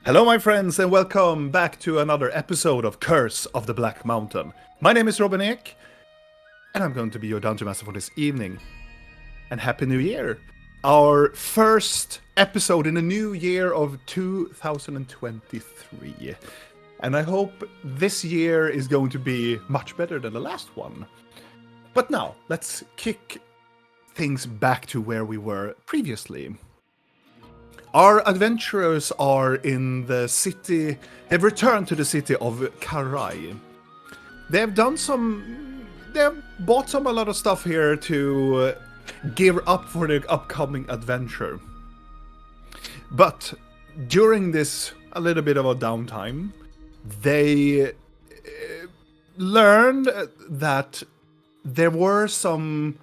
Hello my friends and welcome back to another episode of Curse of the Black Mountain. My name is Robin Ek and I'm going to be your Dungeon Master for this evening. And Happy New Year! Our first episode in the new year of 2023. And I hope this year is going to be much better than the last one. But now, let's kick things back to where we were previously. Our adventurers are in the city, have returned to the city of Karai. They have bought a lot of stuff here to gear up for the upcoming adventure. But during this, a little bit of a downtime, they learned that there were some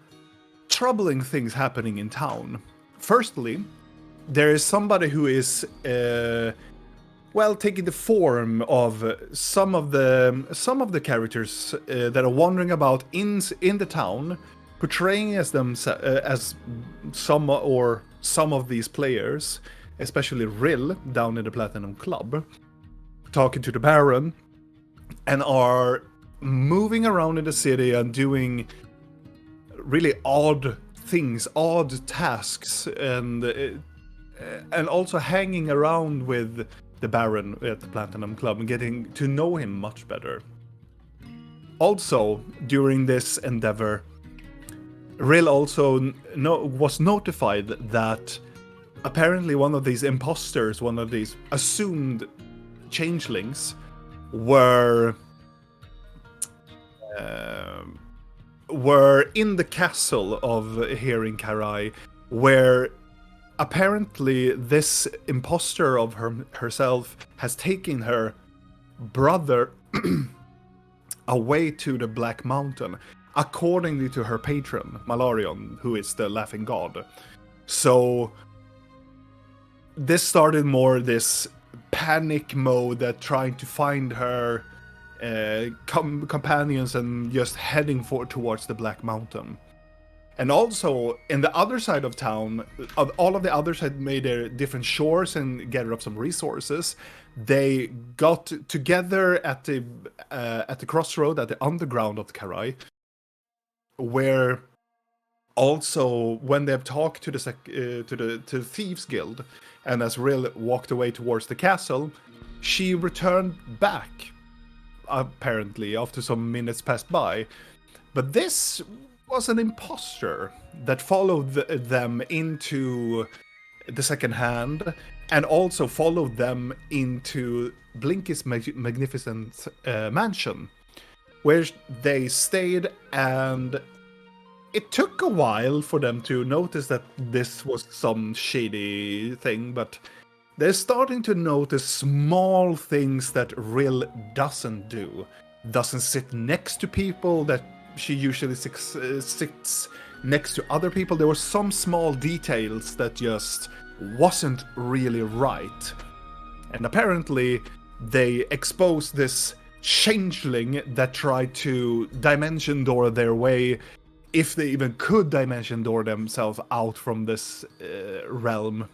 troubling things happening in town. Firstly, there is somebody who is, taking the form of some of the characters that are wandering about in the town, portraying as some of these players, especially Rill down in the Platinum Club, talking to the Baron, and are moving around in the city and doing really odd things, odd tasks, and also hanging around with the Baron at the Platinum Club and getting to know him much better. Also, during this endeavor, Rill also was notified that apparently one of these imposters, one of these assumed changelings, were in the castle of here in Karai, where apparently this imposter of herself has taken her brother away to the Black Mountain, accordingly to her patron, Malarion, who is the Laughing God. So this started more this panic mode that trying to find her companions and just heading towards the Black Mountain. And also, in the other side of town, all of the others had made their different shores and gathered up some resources. They got together at the crossroad, at the underground of Karai, where also when they have talked to the Thieves Guild, and as Rill walked away towards the castle, she returned back, apparently, after some minutes passed by. But this was an imposter that followed them into the second hand, and also followed them into Blinky's magnificent mansion, where they stayed, and it took a while for them to notice that this was some shady thing, but they're starting to notice small things that Rill doesn't do. Doesn't sit next to people that she usually sits next to other people. There were some small details that just wasn't really right. And apparently they exposed this changeling that tried to dimension door their way, if they even could dimension door themselves out from this realm.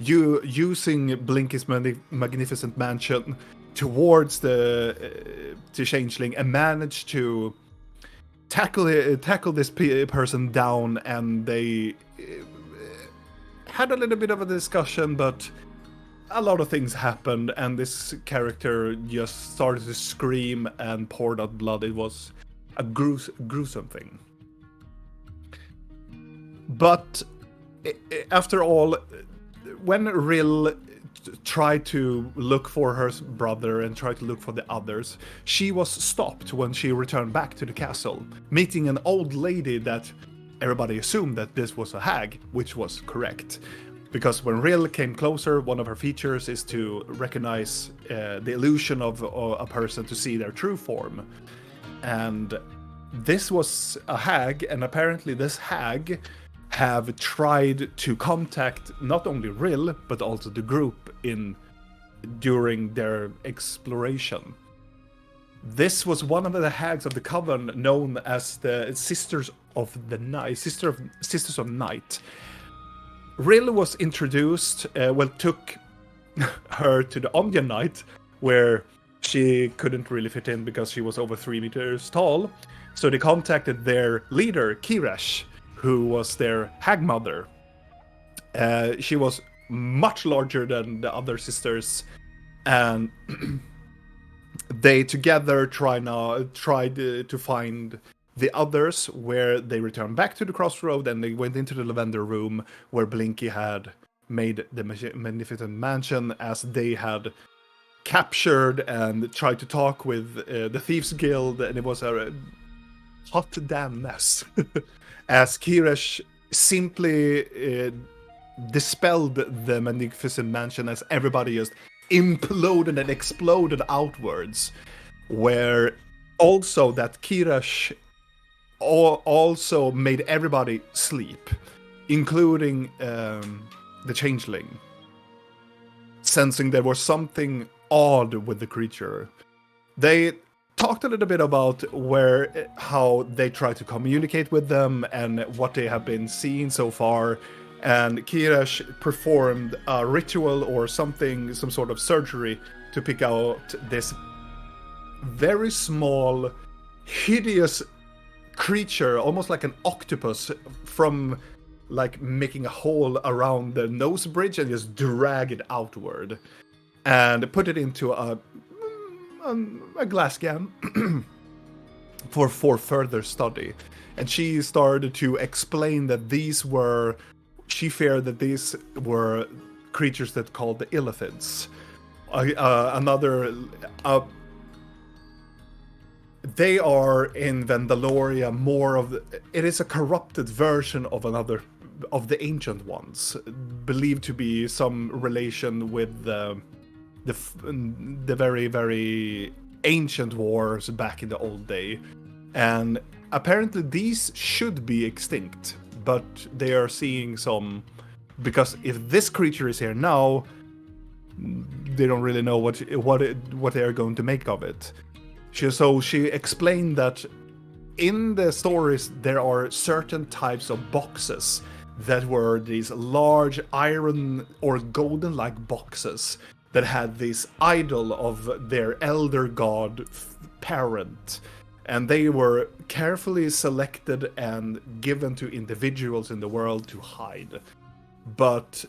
Using Blinky's magnificent mansion towards the changeling, and managed to tackle this person down, and they had a little bit of a discussion, but a lot of things happened, and this character just started to scream and poured out blood. It was a gruesome thing. But after all, when Rill tried to look for her brother and tried to look for the others. She was stopped when she returned back to the castle, meeting an old lady that everybody assumed that this was a hag, which was correct. Because when Rill came closer, one of her features is to recognize the illusion of a person to see their true form. And this was a hag, and apparently this hag have tried to contact not only Rill, but also the group during their exploration. This was one of the hags of the coven known as the Sisters of the Night, Sisters of Night. Rill was introduced, took her to the Onion Night, where she couldn't really fit in because she was over 3 meters tall. So they contacted their leader, Kirash, who was their Hag Mother. She was much larger than the other sisters, and they together tried to find the others, where they returned back to the crossroad, and they went into the Lavender Room, where Blinky had made the Magnificent Mansion, as they had captured and tried to talk with the Thieves Guild, and it was a hot damn mess. As Kirash simply dispelled the Magnificent Mansion as everybody just imploded and exploded outwards, where also that Kirash also made everybody sleep, including the Changeling, sensing there was something odd with the creature. They talked a little bit about how they try to communicate with them and what they have been seeing so far. And Kirash performed a ritual or something, some sort of surgery, to pick out this very small, hideous creature, almost like an octopus, from like making a hole around the nose bridge and just drag it outward and put it into a glass can for further study. And she started to explain that she feared that these were creatures that called the Illithids. They are in Vendaloria it is a corrupted version of the ancient ones, believed to be some relation with the very, very ancient wars back in the old day. And apparently these should be extinct, but they are seeing some, because if this creature is here now, they don't really know what they are going to make of it. So she explained that in the stories there are certain types of boxes that were these large iron or golden-like boxes that had this idol of their elder god parent. And they were carefully selected and given to individuals in the world to hide. But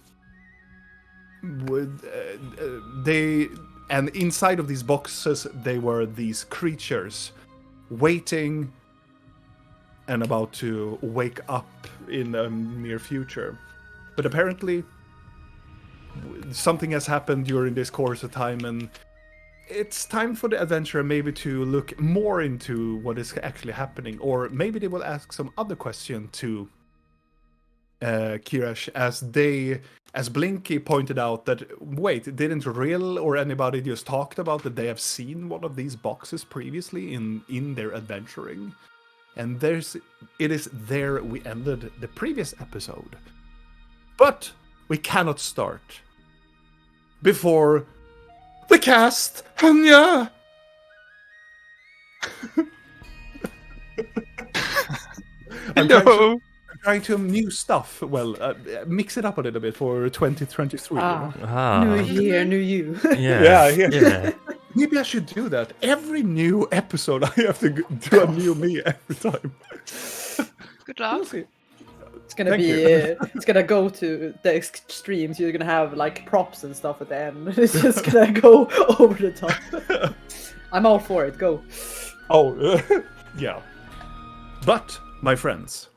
and inside of these boxes, they were these creatures waiting and about to wake up in the near future. But apparently, something has happened during this course of time, and it's time for the adventurer maybe to look more into what is actually happening, or maybe they will ask some other question to Kirash, as Blinky pointed out that, wait, didn't Rill or anybody just talked about that they have seen one of these boxes previously in their adventuring? And it is there we ended the previous episode. But we cannot start before the cast. Hanya! Hello! I'm trying to new stuff. Well, mix it up a little bit for 2023. New year, new you. Yeah. Maybe I should do that. Every new episode, I have to do a new me every time. Good luck. We'll see. It's gonna it's gonna go to the extremes. You're gonna have like props and stuff at the end. It's just gonna go over the top. I'm all for it. Go. Oh, yeah. But, my friends,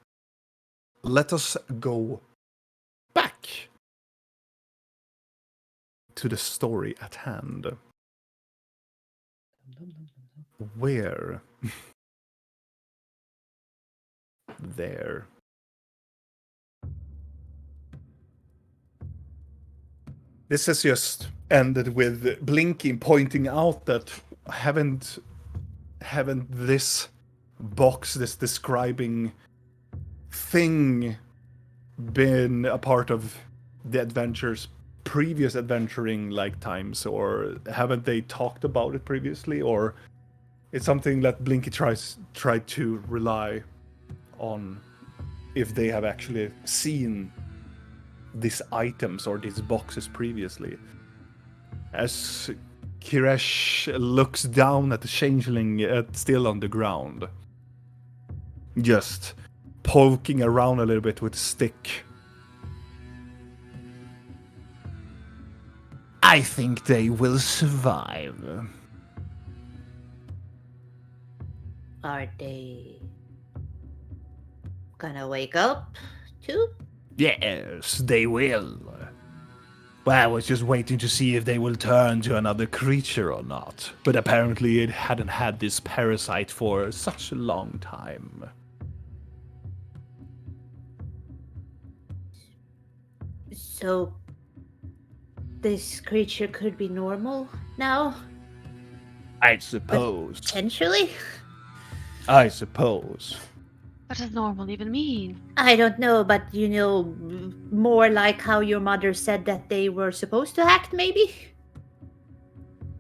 let us go back to the story at hand. Where? There. This has just ended with Blinky pointing out that haven't this box, this describing thing, been a part of the adventures, previous adventuring lifetimes, or haven't they talked about it previously, or it's something that Blinky tried to rely on if they have actually seen these items or these boxes previously. As Kiresh looks down at the changeling still on the ground, just poking around a little bit with a stick. I think they will survive. Are they gonna wake up too? Yes, they will. Well, I was just waiting to see if they will turn to another creature or not. But apparently it hadn't had this parasite for such a long time. So this creature could be normal now? I suppose. Potentially? I suppose. What does normal even mean? I don't know, but you know, more like how your mother said that they were supposed to act, maybe?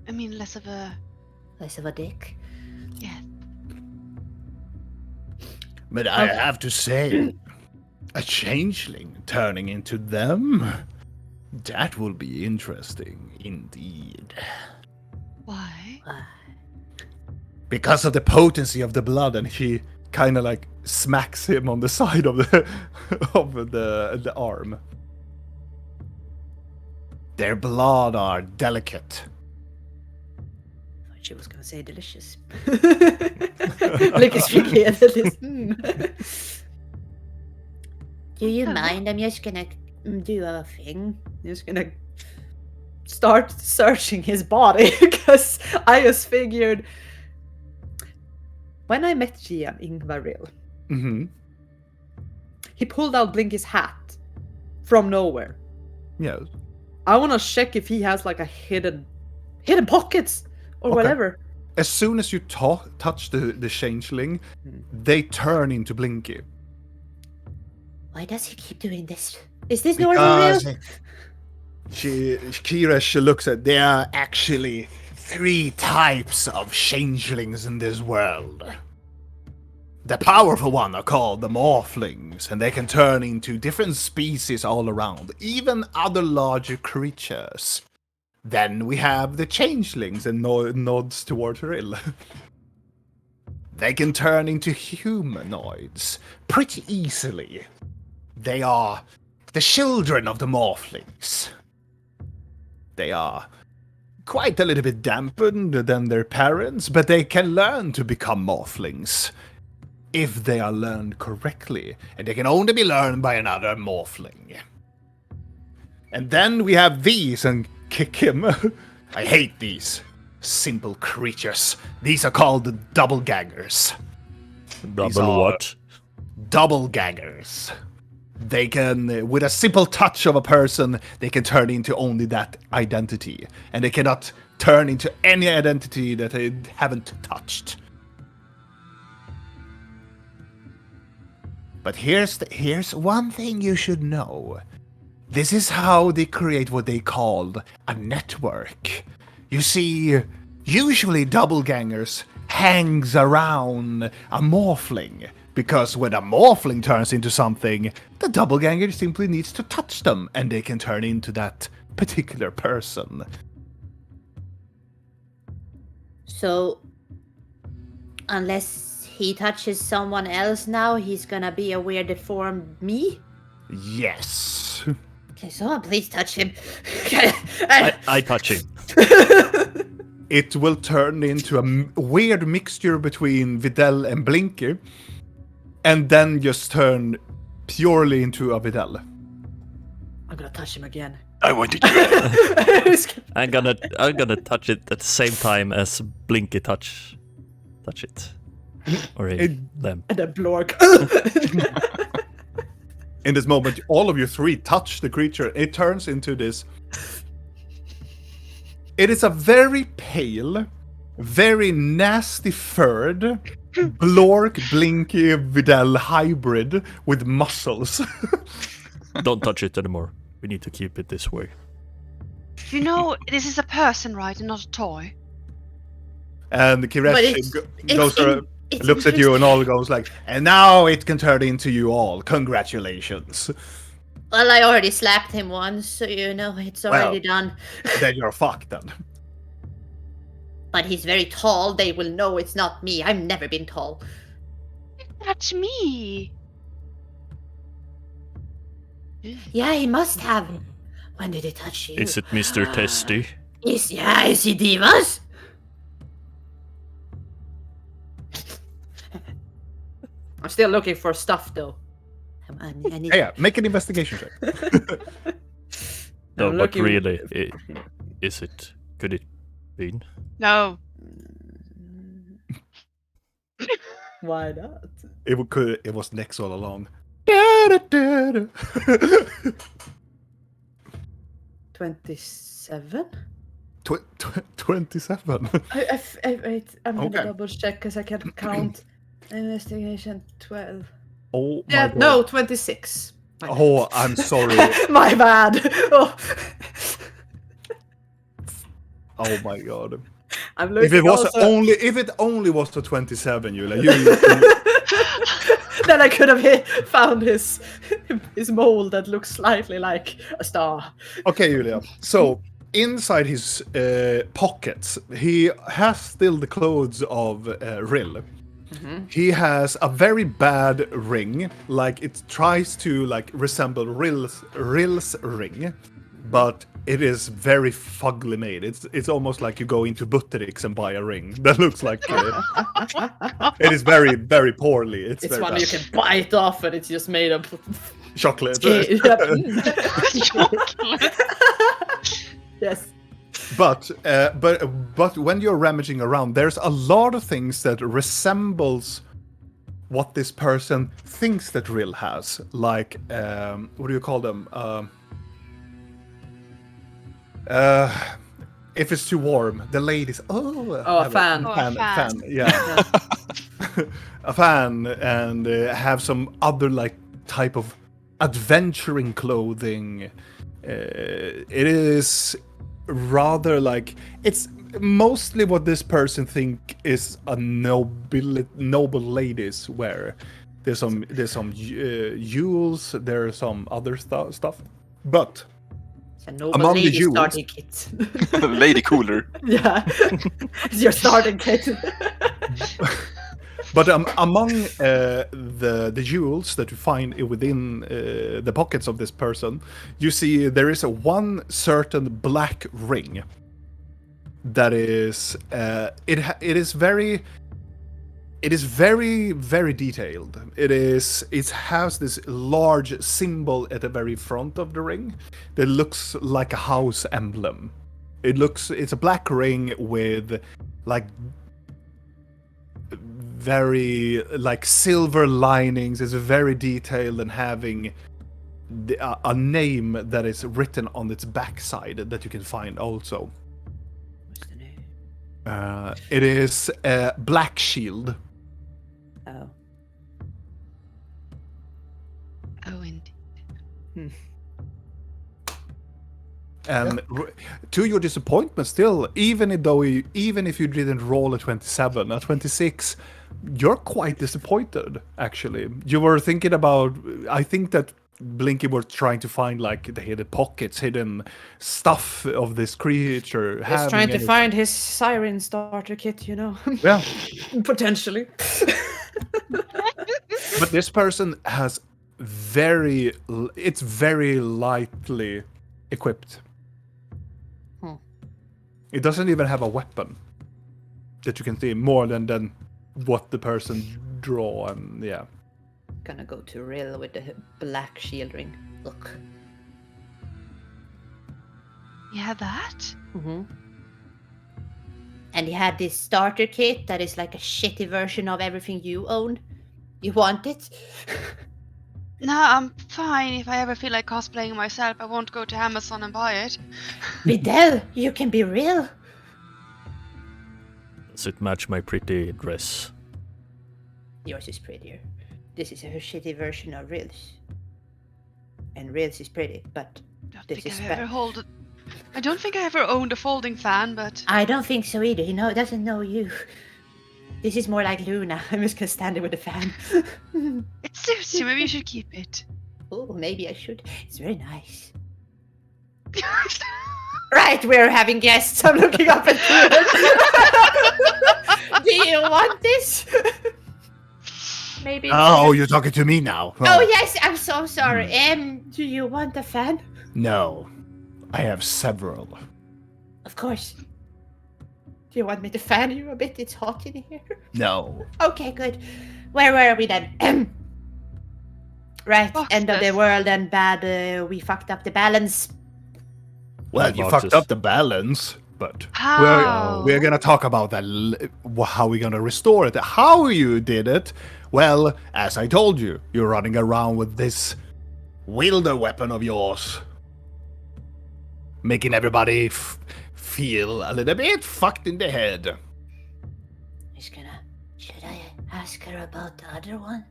I mean, less of a... Less of a dick. Yeah. But I have to say, a changeling turning into them? That will be interesting indeed. Why? Because of the potency of the blood, and he kind of like smacks him on the side of the of the arm. Their blood are delicate. I thought she was gonna say delicious. Like it's really delicious. Do you mind? I'm just gonna do a thing. Just gonna start searching his body because I just figured when I met Gian Ingvaril, Mm-hmm. he pulled out Blinky's hat from nowhere. Yes. I want to check if he has like a hidden pockets or Okay. whatever. As soon as you touch the changeling, they turn into Blinky. Why does he keep doing this? Is this normal real? Kiresh looks at, there are actually 3 types of changelings in this world. The powerful one are called the morphlings, and they can turn into different species all around, even other larger creatures. Then we have the changelings, and nods towards Rill. They can turn into humanoids pretty easily. They are the children of the morphlings. They are quite a little bit dampened than their parents, but they can learn to become morphlings if they are learned correctly, and they can only be learned by another morphling. And then we have these, and kick him. I hate these simple creatures. These are called the double gaggers. Double what? Double gaggers. They can, with a simple touch of a person, they can turn into only that identity. And they cannot turn into any identity that they haven't touched. But here's one thing you should know. This is how they create what they call a network. You see, usually doppelgangers hangs around a morphling, because when a morphling turns into something, the doppelganger simply needs to touch them, and they can turn into that particular person. So, unless he touches someone else now, he's gonna be a weird deformed me? Yes. Okay, someone please touch him. I touch him. It will turn into a weird mixture between Videl and Blinky, and then just turn purely into a Videl. I'm gonna touch him again. I want to kill it. I'm gonna touch it at the same time as Blinky touch it. Or them. And then Blork. In this moment, all of you three touch the creature. It turns into this. It is a very pale, very nasty furred Blork Blinky Vidal hybrid with muscles. Don't touch it anymore. We need to keep it this way. You know, this is a person, right, and not a toy. And But Kiresh looks at you and all goes like, and now it can turn into you all. Congratulations. Well, I already slapped him once, so you know it's already done. Then you're fucked then. But he's very tall. They will know it's not me. I've never been tall. That's me. Yeah, he must have. When did he touch you? Is it Mr. Testy? Is he Divas? I'm still looking for stuff though. Come on, I need... Yeah, make an investigation check. No, I'm but looking- really, is it? Could it be? No. Why not? It was Nex all along. 27? 27. Wait, I'm gonna Okay. double check because I can't count. Investigation 12. Oh my Yeah, god. no, 26. Oh, I'm sorry. My bad. Oh. Oh my god. I'm looking If it was also... only was the 27, Julia, Then I could have found his mold that looks slightly like a star. Okay, Julia. So inside his pockets, he has still the clothes of Rill. He has a very bad ring, like it tries to like resemble Rill's ring, but it is very fugly made. It's almost like you go into Buttericks and buy a ring that looks like it is very, very poorly. It's very One bad. you can bite off and it's just made of Chocolate. Yes. But when you're rummaging around, there's a lot of things that resembles what this person thinks that Rill has. Like, what do you call them? If it's too warm, the ladies. A fan. Fan. Yeah. A fan, and have some other like type of adventuring clothing. It is rather like it's mostly what this person think is a noble ladies wear. There's some jewels, there's some other stuff, but A noble among the lady jewels- starting kit. Lady cooler. Yeah. It's your starting kit. But among the jewels that you find within the pockets of this person, you see there is one certain black ring that is it is very, very detailed. It has this large symbol at the very front of the ring that looks like a house emblem. It's a black ring with like very like silver linings. It's very detailed and having a name that is written on its backside that you can find also. What's the name? It is Black Shield. Oh. Oh, indeed. And to your disappointment, still, even if you didn't roll a 27, a 26, you're quite disappointed. Actually, you were thinking about. I think that Blinky was trying to find like the hidden pockets, hidden stuff of this creature. He's trying to find his siren starter kit, you know. Yeah, Potentially. but this person has it's very lightly equipped. It doesn't even have a weapon that you can see more than what the person draw, and yeah. Gonna go to Rill with the black shield ring. Look. You had that? Mm-hmm. And he had this starter kit that is like a shitty version of everything you own. You want it? No, I'm fine. If I ever feel like cosplaying myself, I won't go to Amazon and buy it. Videl, you can be real. Does it match my pretty dress? Yours is prettier. This is a shitty version of Ril's. And Ril's is pretty, but this is I don't think I ever owned a folding fan, but I don't think so either. He doesn't know you. This is more like Luna. I'm just gonna stand there with a fan. it suits you. Maybe you should keep it. Oh, maybe I should. It's very nice. Right, we're having guests. I'm looking up at you. Do you want this? Maybe. Oh, you're talking to me now. Oh yes, I'm so sorry. Do you want a fan? No. I have several. Of course. Do you want me to fan you a bit? It's hot in here. No. Okay, good. Where were we then? Right, end of the world and bad. We fucked up the balance. Well, you Boxes. fucked up the balance, but How? we're gonna talk about that. How we're gonna restore it? How you did it? Well, as I told you, you're running around with this wielder weapon of yours, making everybody feel a little bit fucked in the head. Should I ask her about the other one?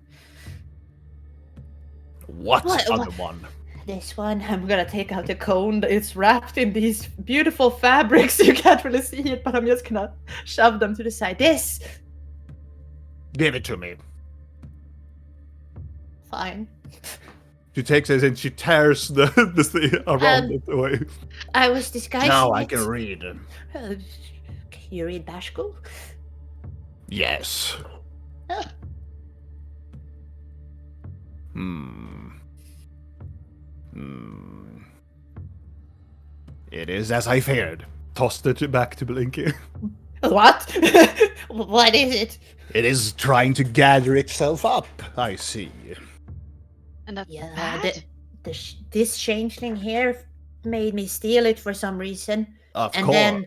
What What? other one? This one. I'm gonna take out the cone. It's wrapped in these beautiful fabrics. You can't really see it, but I'm just gonna shove them to the side. This. Give it to me. Fine. She takes it and she tears the thing around it away. I was disguising Now I it. can read. Can you read Bashkul? Yes. Oh. It is as I feared. Tossed it back to Blinky. What? What is it? It is trying to gather itself up, I see. And that's Yeah, bad? this changeling here made me steal it for some reason. Of And course.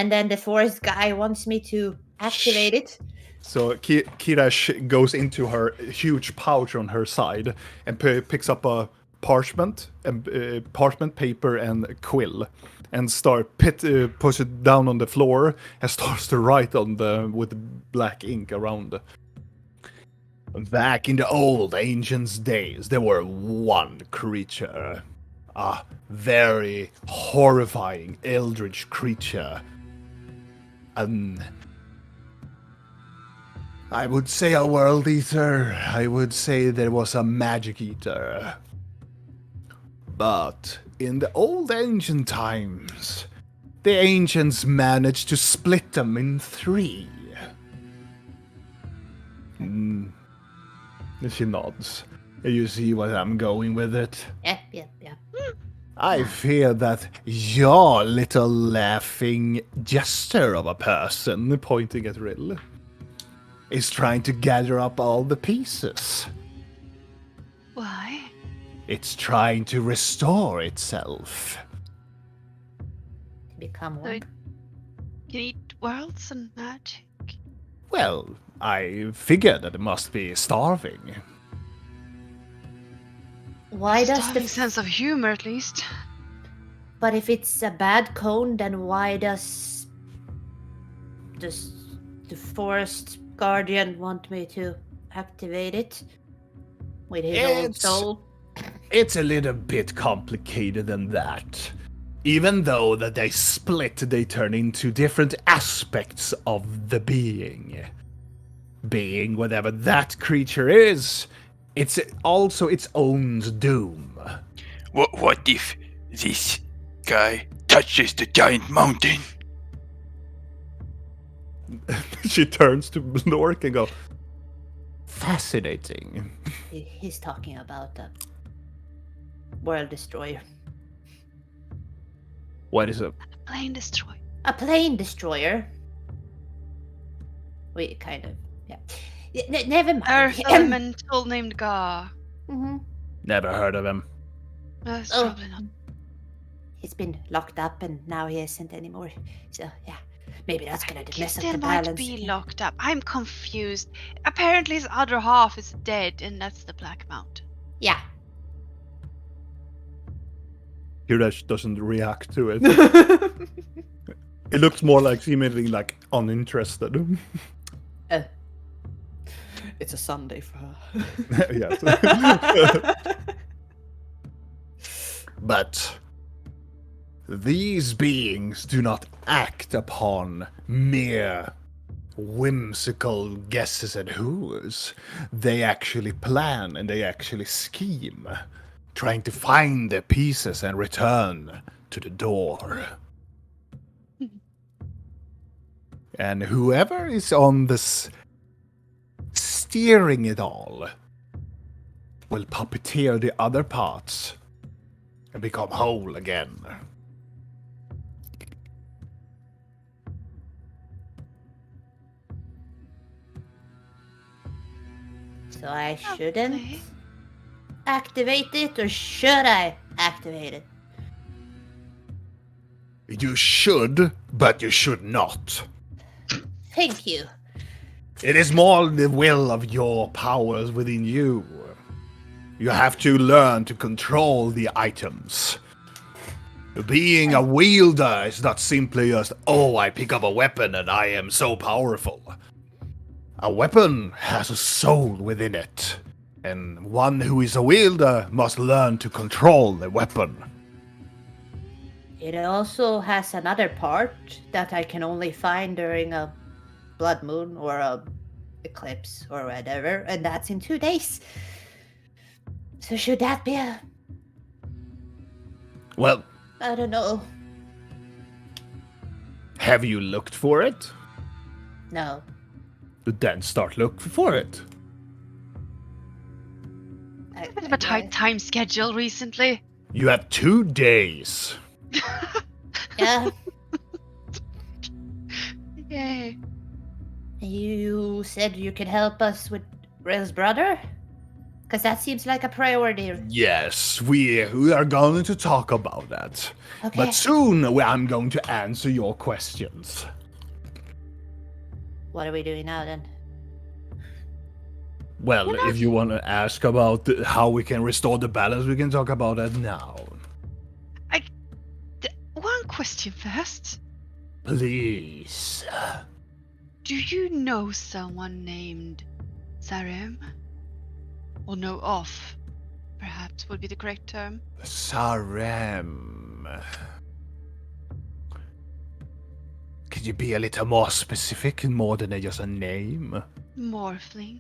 then the forest guy wants me to activate it. So Kira goes into her huge pouch on her side and picks up a parchment paper and a quill, and push it down on the floor and starts to write on with black ink around. Back in the old ancient days, there were one creature, a very horrifying eldritch creature, I would say a world eater. I would say there was a magic eater. But in the old ancient times, the ancients managed to split them in 3. She nods. You see what I'm going with it? Yeah. I fear that your little laughing jester of a person, pointing at Rill, is trying to gather up all the pieces. Why? It's trying to restore itself. Become So one. it can eat worlds and magic. Well, I figured that it must be starving. Why does Starving the sense of humor, at least. But if it's a bad cone, then why does the forest guardian want me to activate it with his own It's- soul? It's a little bit complicated than that. Even though that they split, they turn into different aspects of the being. Being whatever that creature is, it's also its own doom. What if this guy touches the giant mountain? She turns to Lork and goes, fascinating. He's talking about the world destroyer. What is it? Plane destroy. A plane destroyer. We kind of, yeah. Never mind. Earth elemental named Ga. Mhm. Never heard of him. That's Oh. probably not. he's been locked up and now he isn't anymore. So yeah, maybe that's gonna He mess up still the might balance. be locked up. I'm confused. Apparently his other half is dead, and that's the Black Mountain. Yeah. Hirash doesn't react to it. It looks more like seemingly like uninterested. It's a Sunday for her. Yes. But these beings do not act upon mere whimsical guesses and who's. They actually plan and they actually scheme, trying to find the pieces and return to the door. And whoever is on this steering it all will puppeteer the other parts and become whole again. So I shouldn't Lovely. activate it, or should I activate it? You should, but you should not. Thank you. It is more the will of your powers within you. You have to learn to control the items. Being a wielder is not simply just, oh, I pick up a weapon and I am so powerful. A weapon has a soul within it, and one who is a wielder must learn to control the weapon. It also has another part that I can only find during a blood moon or a eclipse or whatever, and that's in 2 days. So should that be a... Well, I don't know. have you looked for it? No. Then start looking for it. I, A bit of a tight time schedule recently. You have 2 days. Yeah. Yay. You said you could help us with Rill's brother? Because that seems like a priority. Yes, we are going to talk about that. Okay. But soon I'm going to answer your questions. What are we doing now then? Well, if you want to ask about how we can restore the balance, we can talk about that now. One question first. Please. Do you know someone named Sarem? Or know of, perhaps would be the correct term. Sarem. Could you be a little more specific, more than just a name? Morphling.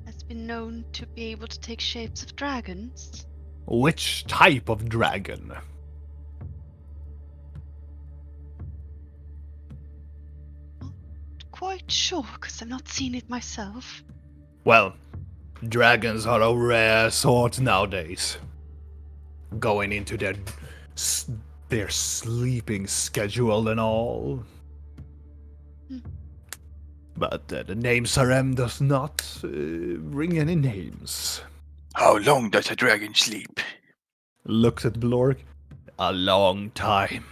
Has been known to be able to take shapes of dragons. Which type of dragon? Quite sure, because I've not seen it myself. Well, dragons are a rare sort nowadays. Going into their sleeping schedule and all. But the name Sarem does not ring any names. How long does a dragon sleep? Looks at Blork. A long time.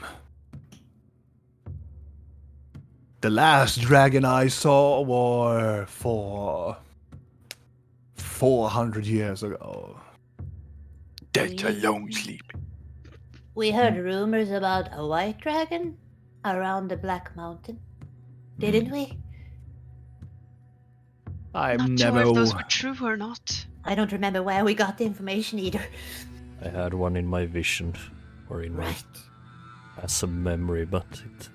The last dragon I saw were 400 years ago. That's a long sleep. We heard rumors about a white dragon around the Black Mountain. Didn't we? I'm Not sure never. if those were true or not. I don't remember where we got the information either. I had one in my vision, or in my Right. as a memory, but it,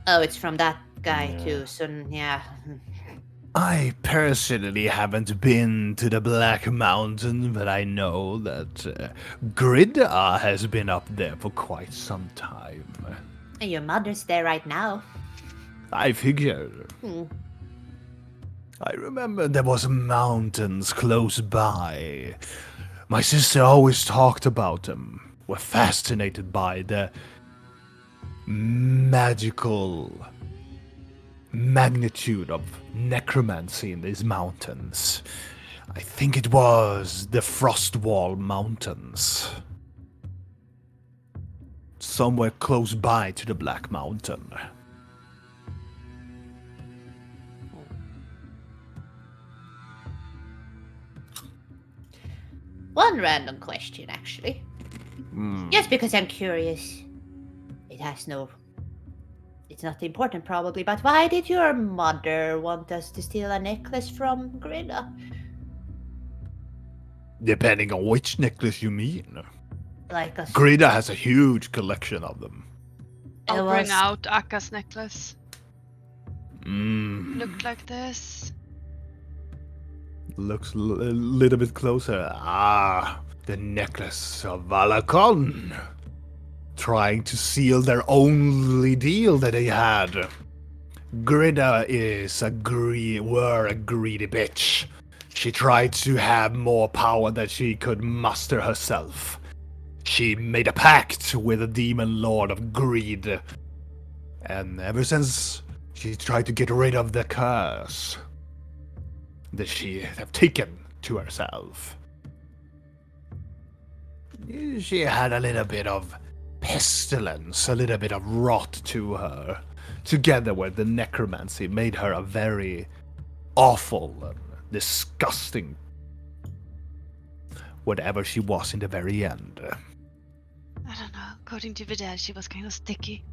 Oh, it's from that guy Yeah. too, so yeah. I personally haven't been to the Black Mountain, but I know that Grida has been up there for quite some time. And your mother's there right now. I figured. Hmm. I remember there was mountains close by. My sister always talked about them. We're fascinated by the magical magnitude of necromancy in these mountains. I think it was the Frostwall Mountains. somewhere close by to the Black Mountain. One random question, actually. Just because I'm curious. It's not important probably, but why did your mother want us to steal a necklace from Grida? Depending on which necklace you mean. Like us. Grida has a huge collection of them. I'll It bring was- out Aka's necklace. Mm. Looked like this. Looks a little bit closer. Ah, the necklace of Valakon. Trying to seal their only deal that they had. Grida is a greedy bitch. She tried to have more power than she could muster herself. She made a pact with the demon lord of greed. And ever since, she tried to get rid of the curse that she have taken to herself. She had a little bit of pestilence, a little bit of rot to her. Together with the necromancy made her a very awful and disgusting whatever she was in the very end. I don't know. According to Vidal, she was kind of sticky.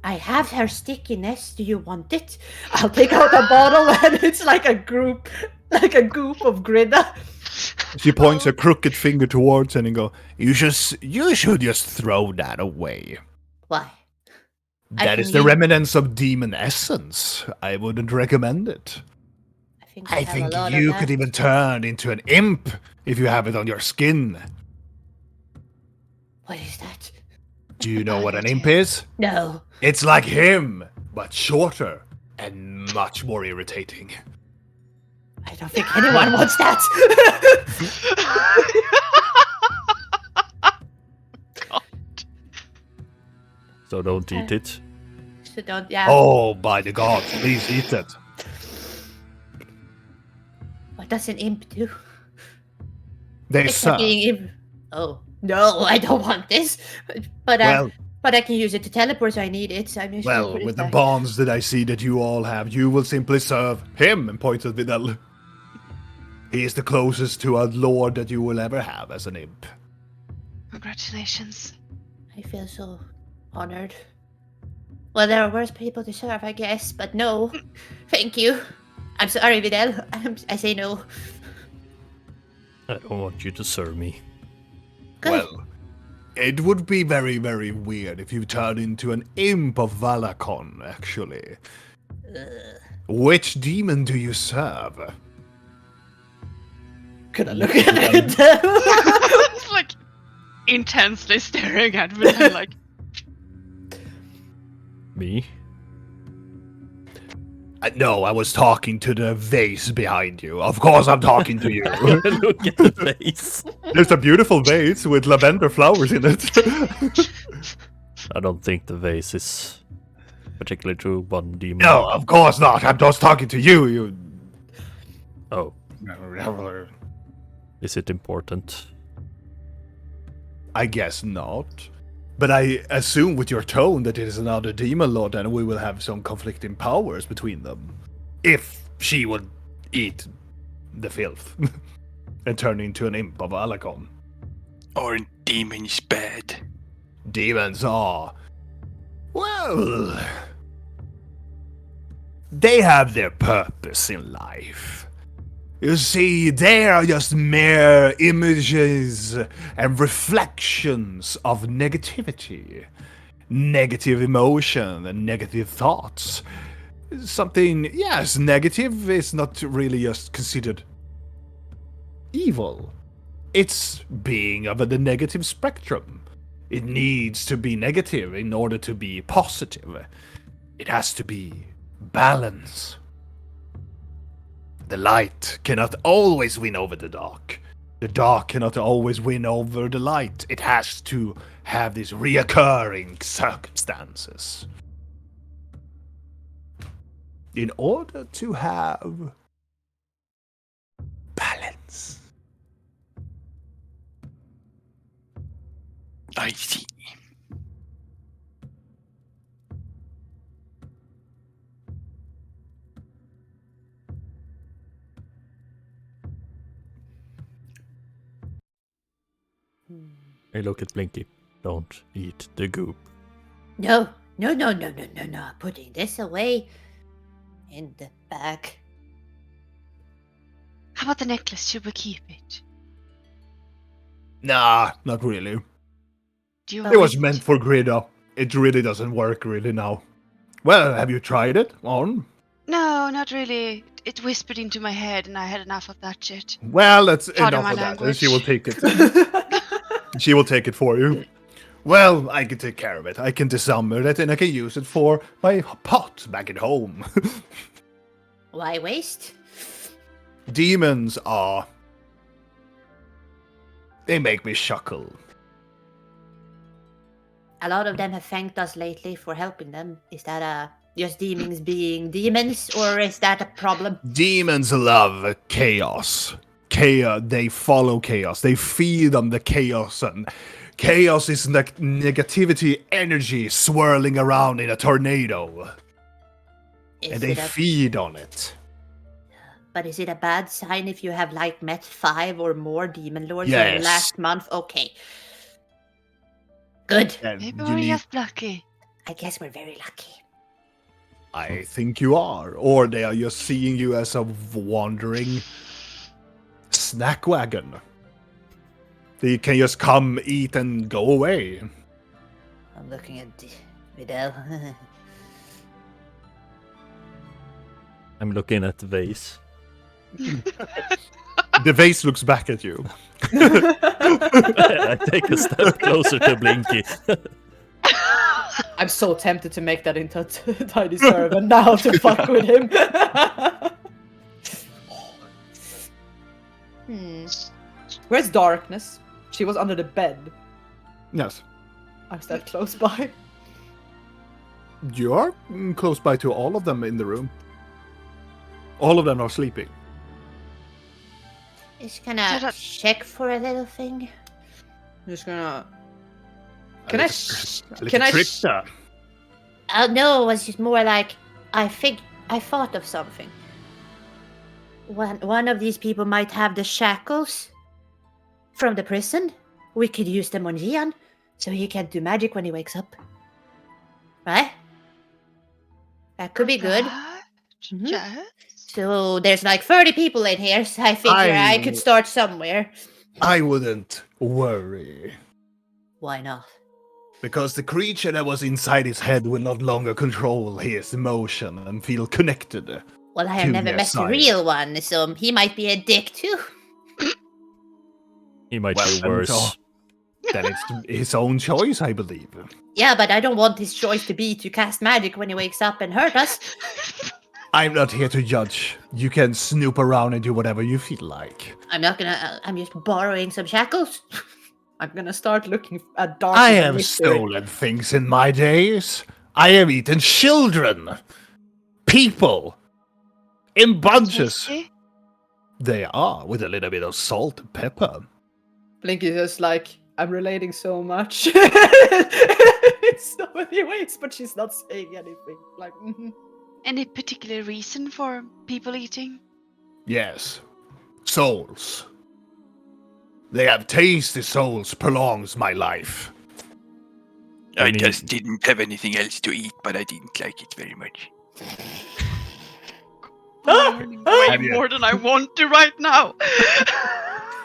I have her stickiness. Do you want it? I'll take out a bottle and it's like a goop of Grida. She points a crooked finger towards him and go, You should just throw that away. Why? That is the remnants of demon essence. I wouldn't recommend it. I have a think lot you of could that. even turn into an imp if you have it on your skin. What is that? Do you know what an imp is? No. It's like him, but shorter and much more irritating. I don't think anyone wants that. So don't eat it. So don't, yeah. Oh, by the gods, please eat it. What does an imp do? They Except serve. being imp. Oh. No, I don't want this. But I can use it to teleport so I need it. So I'm just gonna Well, put it with the back. bonds that I see that you all have, you will simply serve him, and points at Vidal. He is the closest to a lord that you will ever have as an imp. Congratulations. I feel so honored. Well, there are worse people to serve, I guess, but no. Thank you. I'm sorry, Vidal. I say no. I don't want you to serve me. Good. Well, it would be very, very weird if you turned into an imp of Valakon, actually. Which demon do you serve? Could I look at it? It's like intensely staring at me. I'm like, Me? No, I was talking to the vase behind you. Of course I'm talking to you. Look at the face. There's a beautiful vase with lavender flowers in it. I don't think the vase is particularly to one demon. No, of course not. I'm just talking to you. Oh, You. is it important? I guess not. But I assume with your tone that it is another demon lord and we will have some conflicting powers between them. If she would eat the filth and turn into an imp of Alakon. Aren't demons bad? Demons are... Well... They have their purpose in life. You see, they are just mere images and reflections of negativity. Negative emotion and negative thoughts. Something, yes, negative is not really just considered evil. It's being of the negative spectrum. It needs to be negative in order to be positive. It has to be balance. The light cannot always win over the dark. The dark cannot always win over the light. It has to have these reoccurring circumstances. In order to have balance. I see. I look at Blinky. Don't eat the goop. No. Putting this away in the bag. How about the necklace? Should we keep it? Nah, not really. Do you It was want meant for Grida. It really doesn't work really now. Well, have you tried it on? No, not really. It whispered into my head, and I had enough of that shit. Well, that's Pardon enough my of that. language. She will take it. She will take it for you. Well, I can take care of it. I can disassemble it and I can use it for my pot back at home. Why waste? Demons are... They make me chuckle. A lot of them have thanked us lately for helping them. Is that just demons being demons, or is that a problem? Demons love chaos. Chaos. They follow chaos. They feed on the chaos, and chaos is like negativity energy swirling around in a tornado, Is and they it a- feed on it. But is it a bad sign if you have met 5 or more demon lords in Yes. the last month? Okay. Good. And Maybe you we're need, just lucky. I guess we're very lucky. I think you are, or they are just seeing you as a wandering snack wagon. They can just come, eat, and go away. I'm looking at Vidal. I'm looking at the vase. The vase looks back at you. I take a step closer to Blinky. I'm so tempted to make that into a tiny servant now to fuck with him. Where's Darkness? She was under the bed. Yes. I was that close by. You are close by to all of them in the room. All of them are sleeping. Just gonna check for a little thing. I'm just gonna. A Can I? little Can I? trickster. No, it was just more like I thought of something. One of these people might have the shackles from the prison. We could use them on Gian, so he can't do magic when he wakes up. Right? That could be good. That? Mhm. Yes. So there's 30 people in here, so I figure I could start somewhere. I wouldn't worry. Why not? Because the creature that was inside his head will not longer control his emotion and feel connected. Well, I have To never their met side. a real one, so he might be a dick too. He might Well, be then worse. so- Then it's his own choice, I believe. Yeah, but I don't want his choice to be to cast magic when he wakes up and hurt us. I'm not here to judge. You can snoop around and do whatever you feel like. I'm not gonna. I'm just borrowing some shackles. I'm gonna start looking at Darkness. I and have Mystery. stolen things in my days. I have eaten children. People. In bunches. Tasty? They are, with a little bit of salt and pepper. Blinky is like, I'm relating so much in so many ways, but she's not saying anything. Like, Any particular reason for people eating? Yes. Souls. They have tasty souls prolongs my life. I mean- just didn't have anything else to eat, but I didn't like it very much. I'm learning way Have you- more than I want to right now.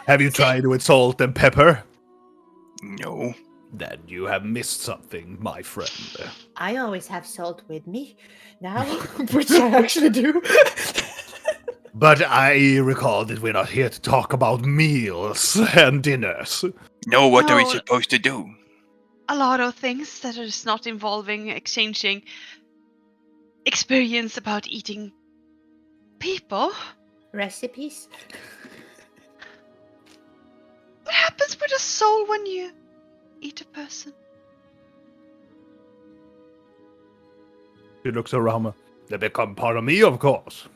Have you tried with salt and pepper? No. Then you have missed something, my friend. I always have salt with me. Now, which I actually do. But I recall that we're not here to talk about meals and dinners. No, what are we No. supposed to do? A lot of things that is not involving exchanging experience about eating people. recipes. What happens with a soul when you eat a person? She looks around. They become part of me, of course.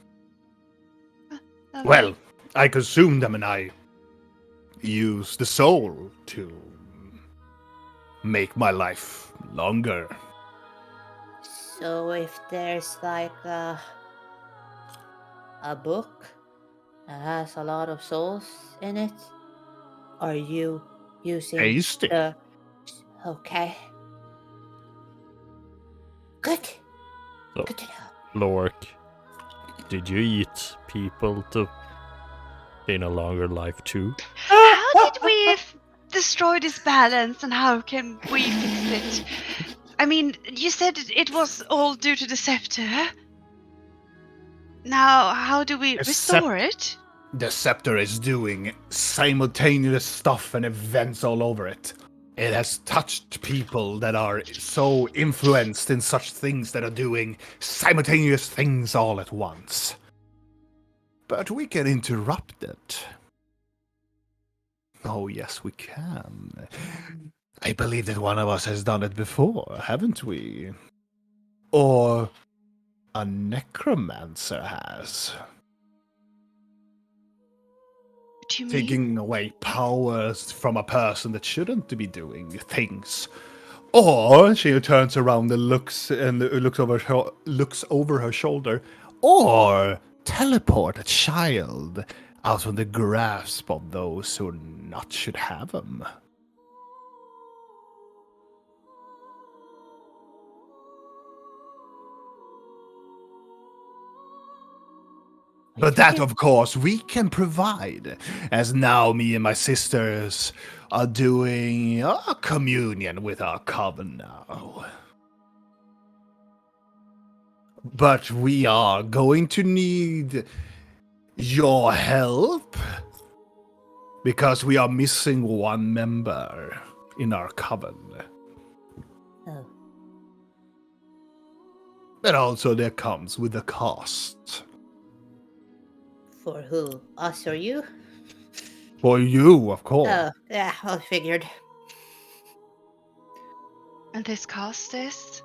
Lovely. Well, I consume them and I use the soul to make my life longer. So if there's a book that has a lot of souls in it, are you using Tasty. the... Okay. Good. So- Good to know. Lork, did you eat people to gain a longer life too? How did we destroy this balance, and how can we fix it? I mean, you said it was all due to the scepter. Now, how do we The restore it? The scepter is doing simultaneous stuff and events all over it. It has touched people that are so influenced in such things that are doing simultaneous things all at once. But we can interrupt it. Oh, yes, we can. I believe that one of us has done it before, haven't we? Or a necromancer has. What do you mean? Taking away powers from a person that shouldn't be doing things. Or she turns around and looks over her shoulder. Or teleport a child out of the grasp of those who not should have them. But that, of course, we can provide, as now me and my sisters are doing a communion with our coven now. But we are going to need your help, because we are missing one member in our coven. Oh. But also that comes with a cost. For who? Us or you? For you, of course. Oh, yeah, I figured. And this cost is?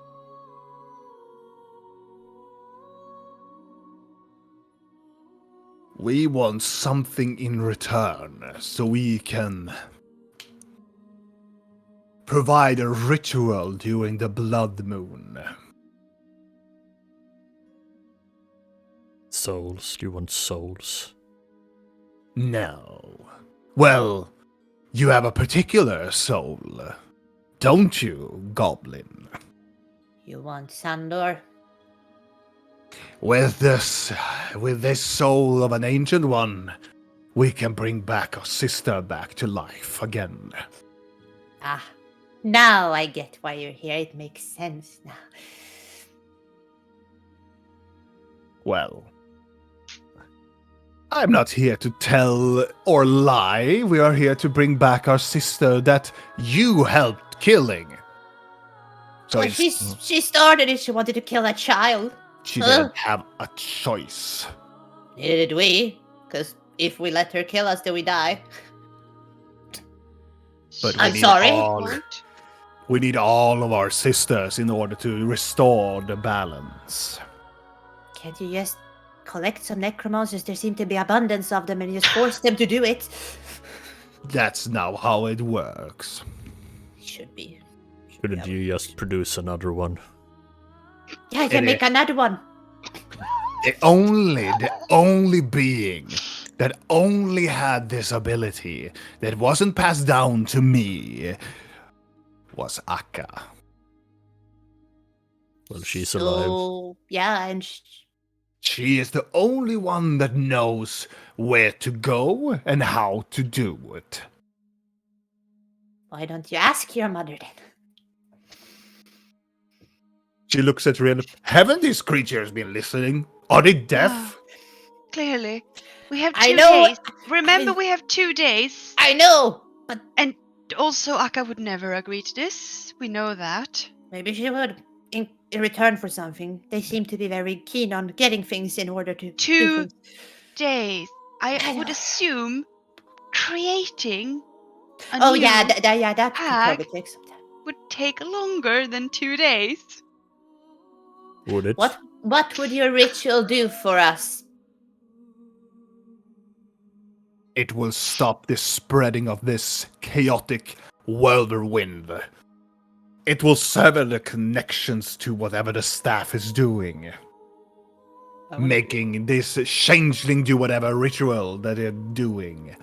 We want something in return, so we can provide a ritual during the blood moon. Souls? Do you want souls? No. Well, you have a particular soul, don't you, Goblin? You want Sandor? With this soul of an ancient one, we can bring back our sister back to life again. Ah, now I get why you're here. It makes sense now. Well, I'm not here to tell or lie. We are here to bring back our sister that you helped killing. So Well, she started it. She wanted to kill a child. she didn't have a choice. Neither did we. Because if we let her kill us, then we die. But I'm sorry. We need all of our sisters in order to restore the balance. Can't you just collect some necromancers? There seem to be abundance of them, and just force them to do it. That's now how it works. Should be. Couldn't you just produce another one? Yeah, I can make another one. The only being that only had this ability that wasn't passed down to me was Akka. Well, she's alive. Yeah, and She is the only one that knows where to go and how to do it. why don't you ask your mother then? She looks at Rin. Haven't these creatures been listening? Are they deaf? Clearly. We have 2 I know- days. Remember, we have 2 days. I know, but And also, Akka would never agree to this. We know that. maybe she would. In return for something. They seem to be very keen on getting things in order to do 2 things. days. I I would know. assume creating a Oh new yeah, that could Hag probably take some time. would take longer than 2 days. Would it? What would your ritual do for us? It will stop the spreading of this chaotic whirlwind. It will sever the connections to whatever the staff is doing. Making this changeling do whatever ritual that they're doing.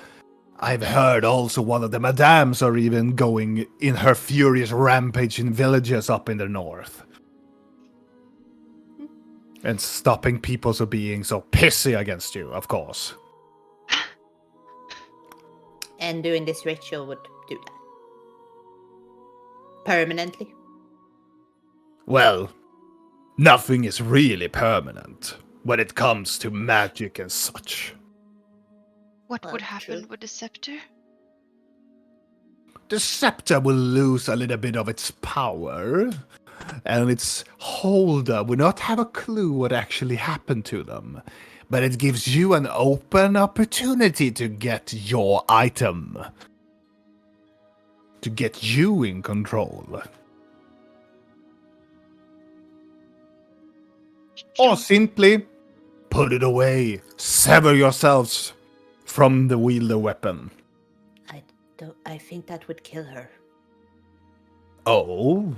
I've heard also one of the madams are even going in her furious rampage in villages up in the north. And stopping people from being so pissy against you, of course. And doing this ritual would do that. Permanently. Well, nothing is really permanent when it comes to magic and such. What Well, would happen true. with the scepter? The scepter will lose a little bit of its power, and its holder will not have a clue what actually happened to them. But it gives you an open opportunity to get your item. To get you in control. Or simply put it away. Sever yourselves from the wielder weapon. I think that would kill her. Oh?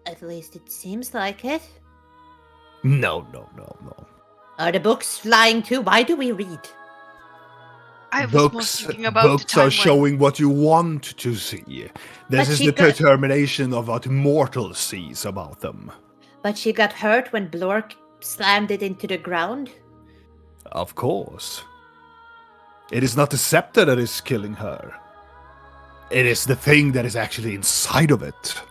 At least it seems like it. No. Are the books lying too? Why do we read? I was more Books thinking about the books time are when showing what you want to see. This But is she the got- determination of what mortal sees about them. But she got hurt when Blork slammed it into the ground. Of course. It is not the scepter that is killing her. It is the thing that is actually inside of it.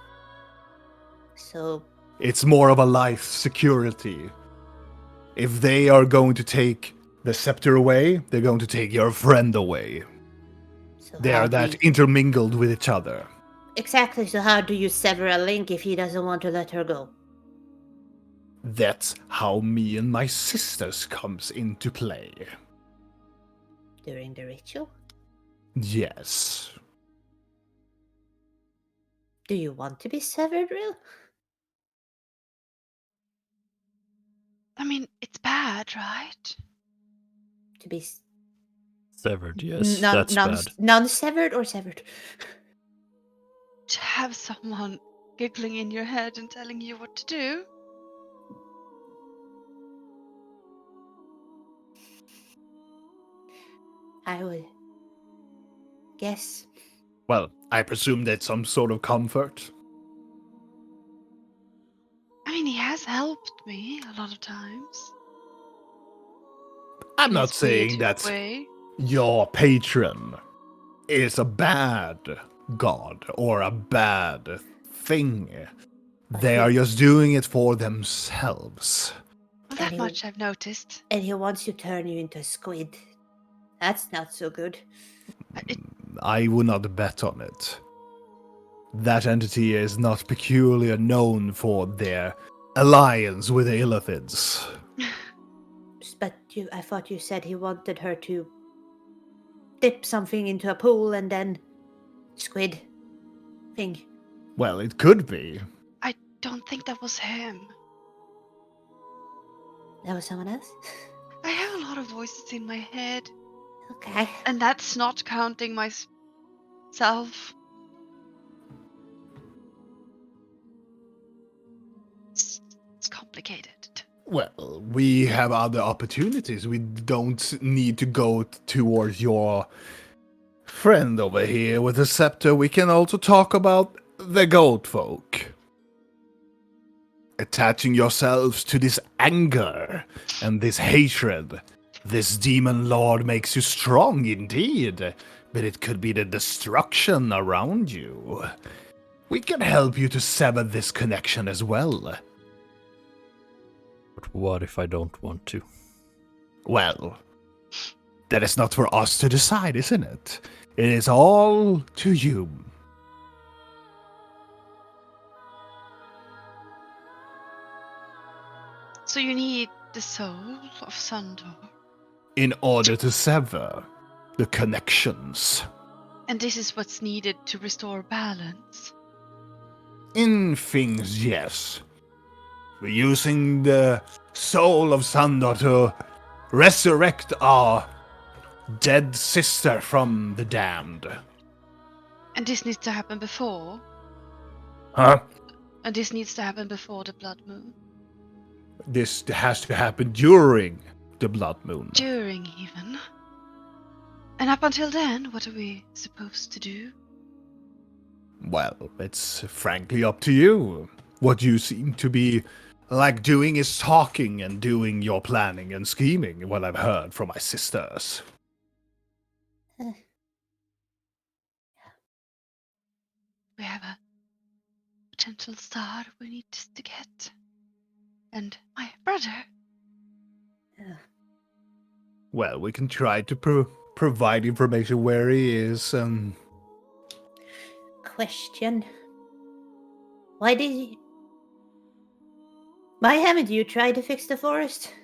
So, It's more of a life security. If they are going to take the scepter away, they're going to take your friend away. They how are do that you- intermingled with each other. Exactly, so how do you sever a link if he doesn't want to let her go? That's how me and my sisters comes into play. During the ritual? Yes. Do you want to be severed, Real? I mean, it's bad, right? To be Severed, yes, that's bad. non-severed or severed? To have someone giggling in your head and telling you what to do? I would guess. Well, I presume that's some sort of comfort. I mean, he has helped me a lot of times. I'm in not his weird saying that way. your patron is a bad god or a bad thing. They are just doing it for themselves. Well, that And he- much I've noticed. And he wants to turn you into a squid. That's not so good. I would not bet on it. That entity is not peculiar known for their alliance with the Illithids. But I thought you said he wanted her to dip something into a pool and then squid thing. Well, it could be. I don't think that was him. That was someone else? I have a lot of voices in my head, Okay. and that's not counting myself. It's complicated. Well, we have other opportunities. We don't need to go towards your friend over here with the scepter. We can also talk about the goat folk. Attaching yourselves to this anger and this hatred. This demon lord makes you strong indeed, but it could be the destruction around you. We can help you to sever this connection as well. But what if I don't want to? Well, that is not for us to decide, isn't it? It is all to you. So you need the soul of Sandor. In order to sever the connections. And this is what's needed to restore balance. In things, yes. We're using the soul of Sandor to resurrect our dead sister from the damned. And this needs to happen before. Huh? And this needs to happen before the blood moon. This has to happen during the blood moon. During even. And up until then, what are we supposed to do? Well, it's frankly up to you. What you seem to be like doing is talking and doing your planning and scheming, what I've heard from my sisters. We have a potential star we need to get. And my brother. Well, we can try to provide information where he is. Question. Why did you... Why haven't you tried to fix the forest?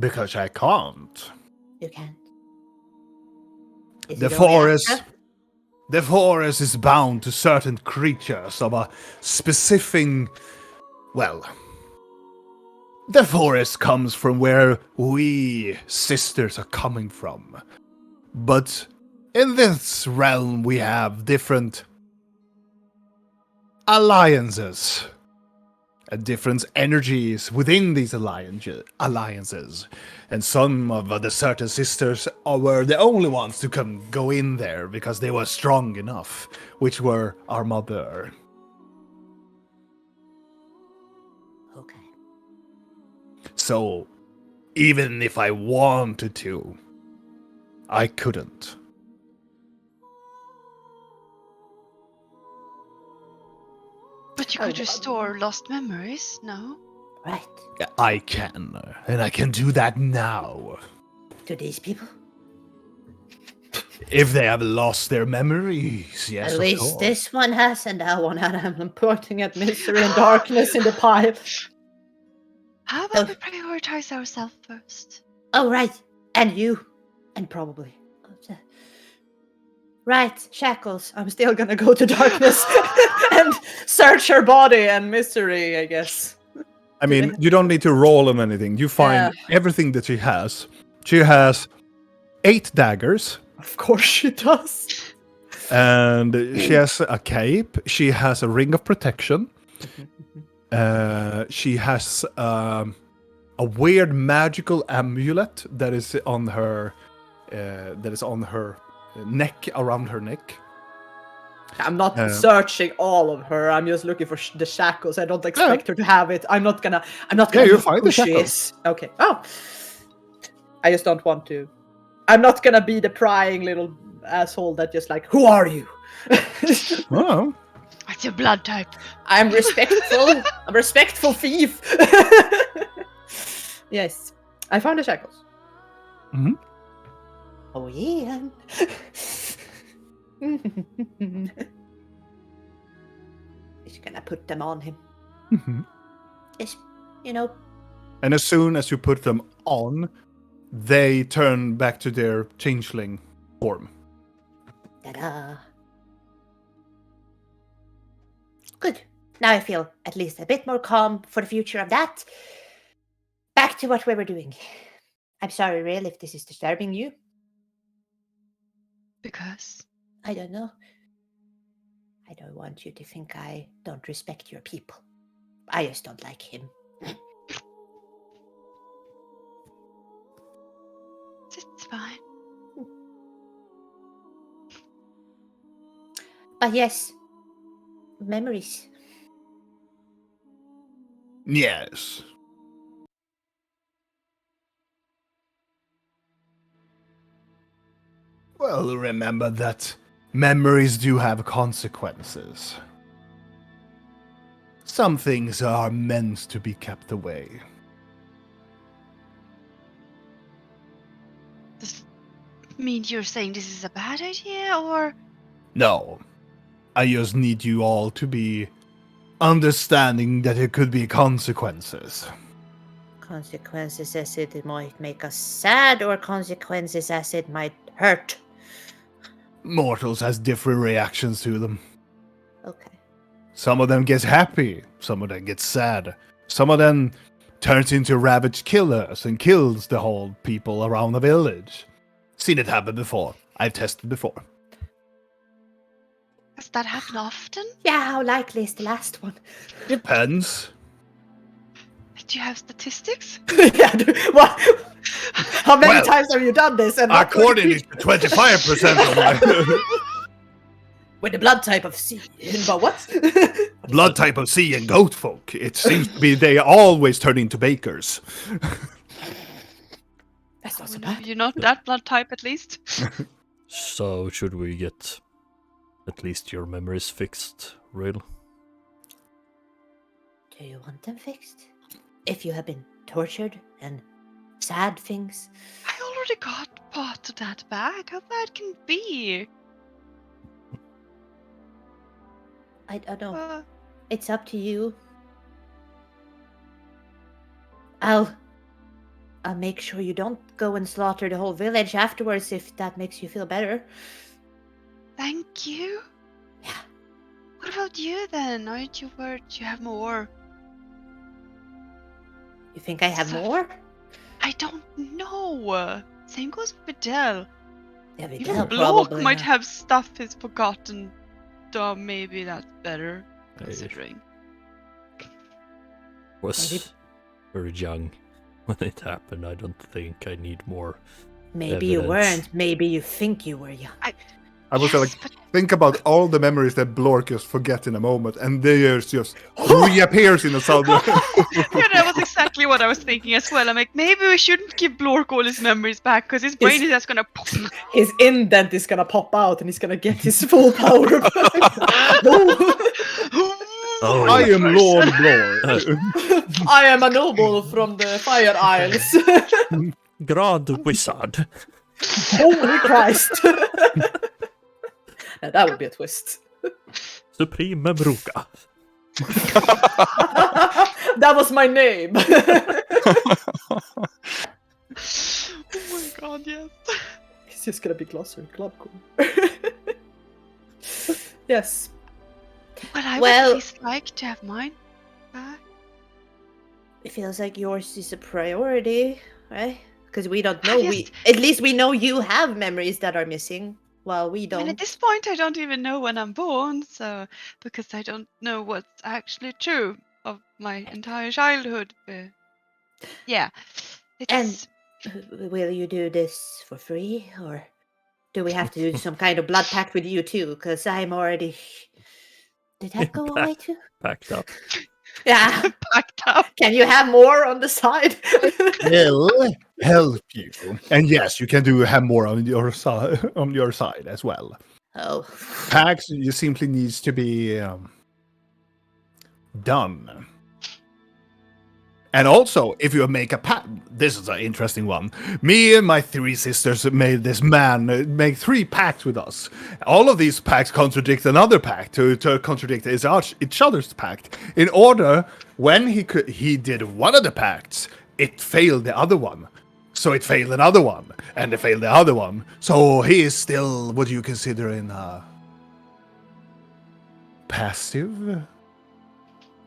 Because I can't. You can't. Is The it only forest. Astra? The forest is bound to certain creatures of a specific. Well, the forest comes from where we sisters are coming from. But in this realm, we have different alliances and different energies within these alliances. And some of the certain sisters were the only ones to go in there because they were strong enough, which were our mother. Okay. So, even if I wanted to, I couldn't. But you could restore lost memories, no? Right. I can, and I can do that now. To these people? If they have lost their memories, yes, At of least course. this one has, and that one had. I'm pointing at misery and darkness in the pile. How about we prioritize ourselves first? Oh, right. And you. And probably. Right, Shackles. I'm still gonna go to darkness and search her body and misery, I guess. I mean, you don't need to roll on anything. You find everything that she has. She has 8 daggers. Of course she does. And she has a cape. She has a ring of protection. She has a weird magical amulet that is on her neck, around her neck. I'm not searching all of her. I'm just looking for the shackles. I don't expect her to have it. I'm not gonna. you find the who she shackles. is. Okay. Oh, I just don't want to. I'm not gonna be the prying little asshole that just like, who are you? Oh. What's your blood type? I'm respectful. I'm a respectful thief. Yes, I found the shackles. Mm-hmm. Oh, yeah. He's gonna put them on him. Mm-hmm. It's, you know, And as soon as you put them on, they turn back to their changeling form. ta-da. Good. Now I feel at least a bit more calm for the future of that. Back to what we were doing. I'm sorry, Real, if this is disturbing you. Because I don't know. I don't want you to think I don't respect your people. I just don't like him. it's fine. But yes, memories. Yes. Well, remember that memories do have consequences. Some things are meant to be kept away. Does it mean you're saying this is a bad idea, or No. I just need you all to be understanding that there could be consequences. Consequences as it might make us sad, or consequences as it might hurt. Mortals has different reactions to them. Okay. Some of them get happy, some of them get sad. Some of them turns into ravaged killers and kills the whole people around the village. Seen it happen before. I've tested before. does that happen often? Yeah, how likely is the last one? Depends. Do you have statistics? Yeah, what? How many Well, times have you done this? And what According to 25% of my with the blood type of C. But what? blood type of sea and goat folk, it seems to be they always turn into bakers. That's not so Well, bad. you're not that blood type, at least. So should we get at least your memories fixed, Rail? Do you want them fixed? If you have been tortured and sad things. I already got part of that back. How bad can it be? I don't know. Uh, It's up to you. I'll make sure you don't go and slaughter the whole village afterwards if that makes you feel better. Thank you. Yeah. What about you then? Aren't you worried you have more? You think I have So- more? I don't know. Same goes for Videl. Yeah, Even Videl Blork probably might not. have stuff he's forgotten. So maybe that's better, considering. Was Maybe- very young when it happened. I don't think I need more. Maybe you evidence. weren't. Maybe you think you were young. I was Yes, like, but think about all the memories that Blork just forget in a moment, and they just reappears in a sudden. yeah, that was exactly what I was thinking as well. I'm like, maybe we shouldn't give Blork all his memories back because his brain is just gonna pop. His indent is gonna pop out and he's gonna get his full power back. No. Oh, I am person. Lord Blork. I am a noble from the Fire Isles. Grand Wizard. Holy Christ. Now, that would be a twist. Supreme Mruka. That was my name. Oh my god, yes. It's just gonna be Glosser Clubcore. Yes. But I would Well- at least like to have mine back. It feels like yours is a priority, right? Because we don't I know. just- At least we know you have memories that are missing, while we I don't. mean, at this point, I don't even know when I'm born, so because I don't know what's actually true of my entire childhood. Yeah, it's Will you do this for free, or do we have to do some kind of blood pact with you too? Because I'm already. Did that go away too? Packed up. Yeah. packed up. Can you have more on the side? Will help you. And yes, you can have more on your side as well. Oh. Packs, you simply needs to be done. And also, if you make a pact, this is an interesting one. Me and my 3 sisters made this man make 3 pacts with us. All of these pacts contradict another pact to contradict each other's pact. In order, when he did one of the pacts, it failed the other one. So it failed another one, and it failed the other one. So he is still what you consider in a passive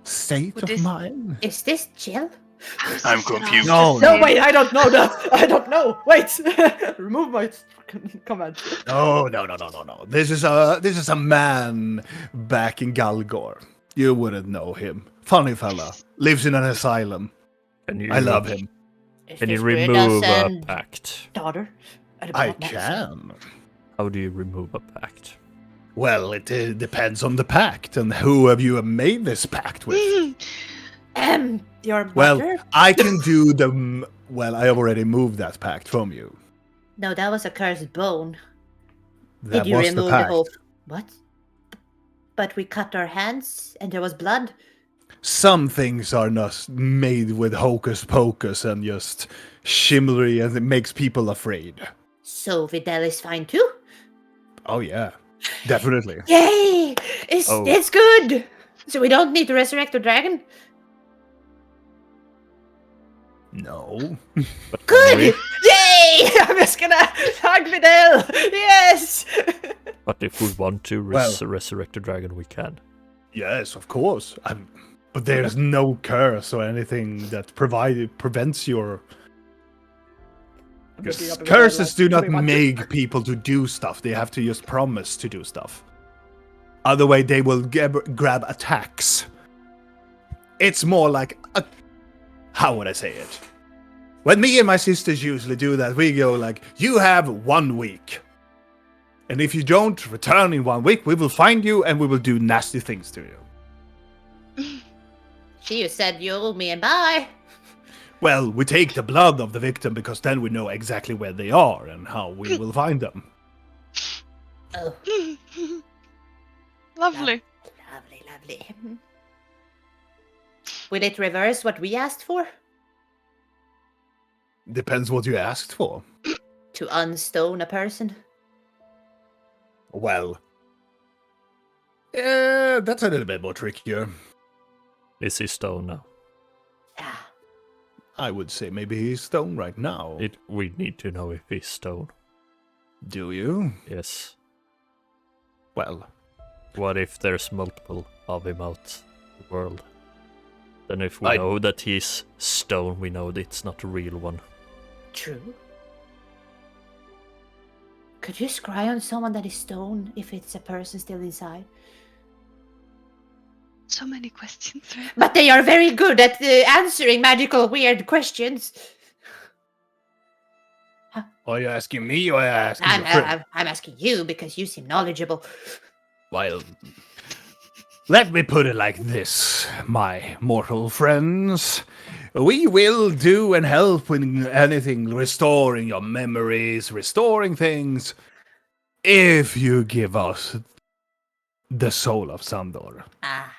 state Would of this- mind. Is this chill? I was I'm just gonna confused. ask the No, same. wait, I don't know that. I don't know. Wait. Remove my comment. No. This is a man back in Galgor. You wouldn't know him. Funny fella. Lives in an asylum. Can you, I love him. Is Can you this remove Britta's a pact? daughter? I can. How do you remove a pact? Well, it depends on the pact and who have you made this pact with. Your mother? Well, I can do the. Well, I already moved that pact from you. No, that was a cursed bone. That Did you was remove the the pact. whole? What? But we cut our hands, and there was blood. Some things are not made with hocus pocus and just shimmery, and it makes people afraid. So Videl is fine too. Oh yeah, definitely. Yay! It's Oh. it's good. So we don't need to resurrect the dragon. No. But Good. we- Yay! I'm just gonna hug Videl. Yes. But if we want to resurrect the dragon, we can. Yes, of course. But there's no curse or anything that prevents your. Because curses do not make people to do stuff. They have to just promise to do stuff. Otherwise, they will grab attacks. It's more like how would I say it? When me and my sisters usually do that, we go like, you have 1 week. And if you don't return in 1 week, we will find you and we will do nasty things to you. She said you owe me and bye. Well, we take the blood of the victim because then we know exactly where they are and how we will find them. Oh, Lovely. lovely, lovely. Will it reverse what we asked for? Depends what you asked for. To unstone a person? Well, that's a little bit more trickier. Is he stone now? Ah, I would say maybe he's stone right now. We need to know if he's stone. Do you? Yes. Well, What if there's multiple of him out the world? Then if we know that he's stone, we know that it's not a real one. true. Could you scry on someone that is stone if it's a person still inside? So many questions. Right? But they are very good at answering magical weird questions. are you asking me or are you asking your friend? I'm asking you because you seem knowledgeable. Well, let me put it like this, my mortal friends. We will do and help in anything, restoring your memories, restoring things, if you give us the soul of Sandor. Ah,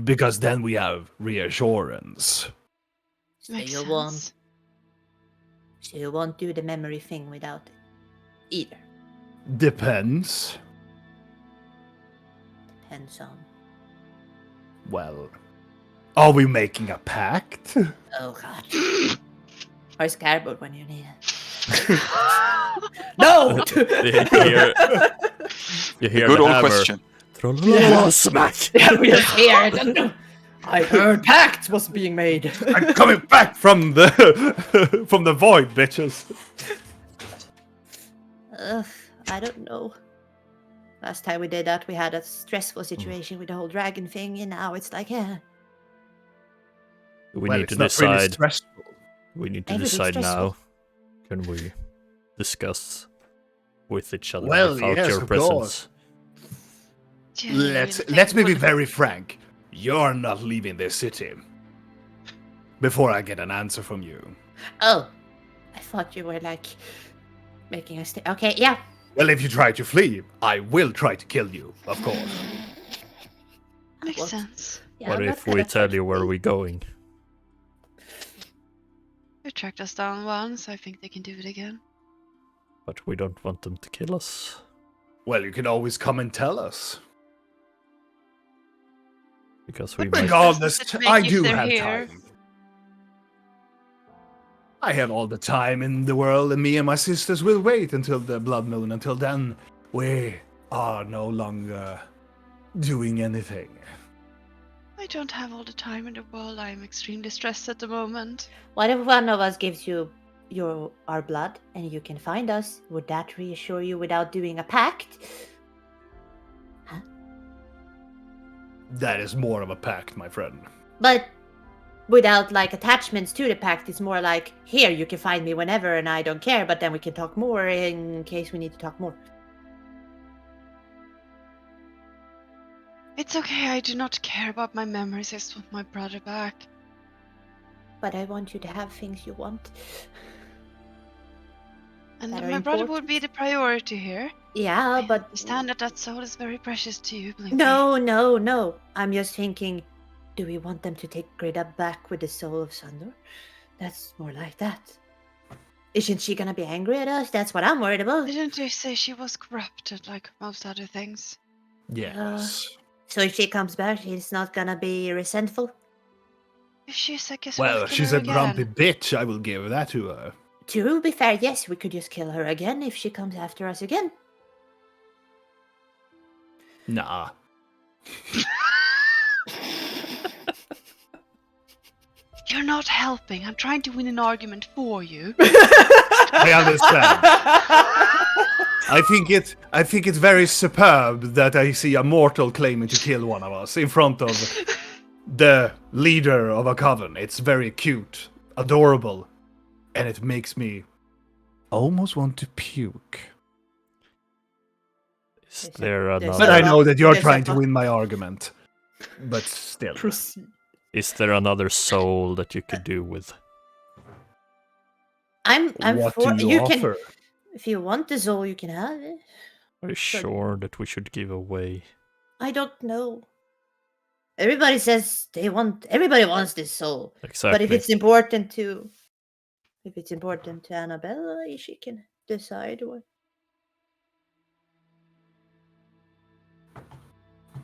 Because then we have reassurance. so Makes you sense. won't. So you won't do the memory thing without it either. Depends. Depends on. Well, are we making a pact? Oh god. Or Scarboard when you need it. No! You hear Good the old hammer. question. Trollololo, smack! We are scared. I heard pact was being made. I'm coming back from the void, bitches. I don't know. Last time we did that, we had a stressful situation with the whole dragon thing, and now it's like, yeah. We Well, need to it's not really decide. stressful. We need to Everything's decide stressful. now. Can we discuss with each other Well, without yes, your of presence? course. Genuinely Let me be thankful. very frank. You're not leaving this city before I get an answer from you. Oh, I thought you were like making a Okay, yeah. Well, if you try to flee, I will try to kill you, of course. Makes Well, sense. yeah, What I'm if not we gonna tell fight you where you. we're going? They tracked us down once. I think they can do it again. But we don't want them to kill us. Well, you can always come and tell us. Because we But might... regardless, Does it make I if do they're have here? time. I have all the time in the world, and me and my sisters will wait until the blood moon. Until then, we are no longer doing anything. I don't have all the time in the world. I'm extremely stressed at the moment. What if one of us gives you our blood and you can find us? Would that reassure you without doing a pact? That is more of a pact, my friend. But without like attachments to the pact, it's more like, here, you can find me whenever and I don't care, but then we can talk more in case we need to talk more. It's okay. I do not care about my memories. I just want my brother back. But I want you to have things you want. And That are my brother would important. be the priority here. Yeah, I but understand that soul is very precious to you, Blinky. no. I'm just thinking, do we want them to take Greta back with the soul of Sandor? That's more like that. Isn't she gonna be angry at us? That's what I'm worried about. Didn't you say she was corrupted like most other things? Yes. So if she comes back, she's not gonna be resentful? If she's, I guess Well, we'll kill she's her a grumpy again. bitch. I will give that to her. To be fair, yes, we could just kill her again if she comes after us again. Nah. You're not helping. I'm trying to win an argument for you. I understand. I think it's very superb that I see a mortal claiming to kill one of us in front of the leader of a coven. It's very cute, adorable, and it makes me almost want to puke. Is there there's another? But I know that you're There's a trying to bu- win my argument. But still. Proceed. Is there another soul that you could do with? I'm What for do you can offer? if you want the soul you can have it. Are you sure that we should give away? I don't know. Everybody says everybody wants this soul. Exactly. But if it's important to Annabella, she can decide what.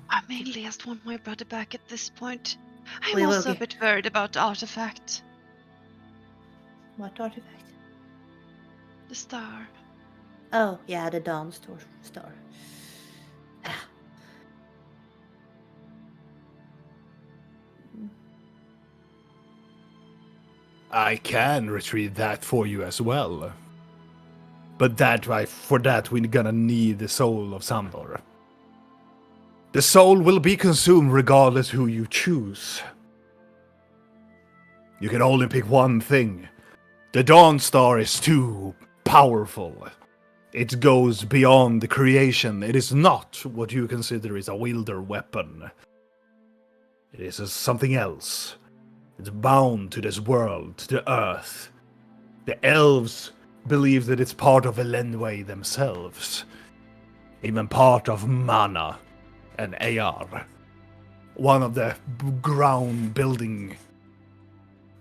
I mainly just want my brother back at this point. I'm We will also a get- bit worried about the artifact. What artifact? The star. Oh, yeah, the Dawn Star. Ah. I can retrieve that for you as well. But for that we're gonna need the soul of Sandor. The soul will be consumed regardless who you choose. You can only pick one thing. The Dawn Star is too powerful. It goes beyond the creation. It is not what you consider is a wielder weapon. It is something else. It's bound to this world, to the earth. The elves believe that it's part of Elenway themselves. Even part of Mana and Ayar. One of the ground building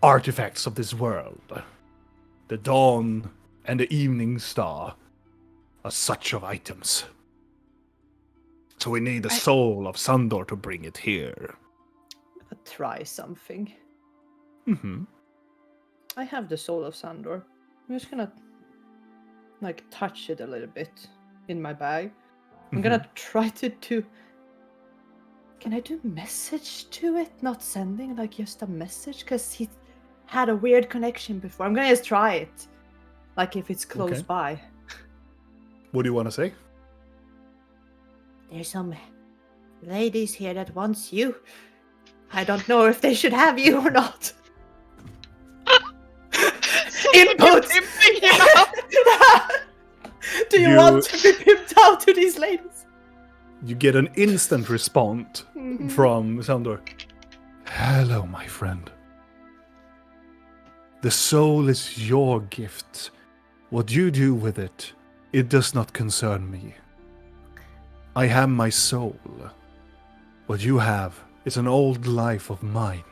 artifacts of this world. The Dawn and the Evening Star are such of items. So we need the soul of Sandor to bring it here. I'll try something. Mm-hmm. I have the soul of Sandor. I'm just gonna like touch it a little bit in my bag. I'm gonna try to do. Can I do message to it? Not sending, like just a message, because he had a weird connection before. I'm gonna just try it, like if it's close Okay. by. What do you want to say? There's some ladies here that wants you. I don't know if they should have you or not. Input! Do you You- want to be pimped out to these ladies? You get an instant response Mhm. from Sandor. Hello, my friend. The soul is your gift. What you do with it, it does not concern me. I have my soul. What you have is an old life of mine.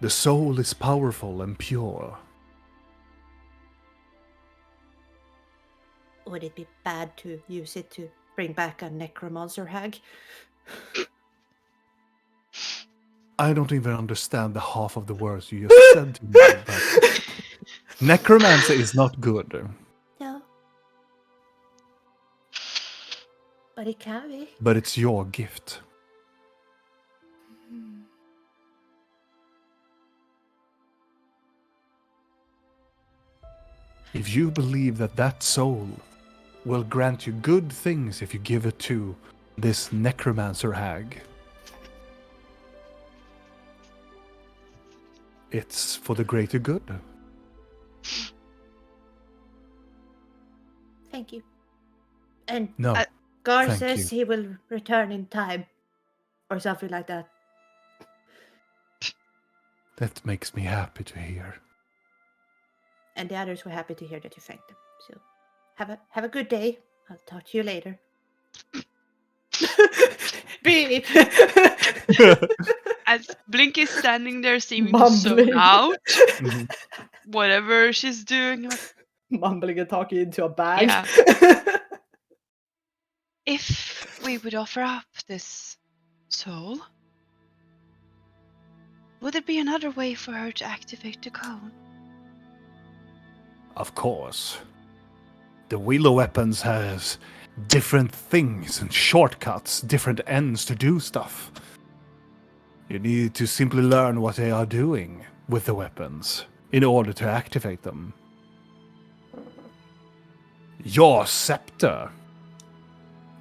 The soul is powerful and pure. Would it be bad to use it to bring back a necromancer hag? I don't even understand the half of the words you just said to me, but necromancer is not good, No. But it can be. but it's your gift. If you believe that that soul will grant you good things if you give it to this necromancer hag, it's for the greater good. Thank you. And No, Gar thank says he will return in time. Or something like that. that makes me happy to hear. And the others were happy to hear that you thanked them. So have a good day. I'll talk to you later. Beep. As Blink is standing there seeming to zone Mumbling. out, Mhm. whatever she's doing. I'm like, Mumbling and talking into a bag. if we would offer up this soul, would there be another way for her to activate the cone? Of course. The wheeler weapons has different things and shortcuts, different ends to do stuff. You need to simply learn what they are doing with the weapons in order to activate them. Your scepter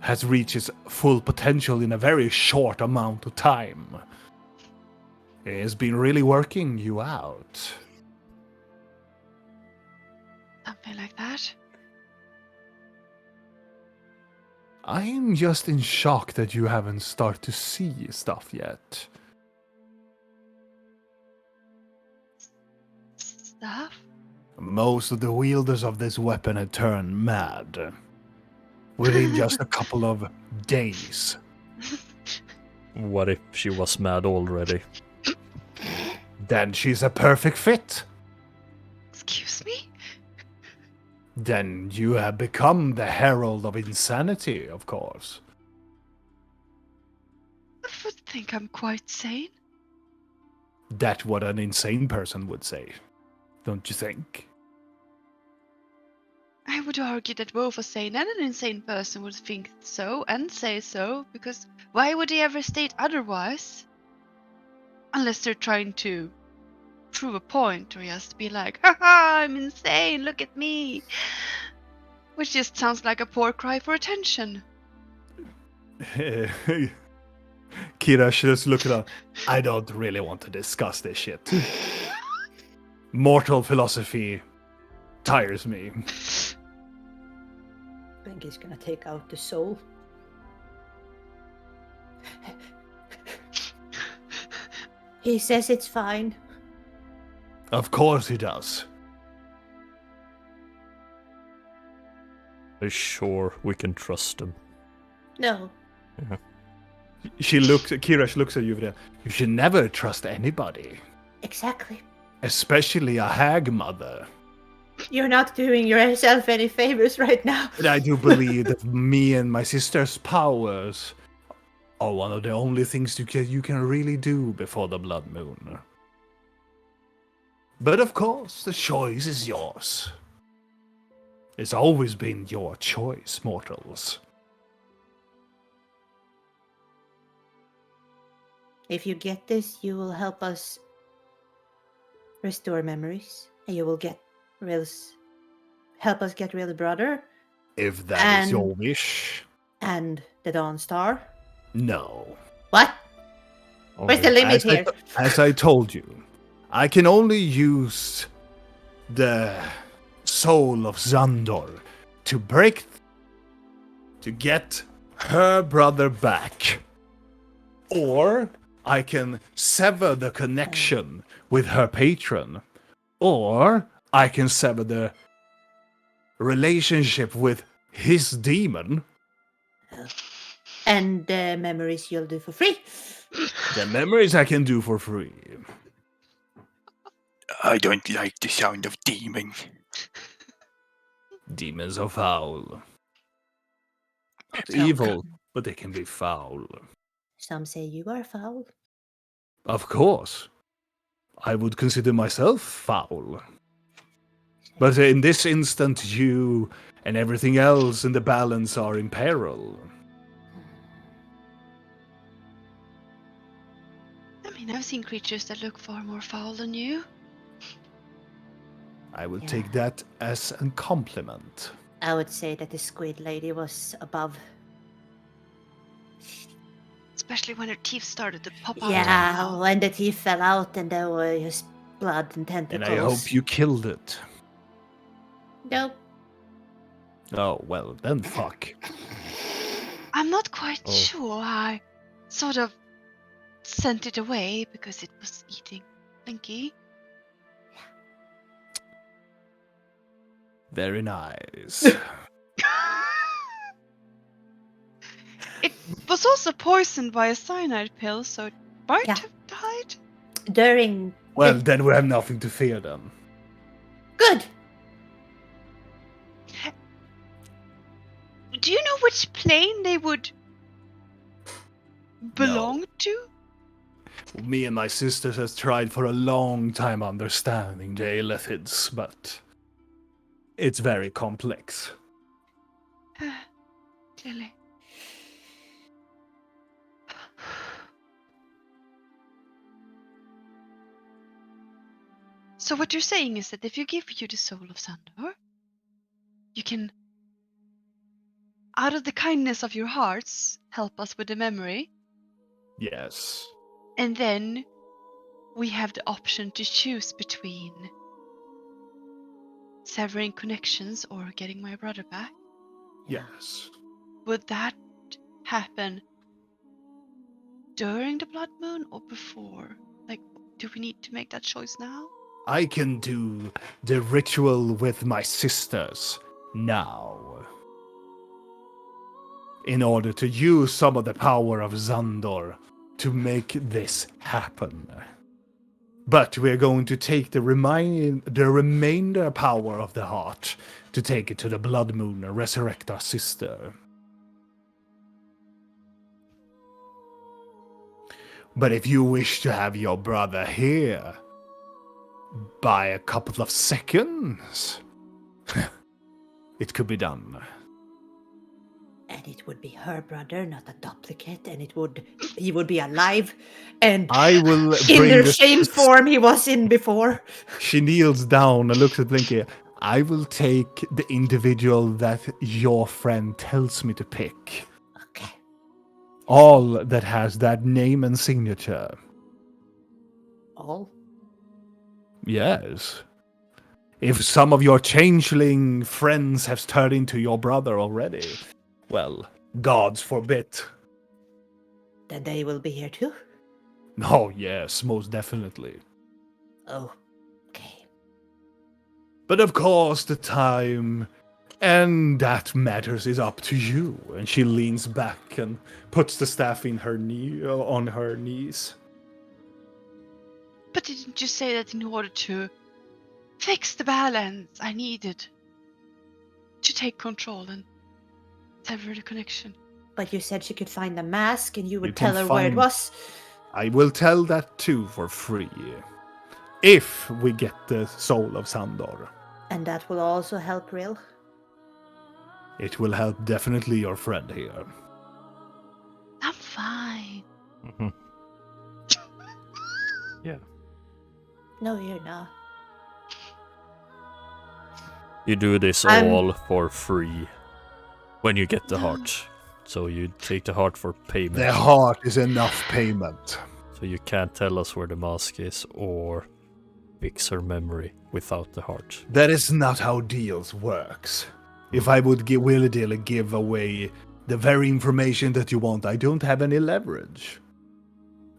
has reached its full potential in a very short amount of time. It has been really working you out. Something like that. I'm just in shock that you haven't started to see stuff yet. Stuff? Most of the wielders of this weapon had turned mad within just a couple of days. What if she was mad already? Then she's a perfect fit. Excuse me? Then you have become the herald of insanity, of course. I would think I'm quite sane. That's what an insane person would say, don't you think? I would argue that both a sane and an insane person would think so and say so, because why would they ever state otherwise? Unless they're trying to prove a point or just be like, haha, I'm insane, look at me. Which just sounds like a poor cry for attention. Kira just look at her. I don't really want to discuss this shit. Mortal philosophy tires me. Benki's gonna take out the soul. He says it's fine. Of course he does. Are you sure we can trust him? No. Kira looks at you there. You should never trust anybody. Exactly. Especially a Hag Mother. You're not doing yourself any favors right now. But I do believe that me and my sister's powers are one of the only things you can really do before the blood moon. But of course, the choice is yours. It's always been your choice, mortals. If you get this, you will help us restore memories, and you will help us get Real's brother If that is your wish. and the Dawn Star. No. What? Where's the limit here? As I told you, I can only use the soul of Xandor to get her brother back. Or I can sever the connection with her patron. Or I can sever the relationship with his demon. And the memories you'll do for free. The memories I can do for free. I don't like the sound of demon. Demons are foul. Not Some- evil, but they can be foul. Some say you are foul. Of course. I would consider myself foul. But in this instant, you and everything else in the balance are in peril. I mean, I've seen creatures that look far more foul than you. I would Yeah. take that as a compliment. I would say that the squid lady was above. Especially when her teeth started to pop out. Yeah, when the teeth fell out and there were just blood and And tentacles. I hope you killed it. Nope. Oh, well, then fuck. I'm not quite Oh. sure. I sort of sent it away because it was eating Blinky. Very nice. It was also poisoned by a cyanide pill, so it might Yeah. have died. During. Well, the- then we have nothing to fear then. Good! Do you know which plane they would belong to? Me and my sisters has tried for a long time understanding the Alethids, but it's very complex. Clearly. So what you're saying is that if you give you the soul of Sandor, you can out of the kindness of your hearts, help us with the memory. Yes. And then we have the option to choose between severing connections or getting my brother back. Yes. Would that happen during the blood moon or before? Like, do we need to make that choice now? I can do the ritual with my sisters now. In order to use some of the power of Xandor to make this happen. But we're going to take the remainder power of the heart to take it to the blood moon and resurrect our sister. But if you wish to have your brother here by a couple of seconds, it could be done. And it would be her brother, not a duplicate, and he would be alive and I will in bring the same form he was in before. She kneels down and looks at Blinky. I will take the individual that your friend tells me to pick. Okay. All that has that name and signature. All? Yes. If some of your changeling friends have turned into your brother already, well, gods forbid. Then they will be here too? Oh, yes, most definitely. Oh, okay. But of course, the time and that matters is up to you. And she leans back and puts the staff in her on her knees. But didn't you say that in order to fix the balance, I needed to take control and sever the connection? But you said she could find the mask and you would You can tell her where it find- was. I will tell that too for free. If we get the soul of Sandor. And that will also help Rill. It will help definitely your friend here. I'm fine. Mhm. Yeah. No, you're not. You do this I'm- all for free when you get the heart. So you take the heart for payment. The heart is enough payment. So you can't tell us where the mask is or fix her memory without the heart. That is not how deals works. If I would willy-nilly give away the very information that you want, I don't have any leverage.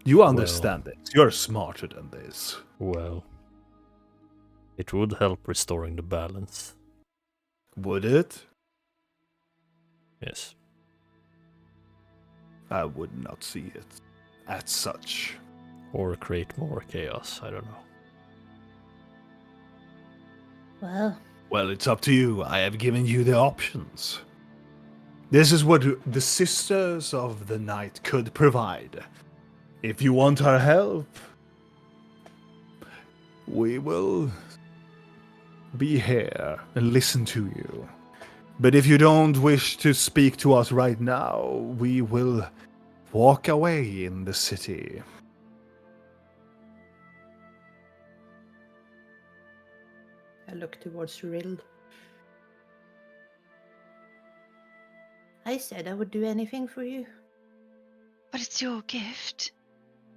You understand it. You're smarter than this. Well, it would help restoring the balance. Would it? Yes. I would not see it as such. Or create more chaos, I don't know. Well, Well, it's up to you. I have given you the options. This is what the Sisters of the Night could provide. If you want our help, we will be here and listen to you. But if you don't wish to speak to us right now, we will walk away in the city. I look towards Rill. I said I would do anything for you. But it's your gift.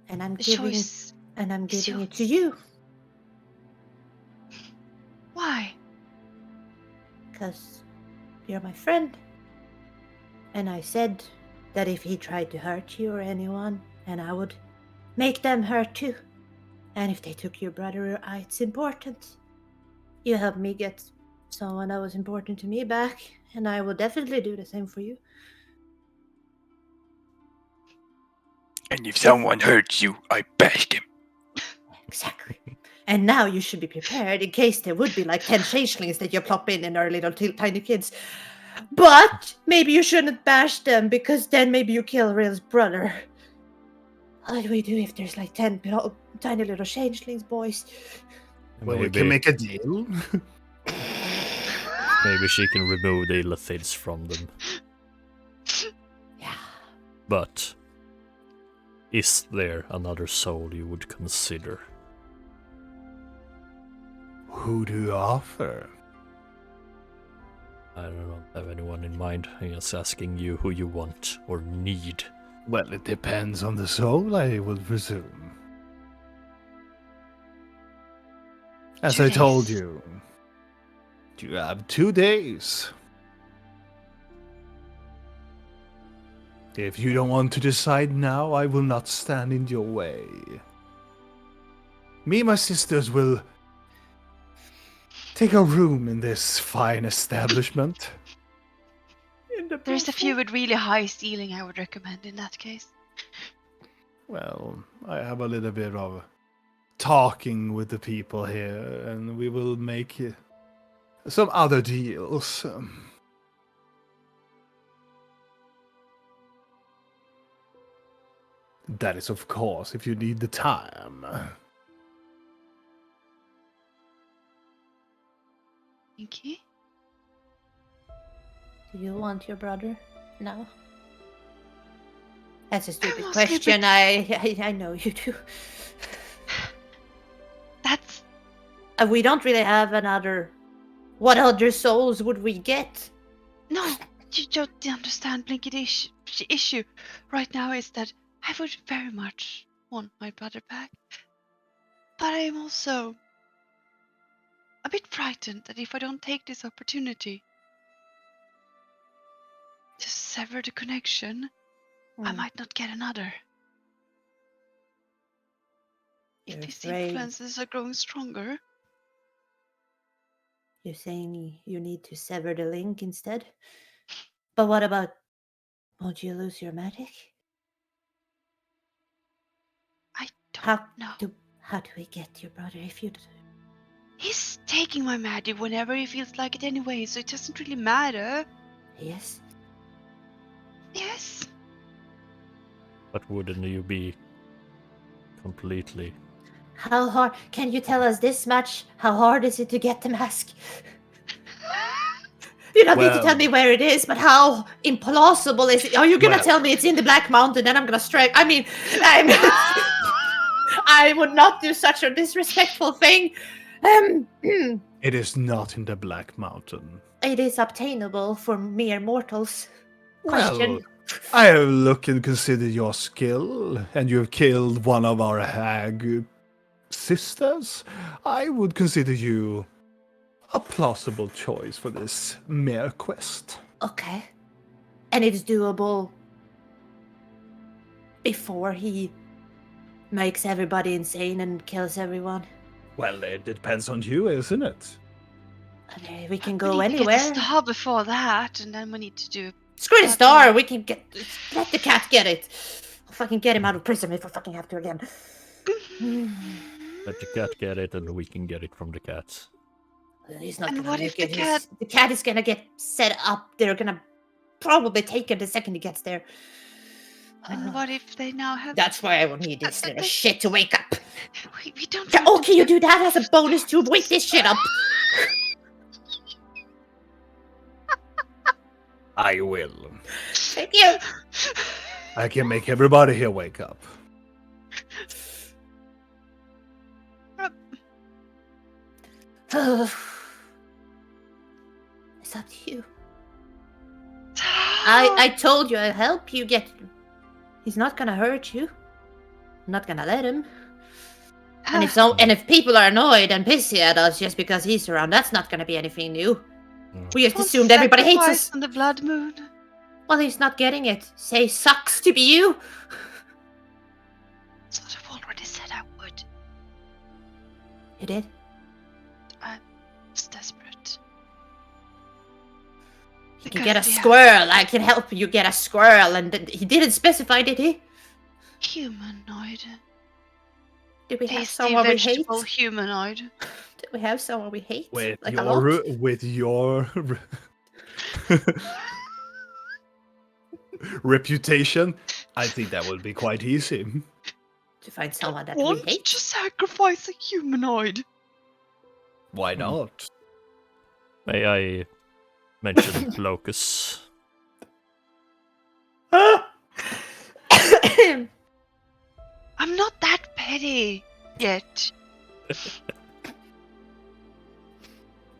And I'm The giving choice. is it yours. to you. Why? Because you're my friend. And I said that if he tried to hurt you or anyone, and I would make them hurt too. And if they took your brother, it's important. You helped me get someone that was important to me back, and I will definitely do the same for you. And if someone hurts you, I bash them. Exactly. And now you should be prepared in case there would be like 10 changelings that you plop in and are little tiny kids. But maybe you shouldn't bash them because then maybe you kill Rill's brother. What do we do if there's like 10 tiny little changelings, boys? Well, we can make a deal. Maybe she can remove the illithids from them. Yeah. But is there another soul you would consider? Who do you offer? I don't have anyone in mind. I'm just asking you who you want or need. Well, it depends on the soul, I will presume. As 2 I told days. you have 2 days. If you don't want to decide now, I will not stand in your way. Me and my sisters will take a room in this fine establishment. There's a few with really high ceiling I would recommend in that case. Well, I have a little bit of talking with the people here, and we will make some other deals. That is, of course, if you need the time. Thank you. Do you want your brother now? That's a stupid mostly question. I know you do. That's We don't really have another. What other souls would we get? no. You don't understand. Blinky. The issue right now is that I would very much want my brother back, but I am also a bit frightened that if I don't take this opportunity to sever the connection, I Hmm. might not get another. You're If these afraid. influences are growing stronger, You're saying you need to sever the link instead? But what about, won't you lose your magic? I don't How know. how do we get your brother if you He's taking my magic whenever he feels like it anyway, so it doesn't really matter. Yes? Yes. But wouldn't you be completely... How hard can you tell us this much? How hard is it to get the mask? You don't need to tell me Well- where it is, but how implausible is it? Are you gonna Well- tell me it's in the Black Mountain? Then I'm gonna strike. I mean, I would not do such a disrespectful thing. It is not in the Black Mountain. It is obtainable for mere mortals. Well, Question. I have looked and considered your skill, and you have killed one of our hag sisters. I would consider you a plausible choice for this mere quest. Okay. And it's doable before he makes everybody insane and kills everyone. Well, it depends on you, isn't it? I mean, we can We go need to get anywhere. the star before that, and then we need to do. Screw the But, star. We can get. Let the cat get it. I'll fucking get him out of prison if I fucking have to again. Let the cat get it and we can get it from the cats. He's not And gonna what make if it. the cat- The cat is gonna get set up. They're gonna probably take him the second he gets there. And what if they now have? That's why I will need this little shit to wake up. We don't. Yeah, want oh, to can you do that as a bonus to wake this shit up? I will. Thank you. I can make everybody here wake up. It's up to you. I told you I'll help you get. He's not gonna hurt you. I'm not gonna let him. And if people are annoyed and pissy at us just because he's around, that's not gonna be anything new. We just Don't assumed everybody hates sacrifice us. on the blood moon. Well, he's not getting it. Say sucks to be you. Sort of already said I would. You did. I was desperate. You The can good get a idea. squirrel. I can help you get a squirrel. And he didn't specify, did he? Humanoid. Did we have Tasty someone we hate? vegetable humanoid. Did we have someone we hate? With Like a lot? your reputation, I think that would be quite easy. To find someone that we Want hate? to sacrifice a humanoid? Why not? May I mention Locus? I'm not that petty yet.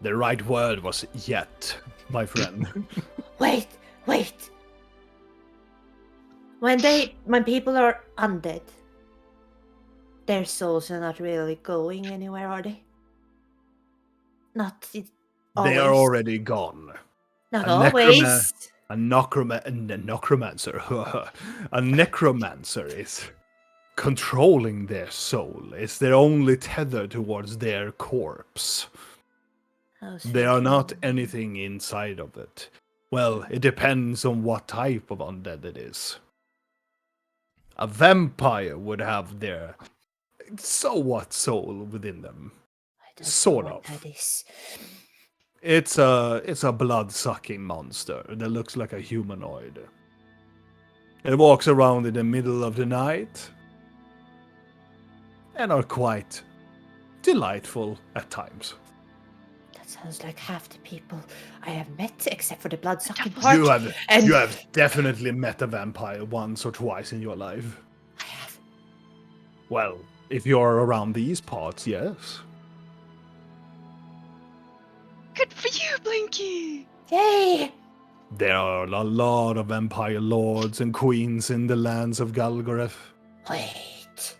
The right word was yet. my friend. Wait. When people are undead, their souls are not really going anywhere, are they? Not always. They are already gone. Not a always. A necromancer. A necromancer is controlling their soul. It's their only tether towards their corpse. They are not anything inside of it. Well, it depends on what type of undead it is. A vampire would have their somewhat soul within them. Sort of. That is. It's a blood-sucking monster that looks like a humanoid. It walks around in the middle of the night and are quite delightful at times. That sounds like half the people I have met, except for the blood-sucking part. You have definitely met a vampire once or twice in your life. I have. Well, if you're around these parts, yes. Good for you, Blinky! Yay! There are a lot of vampire lords and queens in the lands of Galgoreth. Wait.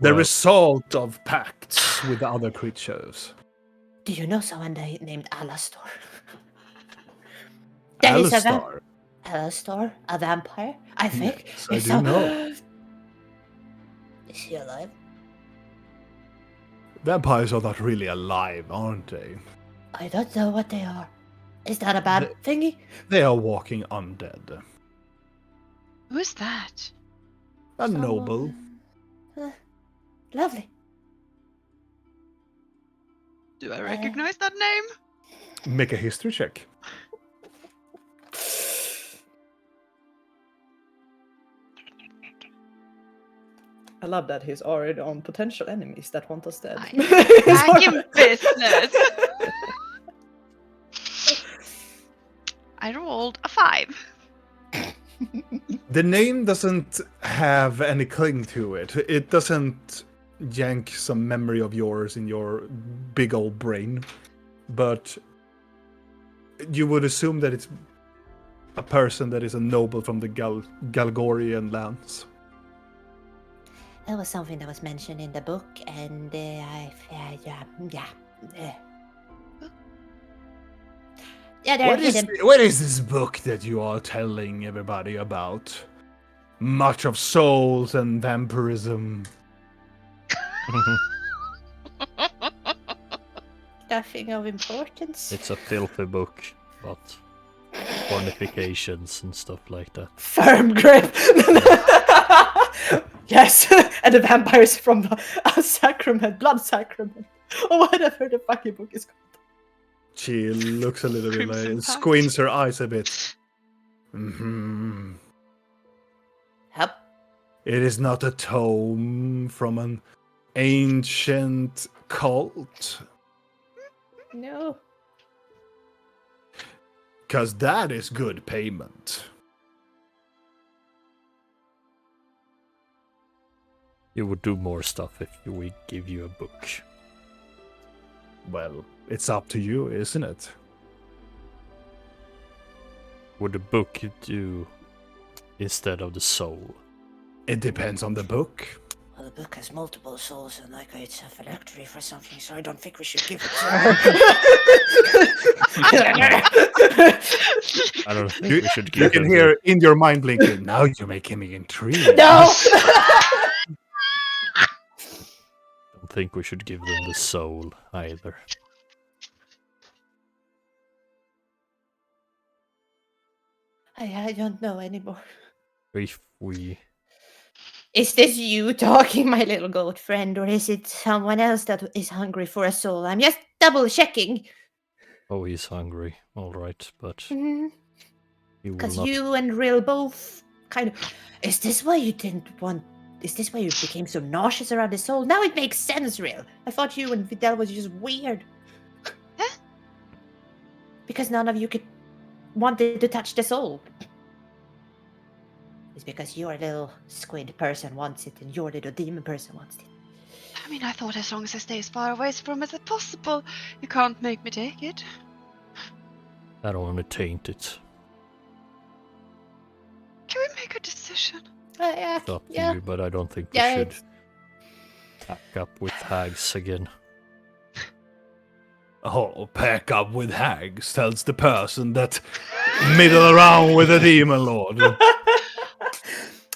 The result of pacts with other creatures. Do you know someone named Alastor? Alistar. Alastor, a vampire, I think. Yes, I do know. Is he alive? Vampires are not really alive, aren't they? I don't know what they are. Is that a bad thingy? They are walking undead. Who is that? A noble. Lovely. Do I recognize that name? Make a history check. I love that he's already on potential enemies that want us dead. Back in business. I rolled a 5. The name doesn't have any cling to it. It doesn't yank some memory of yours in your big old brain. But you would assume that it's a person that is a noble from the Galgorian lands. That was something that was mentioned in the book, and What is this book that you are telling everybody about? Much of souls and vampirism. Nothing of importance. It's a filthy book, but fornifications and stuff like that. Firm grip. Yes, and the vampires from a sacrament, blood sacrament, or whatever the fucking book is called. She looks a little bit Crimson like, Pact. squints her eyes a bit. Mm-hmm. Yep. It is not a tome from an ancient cult. No. Because that is good payment. You would do more stuff if we give you a book. Well, it's up to you, isn't it? Would the book do instead of the soul? It depends on the book. Well, the book has multiple souls, and like it's a phylactery for something, so I don't think we should give it I don't think we should You give can them hear in your mind blinking, now you're making me intrigued. No. I don't think we should give them the soul either. I don't know anymore. If we... Is this you talking, my little goat friend, or is it someone else that is hungry for a soul? I'm just double checking. Oh, he's hungry. Alright, but he will Because not... you and Rill both kind of. Is this why you didn't want? Is this why you became so nauseous around the soul? Now it makes sense, Rill. I thought you and Vidal was just weird. Huh? Because none of you could wanted to touch the soul. It's because your little squid person wants it and your little demon person wants it. mean, I thought as long as I stay as far away from it as possible, you can't make me take it. I don't want to taint it. Can we make a decision? Yeah, It's up to yeah. you, but I don't think we Yeah, should it's- pack up with hags again. Oh, pack up with hags, tells the person that middle around with a demon lord.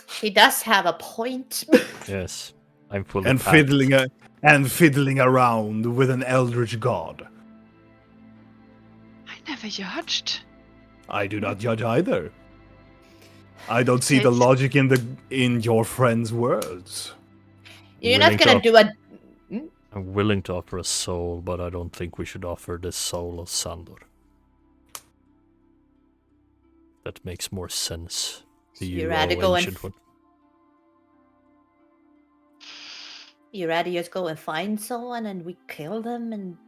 She does have a point. Yes, I'm fully and packed. fiddling around with an eldritch god. I never judged. I do not judge either. I don't see the It's- logic in your friend's words. You're Willing not gonna to- do a. I'm willing to offer a soul, but I don't think we should offer the soul of Sandor. That makes more sense. To You'd you, rather O go and ancient one. You rather just go and find someone and we kill them and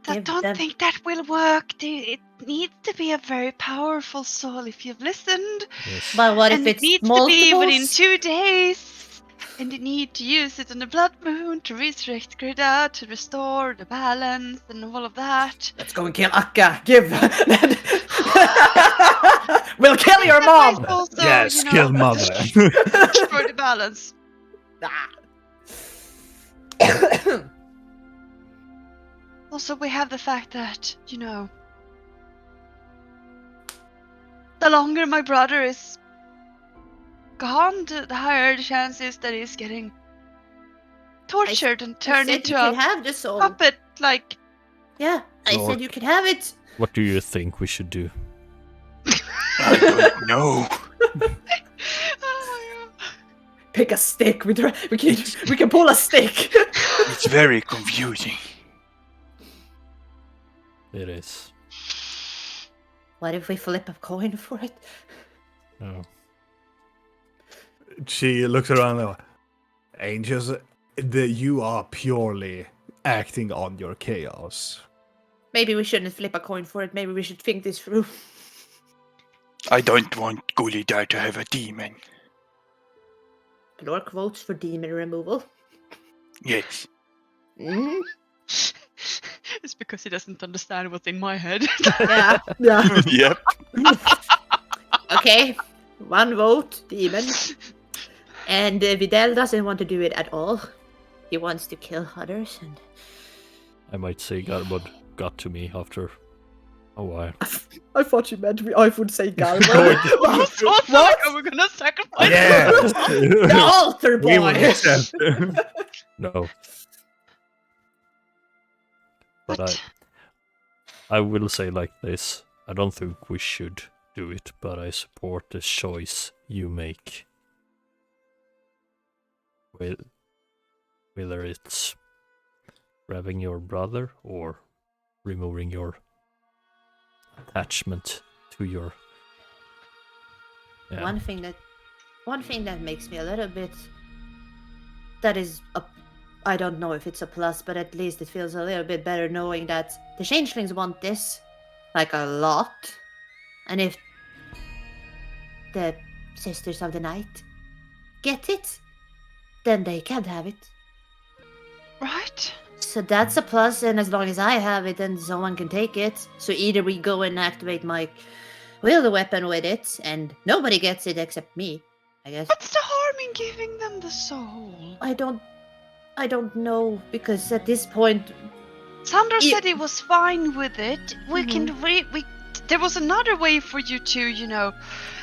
I give don't them. think that will work. It needs to be a very powerful soul if you've listened. Yes. But what And if it it's needs to be within multiples? 2 days. And you need to use it on the blood moon to resurrect Grida, to restore the balance and all of that. Let's go and kill Akka. Give. We'll kill your That might mom. also, Yes, you know, kill mother. destroy the balance. Also, we have the fact that, you know, the longer my brother is gone, the higher the chances that he's getting tortured and I turned said into you could a have the soul. puppet. Like, Yeah, I Lord. said you could have it. What do you think we should do? I don't know. oh my god. Pick a stick. We can pull a stick. It's very confusing. It is. What if we flip a coin for it? No. She looks around and Angels, you are purely acting on your chaos. Maybe we shouldn't flip a coin for it. Maybe we should think this through. I don't want Gulidar to have a demon. Glork votes for demon removal. Yes. Mm, It's because he doesn't understand what's in my head. yeah. Yeah. Yep. Okay. One vote, demon. And Vidal doesn't want to do it at all. He wants to kill others and I might say Garbod got to me after a while. I thought you meant I would say Galva. I was also like, are we gonna sacrifice Yeah. The altar We will boy. accept. No. But But I will say like this. I don't think we should do it, but I support the choice you make. Whether it's grabbing your brother or removing your attachment to your... Yeah. one thing that makes me a little bit that is a I don't know if it's a plus, but at least it feels a little bit better knowing that the changelings want this like a lot. And if the Sisters of the Night get it, then they can have it. right? So that's a plus, and as long as I have it, then someone can take it. So either we go and activate my wield weapon with it, and nobody gets it except me, I guess. What's the harm in giving them the soul? I don't know, because at this point, Sandor Yeah. said he was fine with it. We can there was another way for you to, you know,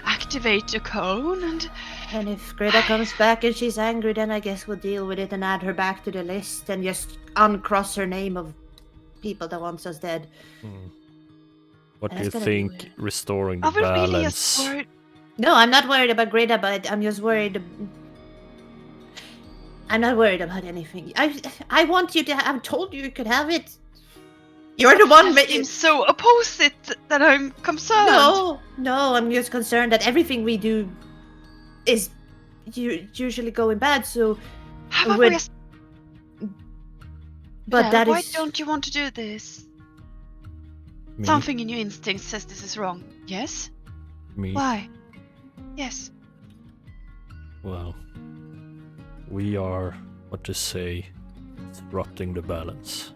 activate the cone and if Greta comes back and she's angry, then I guess we'll deal with it and add her back to the list and just uncross her name of people that wants us dead. What do That's you gonna be think weird. restoring the I will really balance? just worried. No, I'm not worried about Greta, but I'm just worried. I'm not worried about anything. I want you to I've told you could have it. You're the one I making. seem so opposite that I'm concerned. No, I'm just concerned that everything we do is usually going bad. So, How about Would- we ask- but Yeah, that why is don't you want to do this? Me? Something in your instinct says this is wrong. Yes? Me? Why? Yes. Well, we are, what to say, disrupting the balance.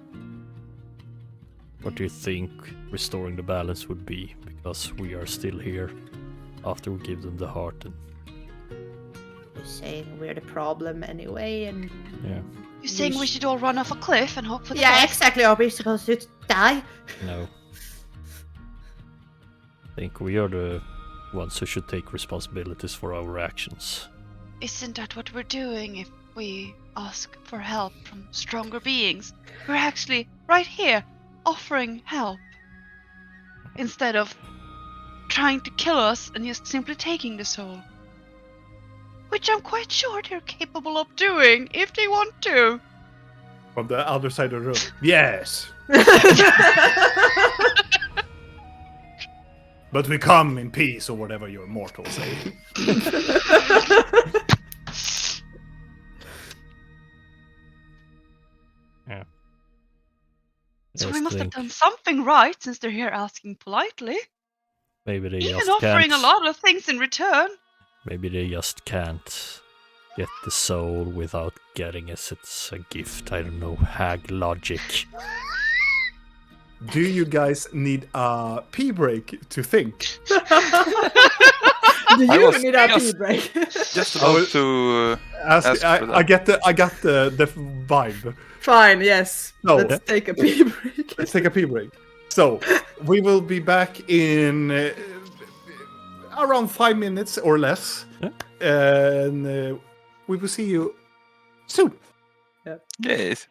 What do you think restoring the balance would be? Because we are still here after we give them the heart. And You're saying we're the problem anyway, and yeah, You're saying we should all run off a cliff and hope for the yeah, best? exactly. Are we supposed to die? no. I think we are the ones who should take responsibilities for our actions. Isn't that what we're doing if we ask for help from stronger beings? We're actually right here offering help instead of trying to kill us and just simply taking the soul. Which I'm quite sure they're capable of doing if they want to. From the other side of the room. Yes. But we come in peace, or whatever your mortals say. Yeah. So Just we must have think done something right since they're here asking politely. maybe they Even just offering can't. a lot of things in return. Maybe they just can't get the soul without getting us. It's a gift. I don't know. Hag logic. Do you guys need a pee break to think? Do I you was need a pee just- break? Just I about was- to. Ask, Ask for I that. got the vibe. Fine, yes. No. Let's take a pee break. Let's take a pee break. So we will be back in around 5 minutes or less, and we will see you soon. Yes.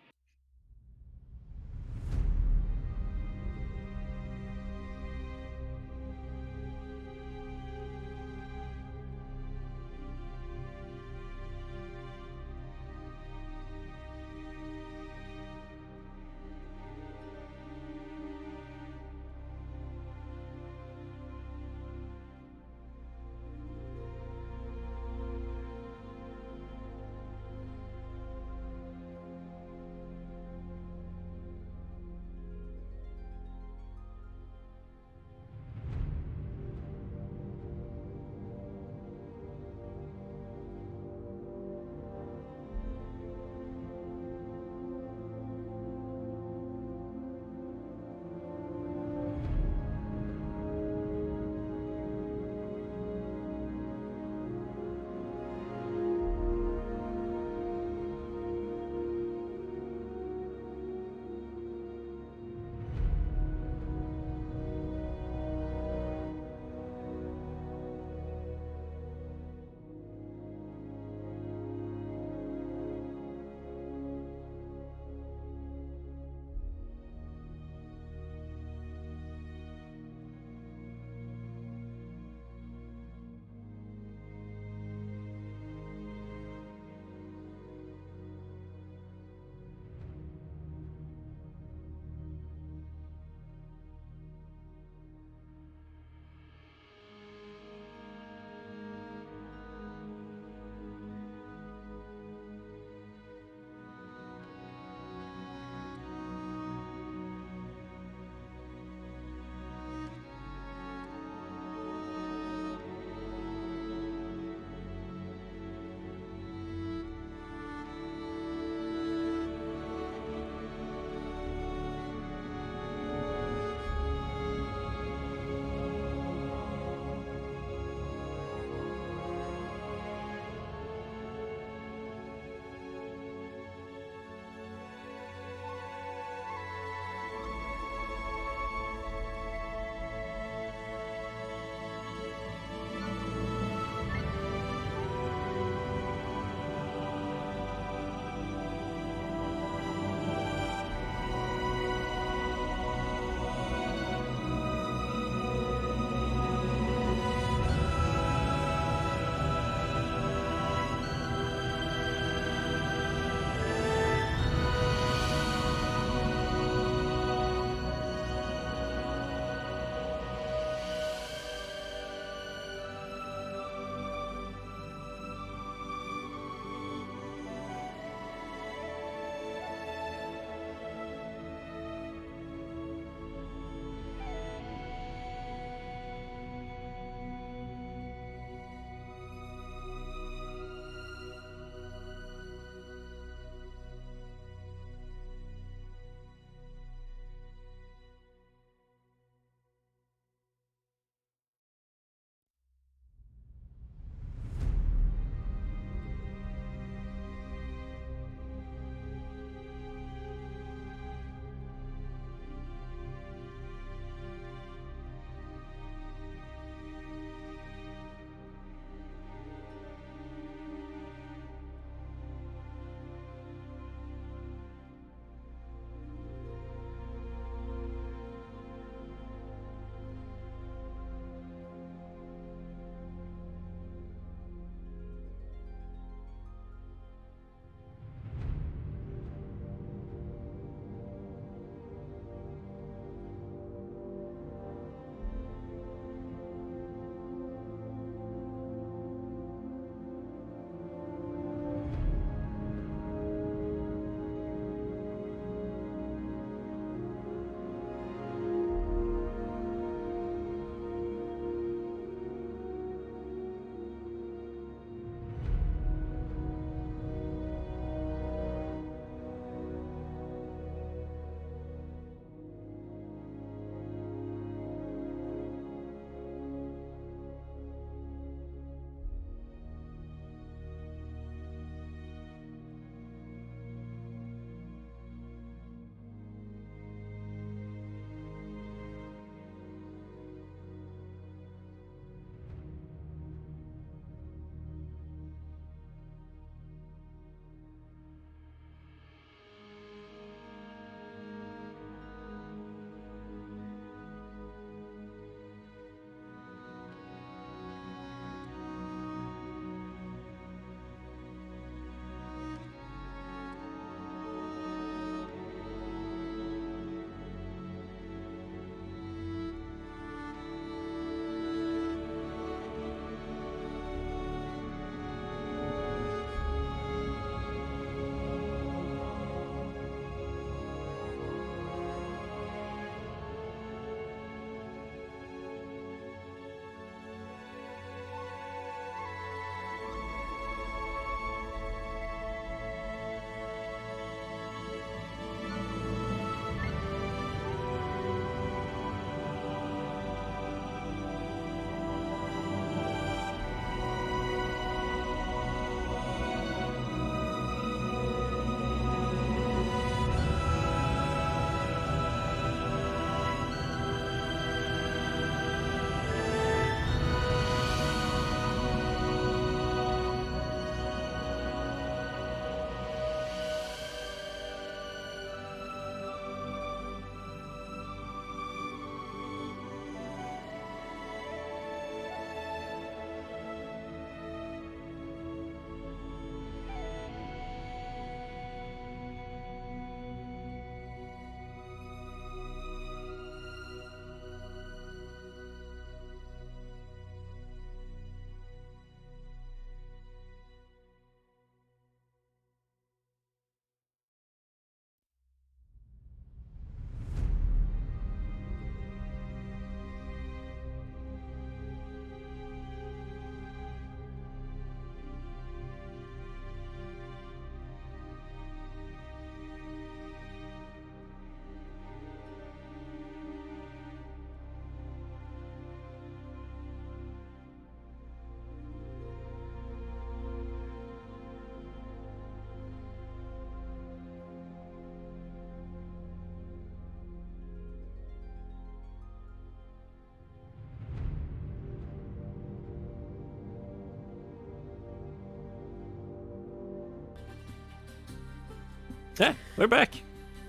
Yeah, we're back.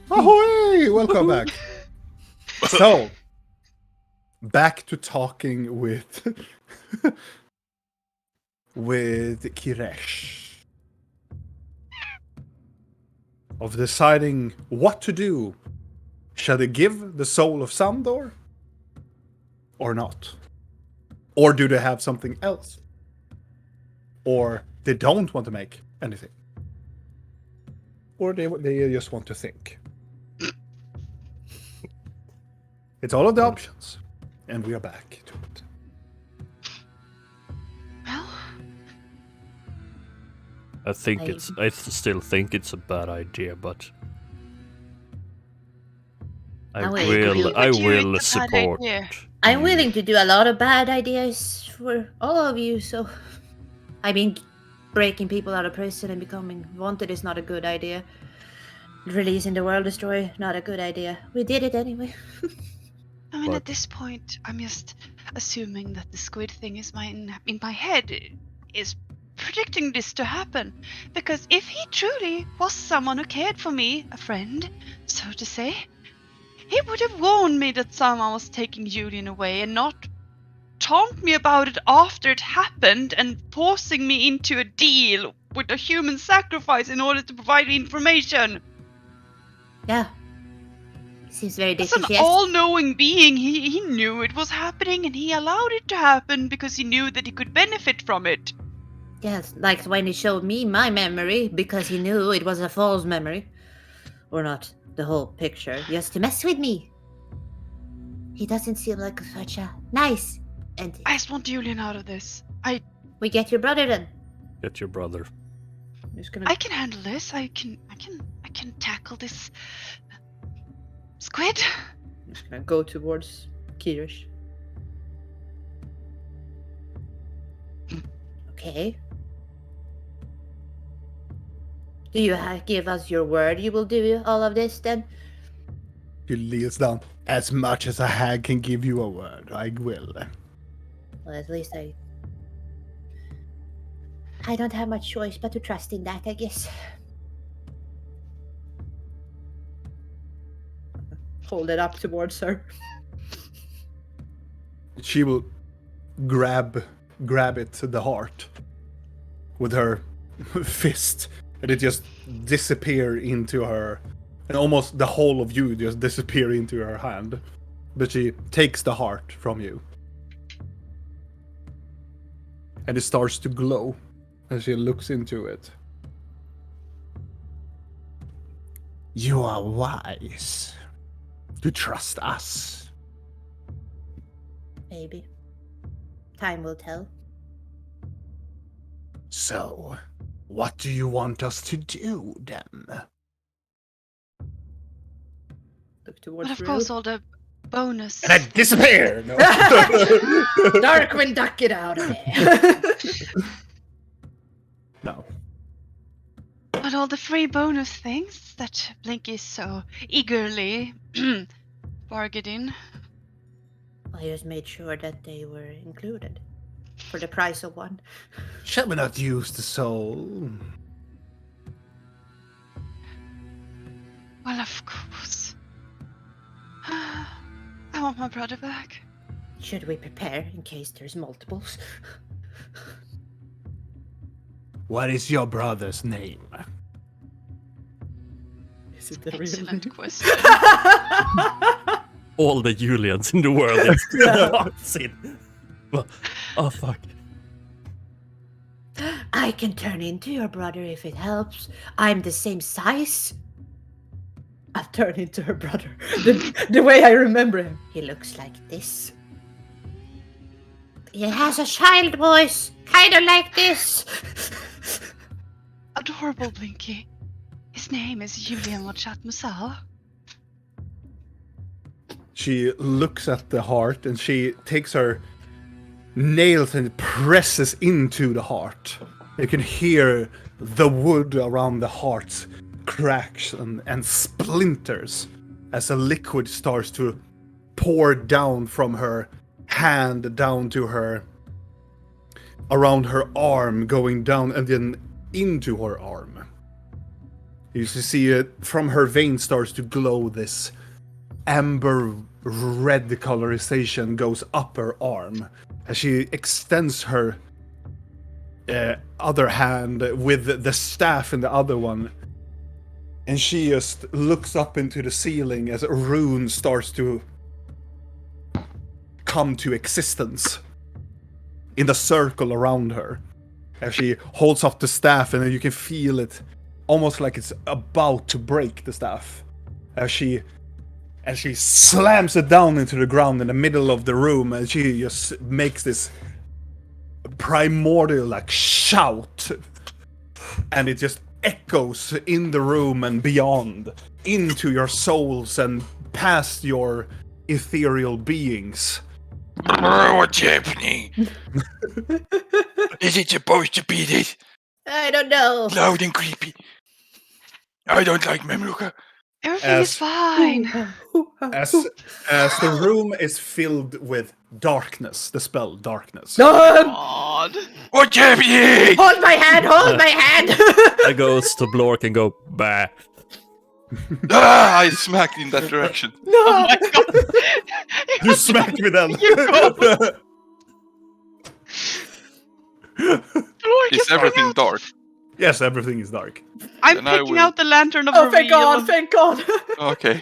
Ahoy! Welcome back. So, back to talking with Kiresh. Of deciding what to do. Shall they give the soul of Sandor? Or not? Or do they have something else? Or they don't want to make anything? Or they just want to think? It's all of the options. And we are back to it. Well, I still think it's a bad idea, but I will agree will with you, it's a bad support. idea. I'm you. willing to do a lot of bad ideas for all of you, so I mean breaking people out of prison and becoming wanted is not a good idea. Releasing the World Destroyer, not a good idea. We did it anyway. I mean, But- at this point, I'm just assuming that the squid thing is in my head is predicting this to happen. Because if he truly was someone who cared for me, a friend, so to say, he would have warned me that someone was taking Julian away and not taunt me about it after it happened and forcing me into a deal with a human sacrifice in order to provide information. Yeah. Seems very As an dickish, yes. all-knowing being, he knew it was happening and he allowed it to happen because he knew that he could benefit from it. Yes, like when he showed me my memory because he knew it was a false memory. Or not the whole picture, just to mess with me. He doesn't seem like such a nice entity. I just want Julian out of this. We get your brother then. Get your brother. I'm just gonna I can handle this. I can tackle this squid. I'm just gonna go towards Kirish. Okay. Do you give us your word you will do all of this then? He leans down. As much as a hag can give you a word, I will. Well, at least I don't have much choice but to trust in that, I guess. Hold it up towards her. She will grab it, the heart, with her fist, and it just disappear into her, and almost the whole of you just disappear into her hand. But she takes the heart from you, and it starts to glow as she looks into it. You are wise to trust us. Maybe. Time will tell. So, what do you want us to do then? Look towards But of Rue. course, all the bonus. And I disappear! No. Darkwing Duck, get out of there. No. But all the free bonus things that Blinky so eagerly bargained in. I just made sure that they were included. For the price of one. Shall we not use the soul? Well, of course. I want my brother back. Should we prepare in case there's multiples? What is your brother's name? Is it the real Excellent name? question. All the Julians in the world is in. Oh fuck. I can turn into your brother if it helps. I'm the same size. I'll turn into her brother. The way I remember him. He looks like this. He has a child voice, kind of like this. Adorable Blinky. His name is Julian Wachat Musal. She looks at the heart and she takes her nails and presses into the heart. You can hear the wood around the heart cracks and splinters as a liquid starts to pour down from her hand down to her, around her arm, going down and then into her arm. You see it from her veins starts to glow. This amber red colorization goes up her arm as she extends her other hand with the staff in the other one. And she just looks up into the ceiling as a rune starts to come to existence in the circle around her. As she holds up the staff, and then you can feel it almost like it's about to break the staff. As she slams it down into the ground in the middle of the room, and she just makes this primordial like shout, and it just echoes in the room and beyond, into your souls and past your ethereal beings. What's happening? Is it supposed to be this I don't know. loud and creepy? I don't like Memruka. Everything is fine. As the room is filled with darkness, the spell darkness. God. What's happening? Hold my hand! Hold my hand! I goes to Blork and go, bah. Ah, I smacked in that direction. Oh my god. You smacked me then. Lord, Is everything dark? Yes, everything is dark. I'm Then I picking will- out the lantern of Oh, thank reveal. God! Thank God! Okay.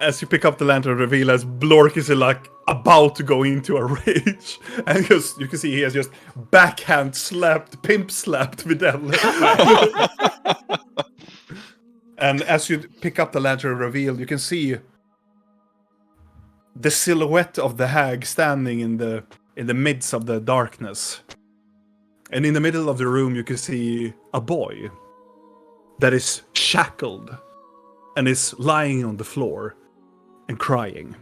As you pick up the lantern reveal, as Blork is like about to go into a rage, and just you can see he has just backhand slapped, pimp slapped Videl. And as you pick up the lantern reveal, you can see the silhouette of the hag standing in the midst of the darkness. And in the middle of the room, you can see a boy that is shackled and is lying on the floor and crying.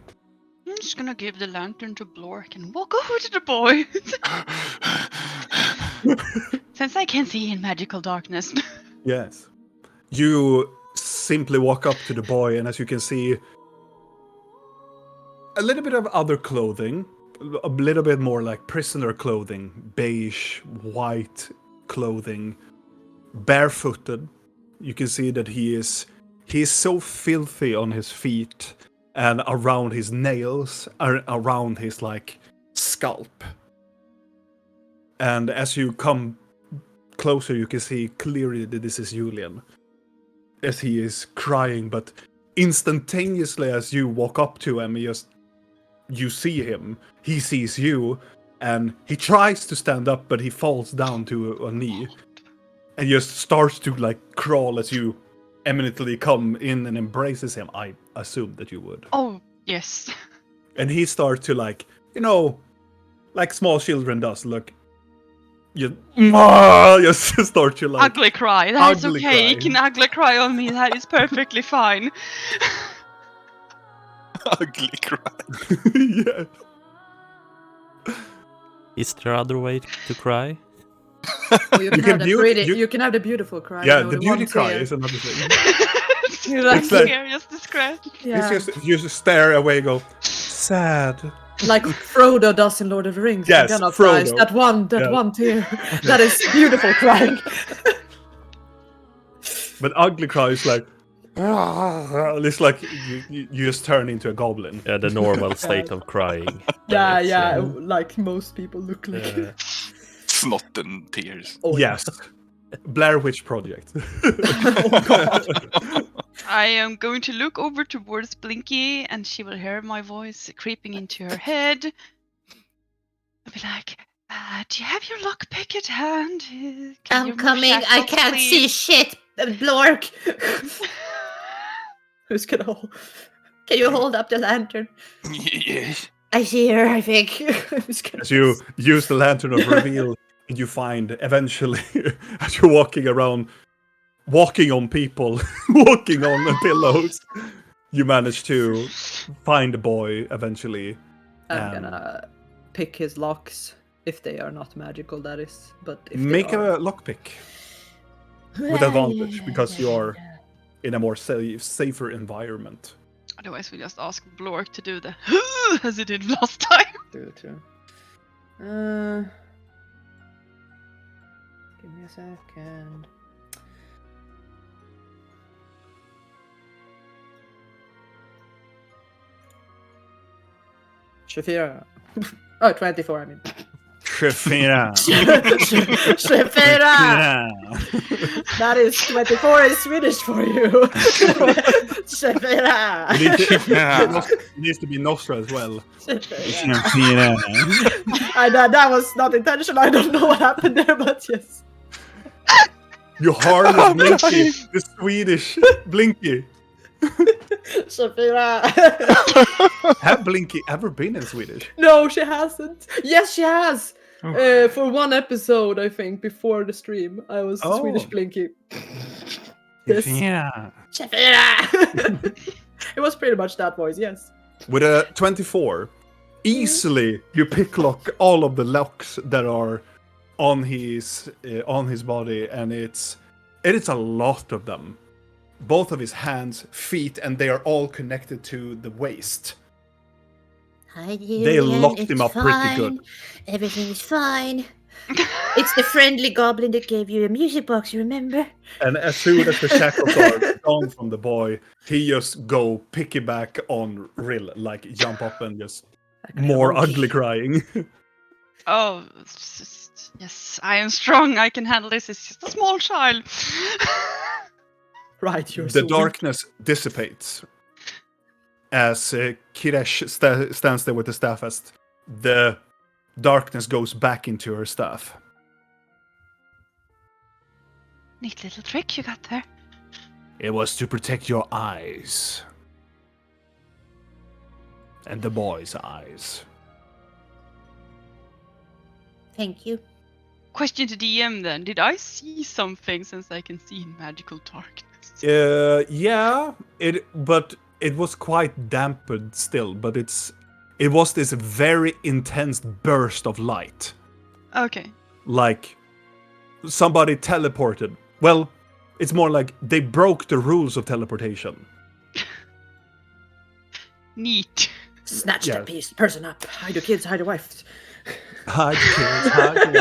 I'm just gonna give the lantern to Blork and walk over to the boy. Since I can see in magical darkness. Yes. You simply walk up to the boy, and as you can see, a little bit of other clothing, a little bit more like prisoner clothing, beige, white clothing, barefooted. You can see that he is so filthy on his feet and around his nails, around his like scalp. And as you come closer, you can see clearly that this is Julian, as he is crying. But instantaneously, as you walk up to him, you see him. He sees you, and he tries to stand up, but he falls down to a knee, and just starts to like crawl as you eminently come in and embraces him. I assumed that you would. Oh, yes. And he starts to like like small children does. Look, you just start to like Ugly cry. That is ugly okay. You cry. can ugly cry on me. That is perfectly fine. Ugly cry. yeah. Is there other way to cry? Oh, you can can have the mute- pretty. you- You can have the beautiful cry. Yeah, you know, the one beauty cry tear. is another thing. You like, It's like- Scariest disgrace. yeah. It's just you just stare away, and go sad. like Frodo does in Lord of the Rings. Yes, Gandalf Frodo. cries, that Yeah. one tear. That is beautiful crying. But ugly cry is like it's like you just turn into a goblin. Yeah, the normal state of crying. Yeah, It's, yeah, like most people look like. Snot and tears. Oh, Yes. Blair Witch Project. I am going to look over towards Blinky, and she will hear my voice creeping into her head. I'll be like, do you have your lockpick at hand? Can you I'm move coming. I shackles, can't see please?" shit. Blork, Who's gonna hold? can you hold up the lantern? Yes. I see her, I think. Who's gonna As you use the lantern of reveal, and you find eventually, as you're walking around, walking on people, walking on the pillows, you manage to find the boy eventually. I'm gonna pick his locks if they are not magical. That is, but if Make they are, a lockpick with advantage because you're in a more safer environment. Otherwise, we just ask Blork to do the as he did last time. True. Give me a second. 24. Oh, 24, I mean. 24. 24! That is 24 in Swedish for you. 24! It needs to be Nostra as well. That was not intentional. I don't know what happened there, but yes. You harness Blinky, the Swedish Blinky. Shafira. Have Blinky ever been in Swedish? No, she hasn't. Yes, she has. For one episode, I think, before the stream, I was Swedish Blinky. Yes. Yeah. Shafira. It was pretty much that voice, yes. With a 24, easily you picklock all of the locks that are on his body, and it is a lot of them. Both of his hands, feet, and they are all connected to the waist. Hi, They Julian, locked it's him up pretty good. Everything is fine. It's the friendly goblin that gave you a music box, you remember? And as soon as the shackles are gone from the boy, he just go piggyback on Rill, like jump up and just more ugly crying. Oh, yes, I am strong. I can handle this. It's just a small child. Right, you're The so darkness dissipates as Kiresh stands there with the staff, as the darkness goes back into her staff. Neat little trick you got there. It was to protect your eyes. And the boy's eyes. Thank you. Question to DM then. Did I see something since I can see in magical darkness? Yeah, but it was quite dampened still, but it was this very intense burst of light. Okay. Like somebody teleported. Well, it's more like they broke the rules of teleportation. Neat. Snatch Yeah. that person up. Hide your kids, hide your wife. Hide kids, hide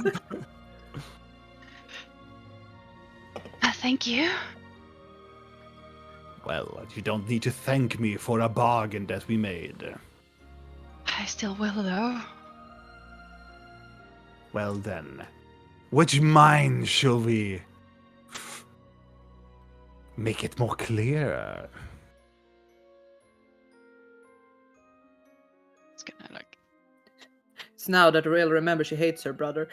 kids. Thank you. Well, you don't need to thank me for a bargain that we made. I still will though. Well then, which mind shall we make it more clear? It's gonna like. It's now that Rael remembers she hates her brother.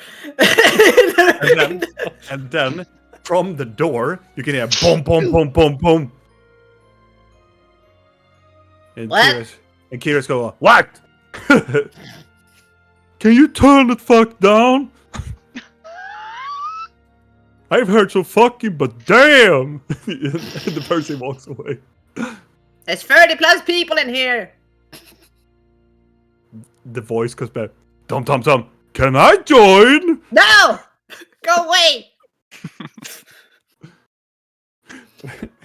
And then from the door, you can hear boom, boom, boom, boom, boom. And What? Kira's go, what? Can you turn the fuck down? I've heard some fucking, but damn! And the person walks away. There's 30 plus people in here. The voice comes back. Tom, can I join? No! Go away!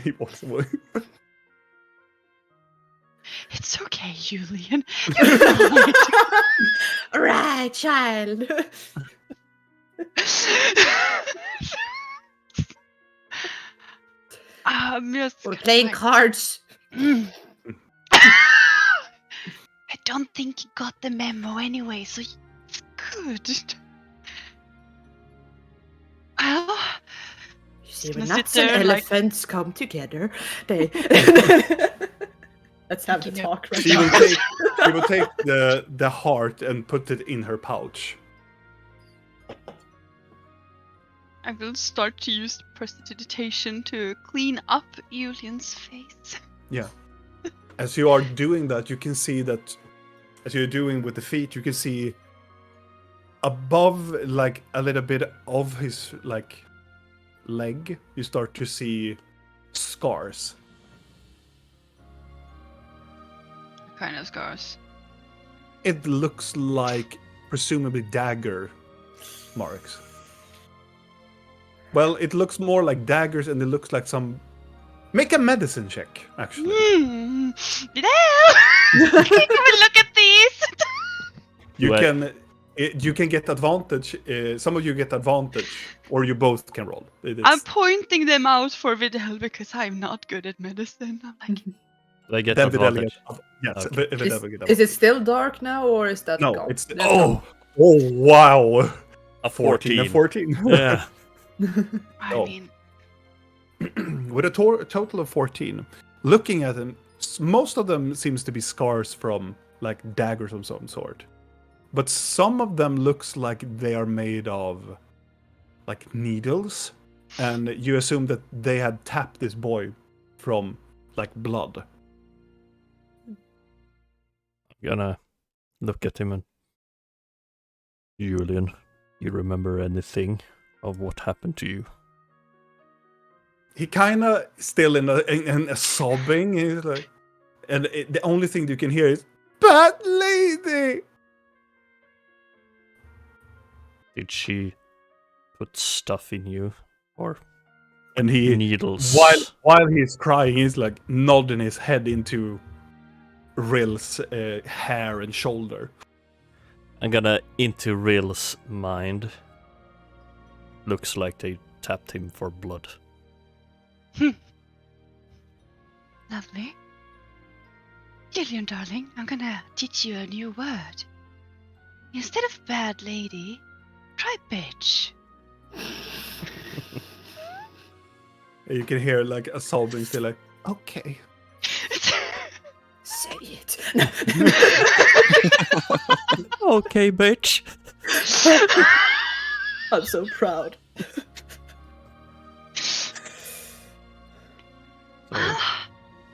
He walks away. It's okay, Julian. Right, child. Just We're playing like- cards. I don't think you got the memo anyway, so it's good. Well, You see, when Gonna sit nuts and there and, like- elephants come together, they. Let's have the You know, talk right She now. will take the heart and put it in her pouch. I will start to use prestidigitation to clean up Julian's face. Yeah. As you are doing that, you can see that, as you're doing with the feet, you can see above, like, a little bit of his, like, leg, you start to see scars. What kind of scars? It looks like, presumably, dagger marks. Well, it looks more like daggers, and it looks like some... Make a medicine check, actually. Can we look at these? You Right. you can get advantage. Some of you get advantage, or you both can roll. I'm pointing them out for Vidal because I'm not good at medicine. I'm like, I get Then the advantage. delegate. Yes, Okay. the delegate. Is it still dark now, or is that No, gone? it's That's gone. wow. A 14 and 14. 14. Yeah. I Oh. mean, With a total of 14. Looking at them, most of them seems to be scars from like daggers of some sort. But some of them looks like they are made of like needles. And you assume that they had tapped this boy from like blood. I'm gonna look at him and Julian, you remember anything of what happened to you? He kind of still in a sobbing. He's like, and the only thing you can hear is "Bad lady." Did she put stuff in you? Or And he, needles? while he's crying, he's like nodding his head into Rill's hair and shoulder. I'm gonna into Rill's mind. Looks like they tapped him for blood. lovely. Lillian, darling, I'm gonna teach you a new word. Instead of bad lady, try bitch. You can hear like a sobbing still like, okay. Say it. Okay, bitch. I'm so proud. So,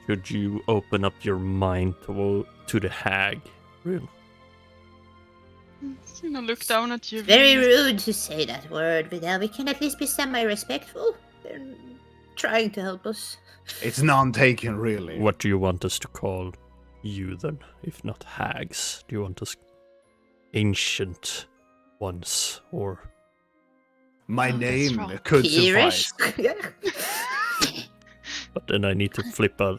could you open up your mind to the hag? Rill? He's gonna look down at you. Very rude to say that word, Vidal. We can at least be semi-respectful. They're trying to help us. It's none taken, really. What do you want us to call you then, if not hags? Do you want us ancient ones, or My Oh, that's name wrong. could Peerish? suffice. but then I need to flip a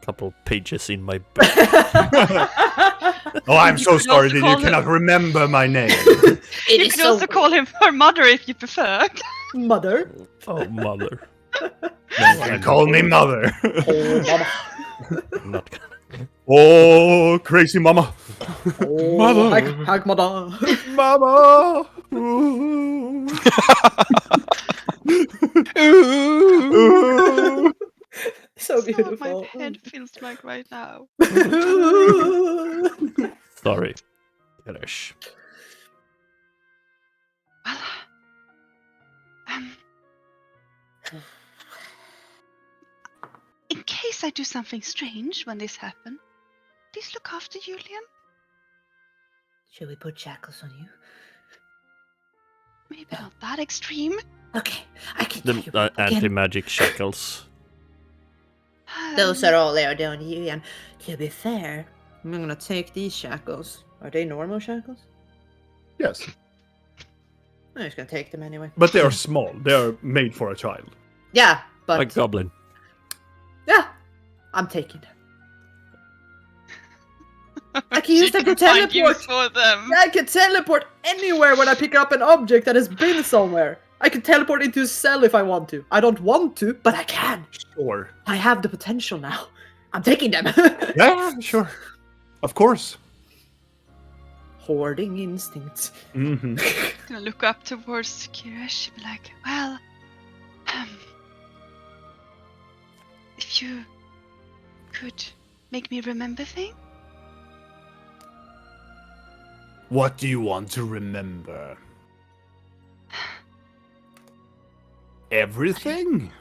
couple pages in my book. Oh, I'm You so could sorry also that call you him- cannot remember my name. It You is could so also call him her mother if you prefer. Mother. Oh, mother. You can call me mother. Oh, mama. I'm not gonna. Oh, crazy mama. Oh, Mother. Hag Mother. Mama. Ooh. Ooh. So That's what beautiful. my head feels like right now. Sorry. Kirish. Well, um, in case I do something strange when this happens, please look after Julian. Should we put shackles on you? Maybe not that extreme. Okay, I can tell you The what, again, anti-magic shackles. those are all there, don't you? And to be fair, I'm gonna take these shackles. Are they normal shackles? Yes, I'm just gonna take them anyway. but they are small. They are made for a child. Yeah, but A goblin. yeah, I'm taking them. I can She use them to can find teleport. use for them. I can teleport anywhere when I pick up an object that has been somewhere. I can teleport into a cell if I want to. I don't want to, but I can. Sure. I have the potential now. I'm taking them. Yeah, sure. Of course. Hoarding instincts. Mm-hmm. Gonna look up towards Kirish and be like, well, if you could make me remember things. What do you want to remember? Everything?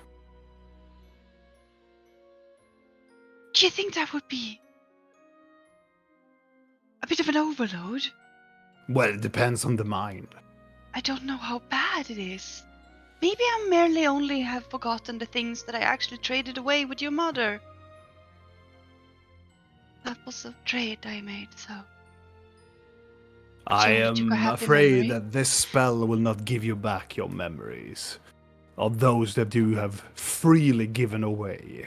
Do you think that would be a bit of an overload? Well, it depends on the mind. I don't know how bad it is. Maybe I merely only have forgotten the things that I actually traded away with your mother. That was a trade I made, so. I She only took am a happy afraid memory. that this spell will not give you back your memories of those that you have freely given away.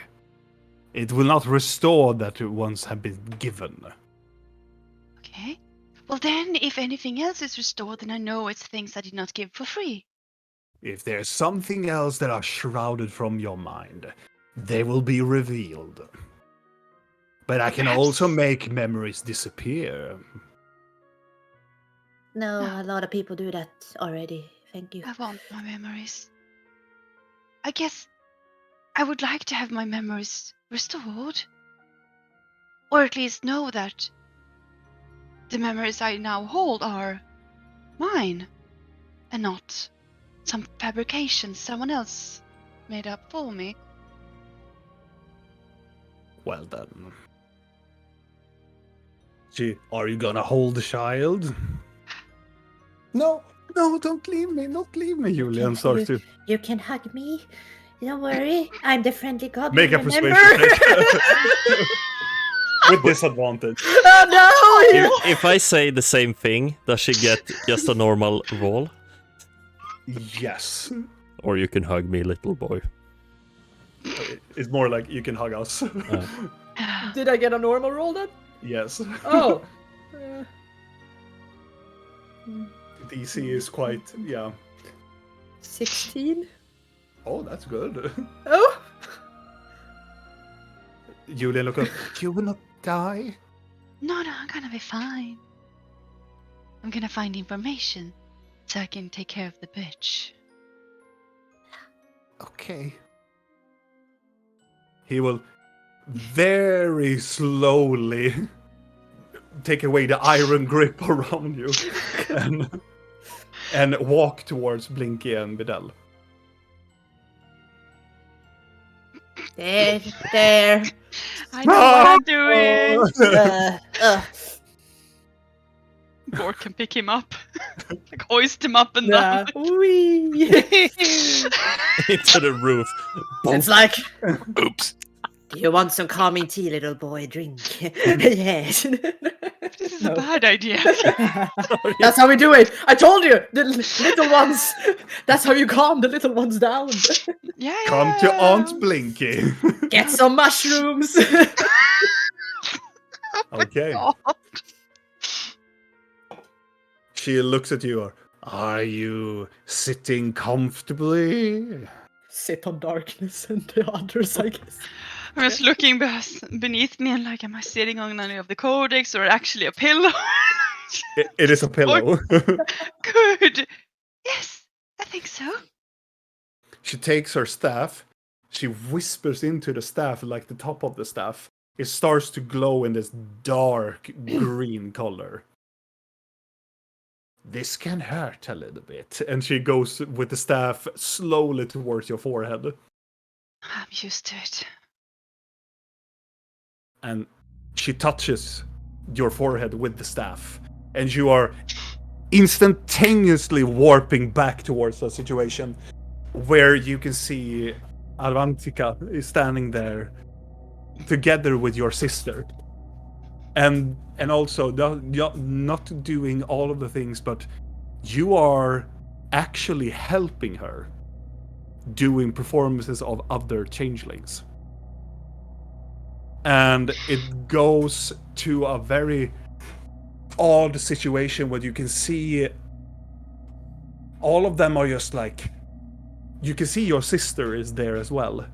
It will not restore that once have been given. Okay. Well then, if anything else is restored, then I know it's things I did not give for free. If there's something else that are shrouded from your mind, they will be revealed. But I can Perhaps- also make memories disappear. No, No. a lot of people do that already. Thank you. I want my memories. I guess I would like to have my memories restored. Or at least know that the memories I now hold are mine and not some fabrication someone else made up for me. Well then. Are you gonna hold the child? No, don't leave me, Julian starts to You can hug me. Don't worry. I'm the friendly goblin. make a remember? persuasion check. With disadvantage. Oh no! If I say the same thing, does she get just a normal roll? Yes. Or you can hug me, little boy. It's more like you can hug us. Did I get a normal roll then? Yes. Oh. DC is quite, yeah. 16? Oh, that's good. Oh! Julian look up. You will not die. No, I'm gonna be fine. I'm gonna find information so I can take care of the bitch. Okay. He will very slowly take away the iron grip around you and walk towards Blinky and Bidel. There. I know what I'm doing. Gort can pick him up, like hoist him up and Yeah. down. Wee. Into the roof. It's like, Oops. do you want some calming tea, little boy? Drink. Yes. This is No. a bad idea. That's how we do it. I told you, the little ones. That's how you calm the little ones down. Yeah. Come to Aunt Blinky. Get some mushrooms. Okay. God. She looks at you. Are you sitting comfortably? Sit on darkness and the others, I guess. I'm just looking beneath me and like, am I sitting on any of the codex or actually a pillow? It is a pillow. Good. Yes, I think so. She takes her staff. She whispers into the staff, like the top of the staff. It starts to glow in this dark green color. This can hurt a little bit. And she goes with the staff slowly towards your forehead. I'm used to it. And she touches your forehead with the staff. And you are instantaneously warping back towards the situation where you can see Arvantika is standing there together with your sister. And also not doing all of the things, but you are actually helping her doing performances of other changelings. And it goes to a very odd situation where you can see all of them are just like, you can see your sister is there as well,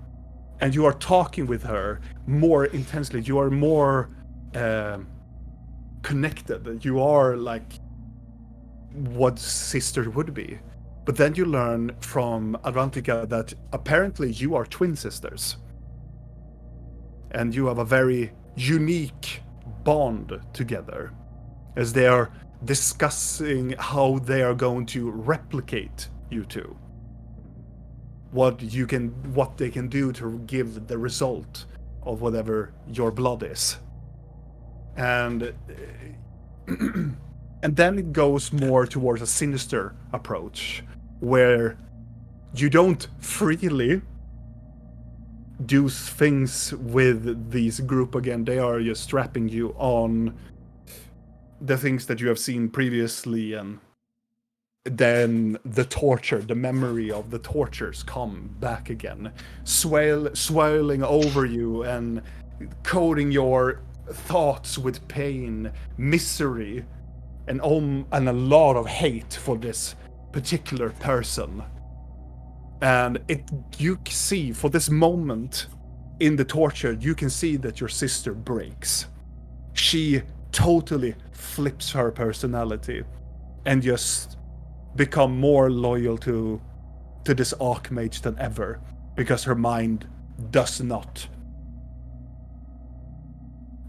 and you are talking with her more intensely. You are more connected. You are like what sister would be. But then you learn from Advantica that apparently you are twin sisters. And you have a very unique bond together as they are discussing how they are going to replicate you two. What they can do to give the result of whatever your blood is. And and then it goes more towards a sinister approach where you don't freely do things with these group again. They are just strapping you on the things that you have seen previously, and then the torture, the memory of the tortures come back again, swirling over you and coating your thoughts with pain, misery, and a lot of hate for this particular person. And you see, for this moment, in the torture, you can see that your sister breaks. She totally flips her personality and just become more loyal to this Archmage than ever, because her mind does not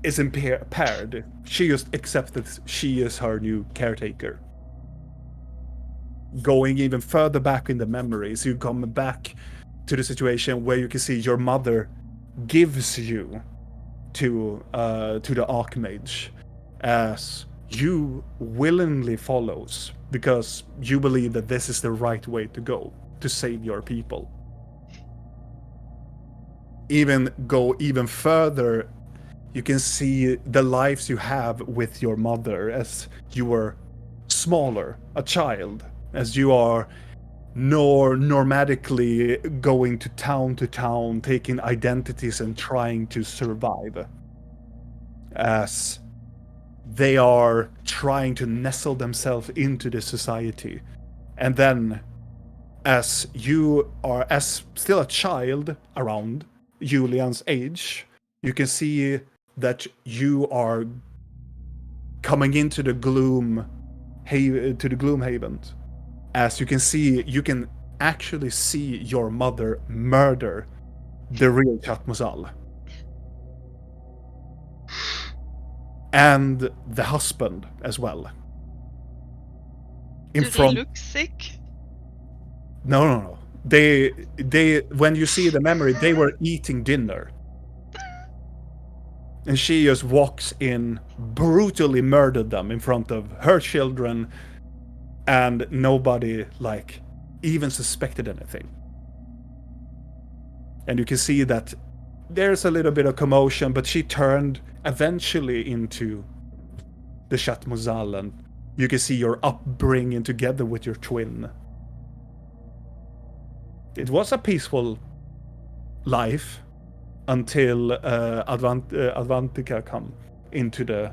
is impaired. She just accepted she is her new caretaker. Going even further back in the memories, you come back to the situation where you can see your mother gives you to the Archmage, as you willingly follows because you believe that this is the right way to go to save your people. Even go even further, you can see the lives you have with your mother as you were smaller, a child, as you are nomadically going to town, taking identities and trying to survive. As they are trying to nestle themselves into the society. And then, as you are as still a child around Julian's age, you can see that you are coming into the gloom haven. As you can see, you can actually see your mother murder the real Chatmozal. And the husband as well. Do they look sick? No. They when you see the memory, they were eating dinner. And she just walks in, brutally murdered them in front of her children, and nobody even suspected anything. And you can see that there's a little bit of commotion, but she turned eventually into the Chatmozal, and you can see your upbringing together with your twin. It was a peaceful life until Advantica come into the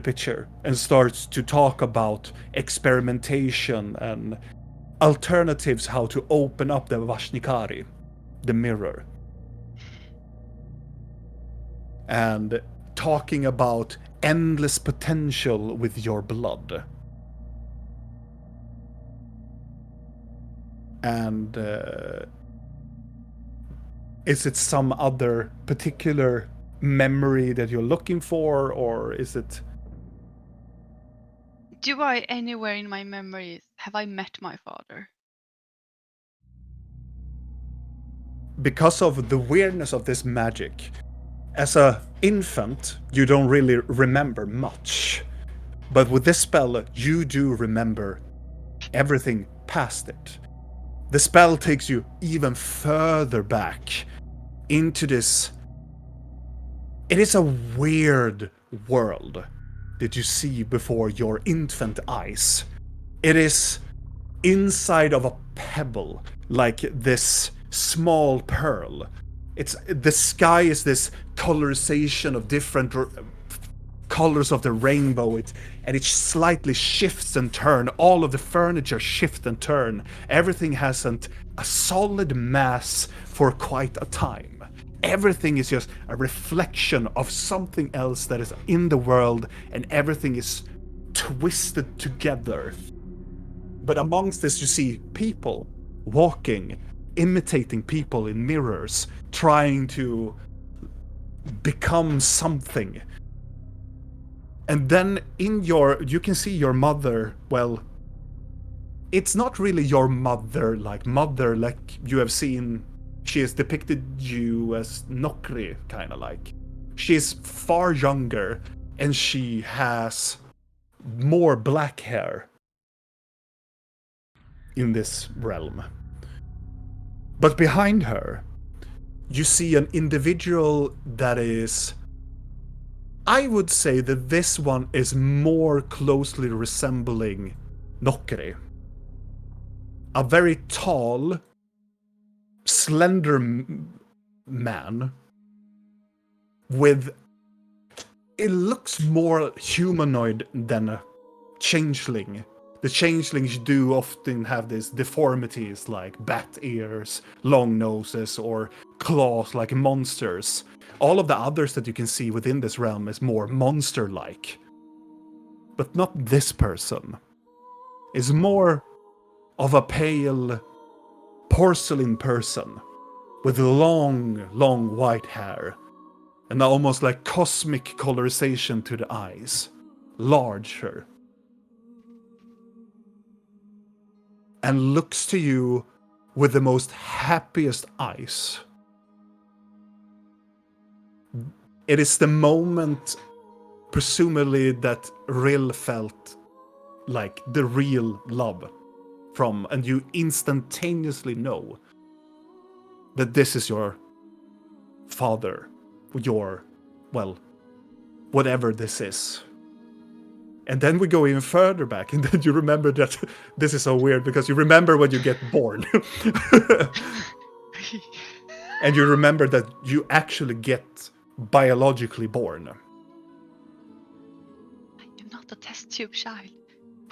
picture and starts to talk about experimentation and alternatives, how to open up the Vashnikari, the mirror. And talking about endless potential with your blood. And is it some other particular memory that you're looking for, or is it... Do I anywhere in my memories have I met my father? Because of the weirdness of this magic, as a infant, you don't really remember much. But with this spell, you do remember everything past it. The spell takes you even further back into this... It is a weird world that you see before your infant eyes. It is inside of a pebble, like this small pearl. The sky is this colorization of different colors of the rainbow, and it slightly shifts and turns. All of the furniture shift and turn. Everything hasn't a solid mass for quite a time. Everything is just a reflection of something else that is in the world, and everything is twisted together. But amongst this, you see people walking, imitating people in mirrors, trying to become something. And then you can see your mother, well, it's not really your mother like you have seen. She has depicted you as Nokri, kind of like. She's far younger, and she has more black hair in this realm. But behind her, you see an individual that is... I would say that this one is more closely resembling Nokri. A very tall, slender man with... It looks more humanoid than a changeling. The changelings do often have these deformities like bat ears, long noses, or claws like monsters. All of the others that you can see within this realm is more monster-like. But not this person. Is more of a pale porcelain person with long, long white hair and almost like cosmic colorization to the eyes. Larger. And looks to you with the most happiest eyes. It is the moment, presumably, that Rill felt like the real love from, and you instantaneously know that this is your father, your, well, whatever this is. And then we go even further back, and then you remember that this is so weird because you remember when you get born. And you remember that you actually get biologically born. You're not a test tube child.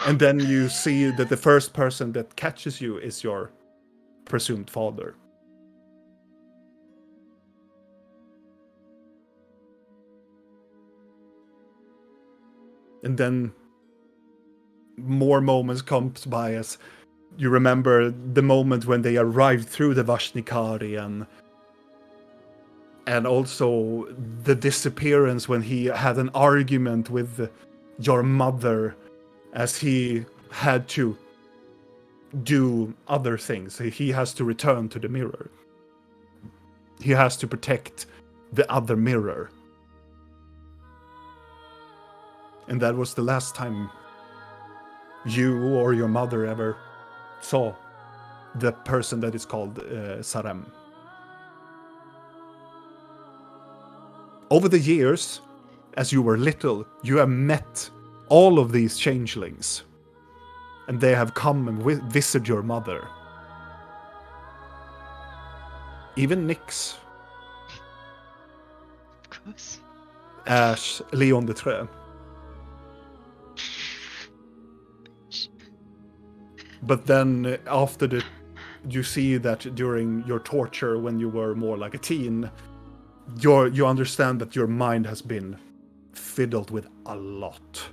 And then you see that the first person that catches you is your presumed father. And then more moments come by as you remember the moment when they arrived through the Vashnikari and also the disappearance when he had an argument with your mother as he had to do other things. He has to return to the mirror. He has to protect the other mirror. And that was the last time you or your mother ever saw the person that is called Sarem. Over the years, as you were little, you have met all of these changelings. And they have come and visited your mother. Even Nyx. Of course. Ash, Leon the Trö. But then after you see that during your torture when you were more like a teen, you understand that your mind has been fiddled with a lot.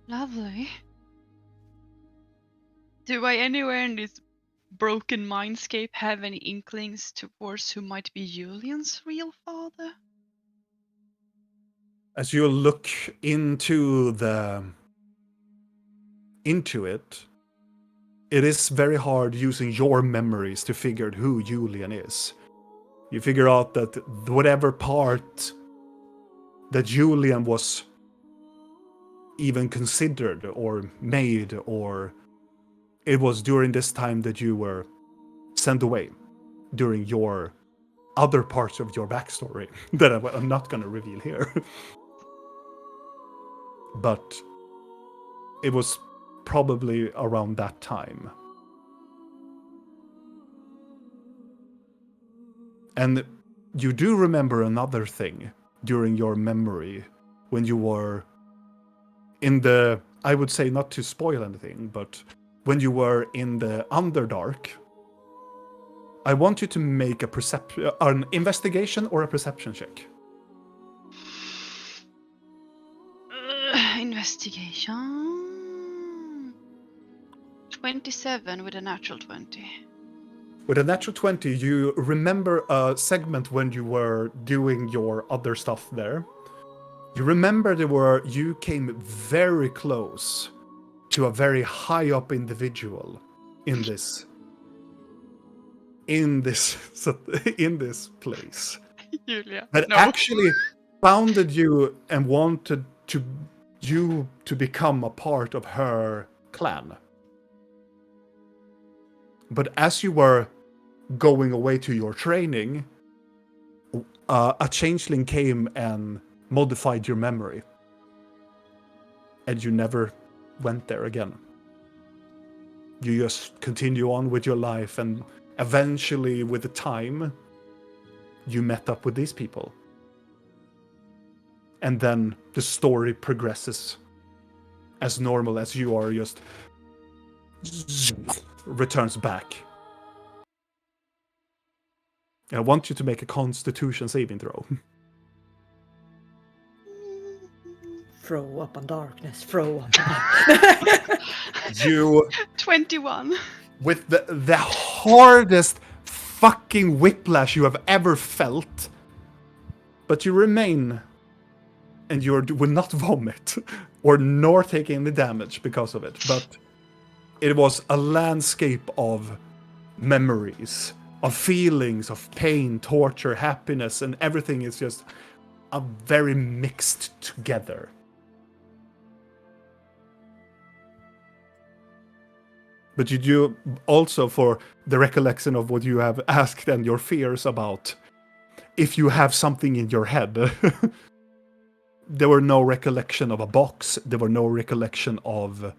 Lovely. Do I anywhere in this broken mindscape have any inklings towards who might be Julian's real father? As you look into it, it is very hard using your memories to figure out who Julian is. You figure out that whatever part that Julian was even considered or made, or it was during this time that you were sent away, during your other parts of your backstory that I'm not going to reveal here. But it was probably around that time. And you do remember another thing during your memory when you were in the, I would say not to spoil anything, but when you were in the Underdark. I want you to make an investigation or a perception check. Investigation. 27 with a natural 20. With a natural 20, you remember a segment when you were doing your other stuff there. You remember you came very close to a very high up individual in this place. Julia. That No. actually founded you and wanted you to become a part of her clan. But as you were going away to your training, a changeling came and modified your memory. And you never went there again. You just continue on with your life, and eventually, with the time, you met up with these people. And then the story progresses as normal as you are, just returns back. I want you to make a Constitution saving throw. Throw up on darkness. Throw up on You, 21. with the hardest fucking whiplash you have ever felt, but you remain, and you will not vomit or nor take any damage because of it. But it was a landscape of memories, of feelings, of pain, torture, happiness, and everything is just a very mixed together. But you do also, for the recollection of what you have asked and your fears about, if you have something in your head, there were no recollection of a box, there were no recollection of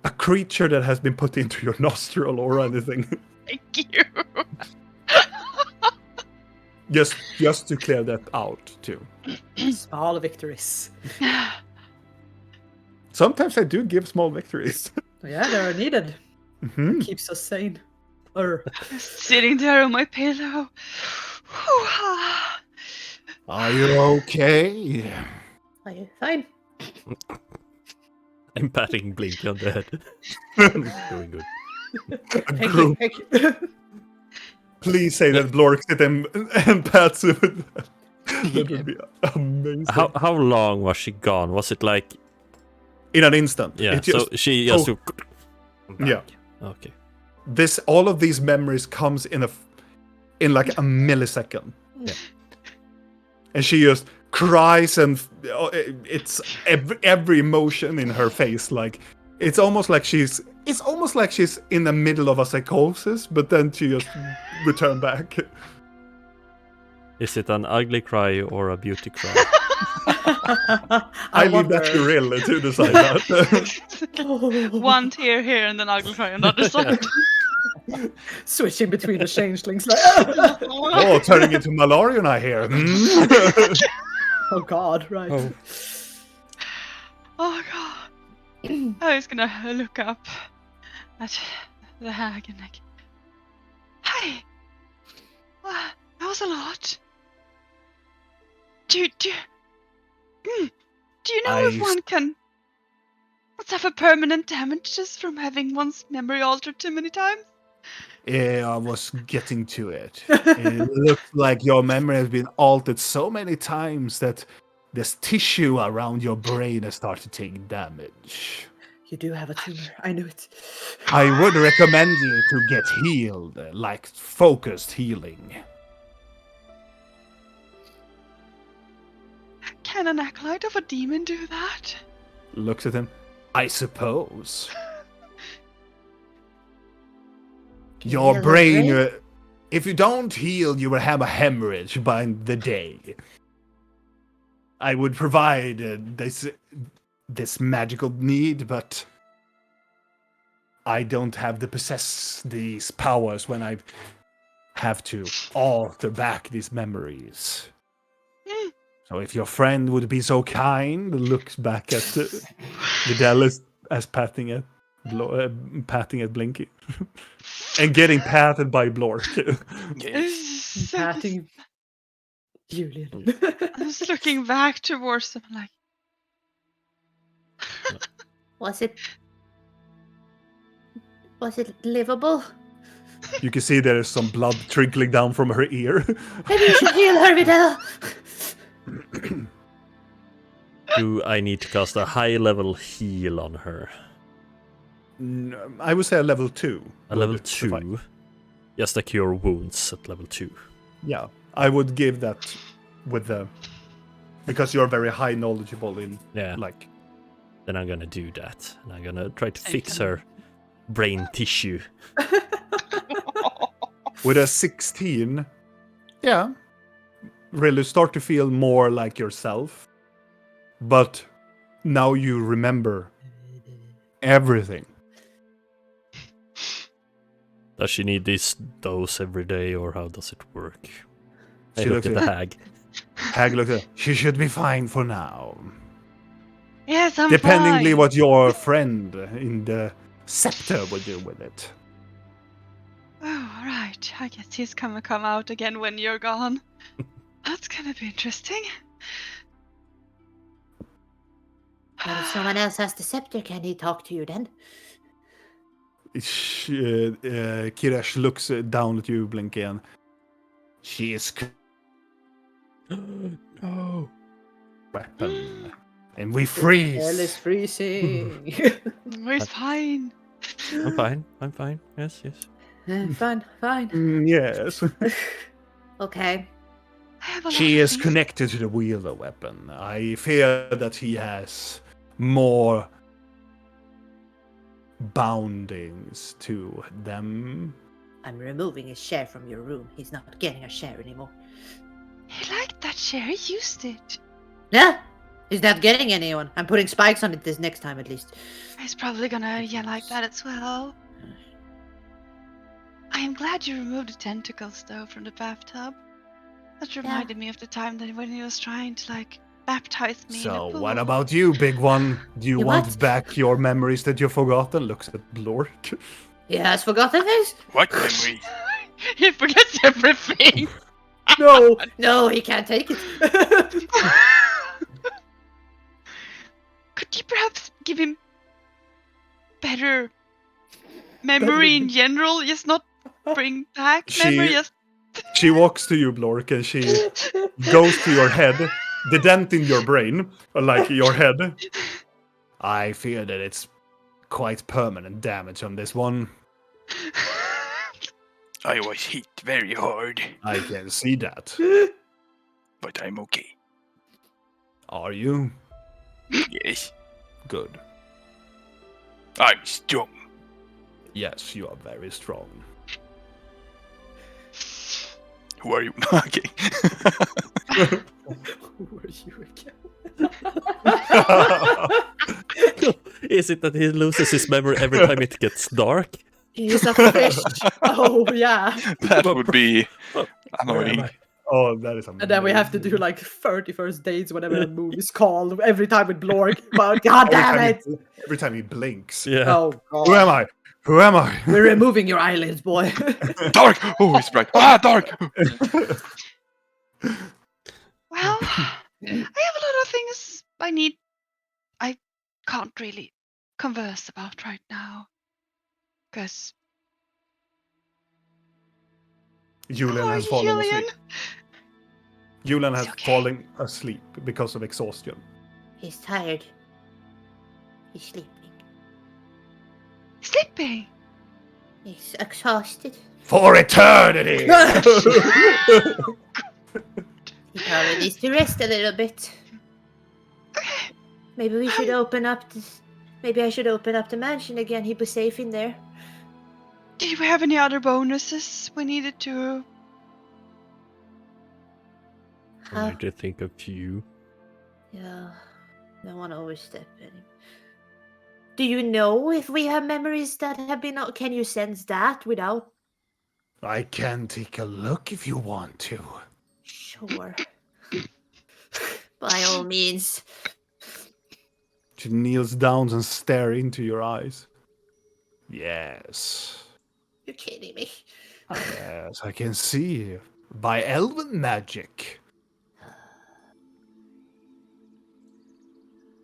a creature that has been put into your nostril or anything. Thank you. Just to clear that out, too. Small victories. Sometimes I do give small victories. Yeah, they are needed. Mhm. Keeps us sane. Or Sitting there on my pillow. Are you okay? are you fine? I'm patting Blinky on the head. Doing good. Thank Group. you. Thank you. Please say that Blork sit and pats you with that. That would be amazing. How long was she gone? Was it like... In an instant. Yeah, It just, so she just... yeah. Okay. All of these memories comes in like a millisecond. Yeah. And she just cries, and it's every emotion in her face. Like it's almost like she's in the middle of a psychosis, but then she just return back. Is it an ugly cry or a beauty cry? I leave that to Rill to decide that. One tear here and then ugly cry on the other side. Switching between the changelings. Like, Oh, turning into Malorian, I hear. oh God, right. Oh. Oh god. I was gonna look up at the hag and like, hey, that was a lot. Do you know if one can suffer permanent damages from having one's memory altered too many times? Yeah, I was getting to it. It looks like your memory has been altered so many times that this tissue around your brain has started taking damage. You do have a tumor. I knew it. I would recommend you to get healed, like focused healing. Can an acolyte of a demon do that? Looks at him. I suppose. Your Heal the brain, brain? if you don't heal, you will have a hemorrhage by the day. I would provide this magical need, but I don't have to possess these powers when I have to alter back these memories. So if your friend would be so kind, looks back at Vidal as patting at Blinky. And getting patted by Blork. Yes. Patting Julian. I was looking back towards them like, Was it livable? You can see there is some blood trickling down from her ear. Maybe you should heal her, Vidal. Do I need to cast a high level heal on her? I would say a level 2. A level would suffice. 2? Just a cure wounds at level 2. Yeah, I would give that with the... Because you're very high knowledgeable in, Yeah. like... Then I'm gonna do that. And I'm gonna try to Okay. fix her brain tissue. With a 16, yeah, really start to feel more like yourself. But now you remember everything. Does she need this dose every day, or how does it work? I She look looks at the at- hag. Hag looks at she should be fine for now. Yes, I'm Dependingly fine. what your friend in the scepter will do with it. Oh, right. I guess he's gonna come out again when you're gone. That's gonna be interesting. But if someone else has the scepter, can he talk to you then? Kiresh looks down at you, Blinken. She is No. weapon. And we Hell freeze. is freezing. He's fine. I'm fine. I'm fine. Yes, yes. Fine, fine. Yes. I Okay. have a lot She of is things. connected to the wielder weapon. I fear that he has more boundings to them. I'm removing his share from your room. He's not getting a share anymore. He liked that chair. He used it. Yeah? He's not getting anyone. I'm putting spikes on it this next time at least. He's probably gonna yell like that as well. I am glad you removed the tentacles though from the bathtub. That reminded me of the time that when he was trying to like baptize me in a So, pool. what about you, big one? Do you You want what? back your memories that you've forgotten? Looks at Blork. He has forgotten this? What memory? He forgets everything. No, no, he can't take it. Could you perhaps give him better memory in general? Just not bring back memory. Just She walks to you, Blork, and she goes to your head, the dent in your brain, like your head. I fear that it's quite permanent damage on this one. I was hit very hard, I can see that. but I'm okay. Are you? Yes, Good. I'm strong. Yes, you are very strong. Who are you? Okay. Who are you again? Is it that he loses his memory every time it gets dark? He's a fish. Oh, yeah. That would be Where annoying. am I? Oh, that is amazing. And then we have to do like 31st dates, whatever the movie's called, every time with Blork. But god damn it! Every time he blinks. Yeah. Oh Who am god. I? Who am I? We're removing your eyelids, boy. Dark! Oh, it's bright. Ah, dark! well, I have a lot of things I can't really converse about right now. Because Julian how are has you, fallen Julian? asleep. Julian has It's okay. fallen asleep because of exhaustion. He's tired. He's sleeping. Sleeping. He's exhausted. For eternity! He probably needs to rest a little bit. Okay. Maybe we should open up this. Maybe I should open up the mansion again. He'd be safe in there. Did we have any other bonuses we needed to? I need to think of you. Yeah. Don't want to overstep any. Do you know if we have memories that have been? Can you sense that without? I can take a look if you want to. Sure. By all means. She kneels down and stares into your eyes. Yes. You're kidding me. Yes, I can see. By elven magic.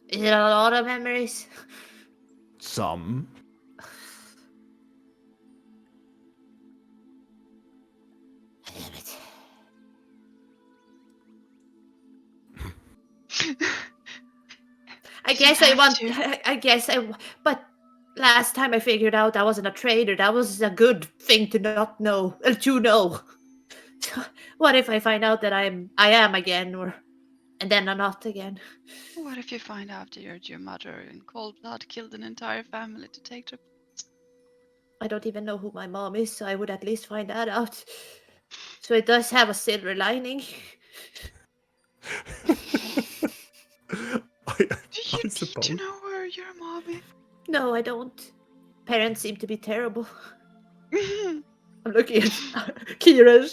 Is it a lot of memories? Some. Damn it. I guess I have want. to. I guess I. But last time I figured out I wasn't a traitor. That was a good thing to not know. To know. What if I find out that I am again, and then I'm not again? What if you find out that your mother in cold blood killed an entire family to take their I don't even know who my mom is, so I would at least find that out. So it does have a silver lining. I Do you need suppose. to know where your mom is? No, I don't. Parents seem to be terrible. I'm looking at Kieran,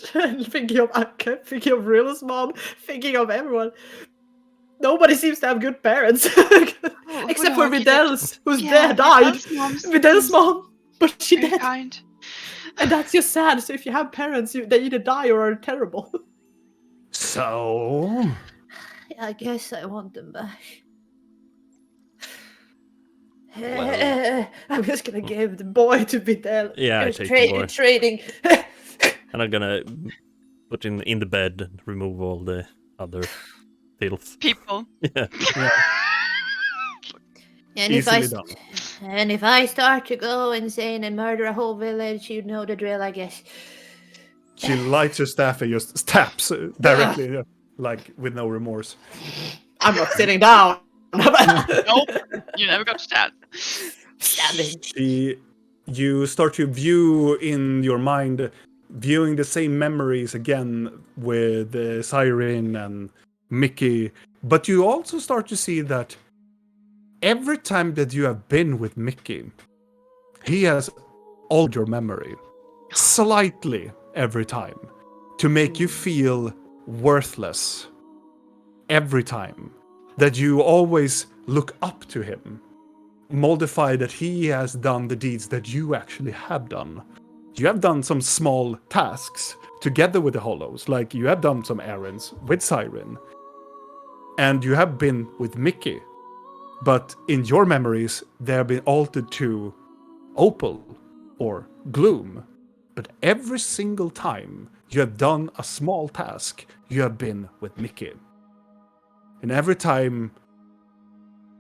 thinking of Anka, thinking of Rilla's mom, thinking of everyone. Nobody seems to have good parents. Except for Vidal's, who's died. Vidal's mom, but she Very dead. kind. And that's just sad. So if you have parents, they either die or are terrible. So, I guess I want them back. Well- I'm just gonna give the boy to Vidal. Yeah, I take the boy. Trading. And I'm gonna put in the bed and remove all the other filth. People. Yeah. And easily done. if I start to go insane and murder a whole village, you know the drill, I guess. She lights her staff and just taps directly, like with no remorse. I'm not sitting down. Nope. You never got stabbed. Standing. You start to view in your mind, viewing the same memories again with Siren and Mickey, but you also start to see that every time that you have been with Mickey, he has altered your memory slightly every time to make you feel worthless. Every time that you always look up to him, moldify that he has done the deeds that you actually have done. You have done some small tasks together with the Hollows, like you have done some errands with Siren, and you have been with Mickey, but in your memories they have been altered to Opal or Gloom. But every single time you have done a small task, you have been with Mickey. And every time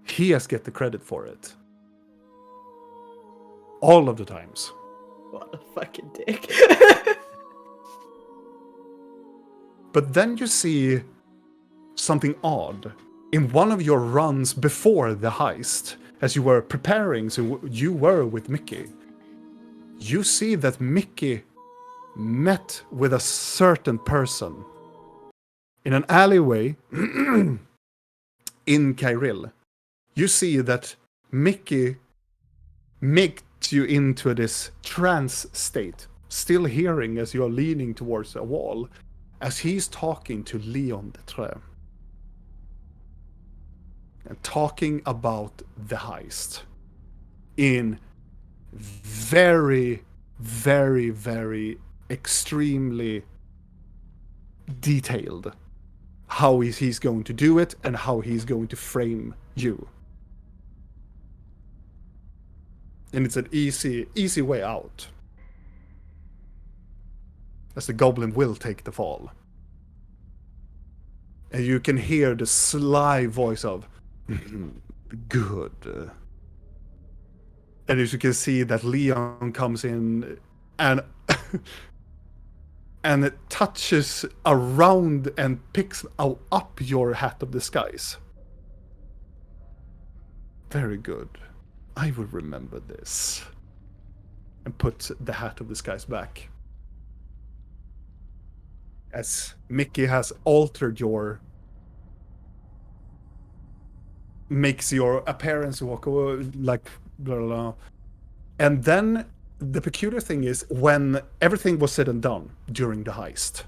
he has get the credit for it. All of the times. What a fucking dick. But then you see something odd. In one of your runs before the heist, as you were preparing, so you were with Mickey, you see that Mickey met with a certain person in an alleyway in Kyril. You see that Mickey makes you into this trance state, still hearing as you're leaning towards a wall, as he's talking to Leon de Tre. And talking about the heist in very, very, very extremely detailed how he's going to do it and how he's going to frame you. And it's an easy way out, as the goblin will take the fall. And you can hear the sly voice of good. And as you can see that Leon comes in and and it touches around and picks up your hat of disguise. Very good. I will remember this. And put the hat of disguise back. As Mickey has altered your... makes your appearance walk like... blah, blah, blah. And then the peculiar thing is, when everything was said and done during the heist,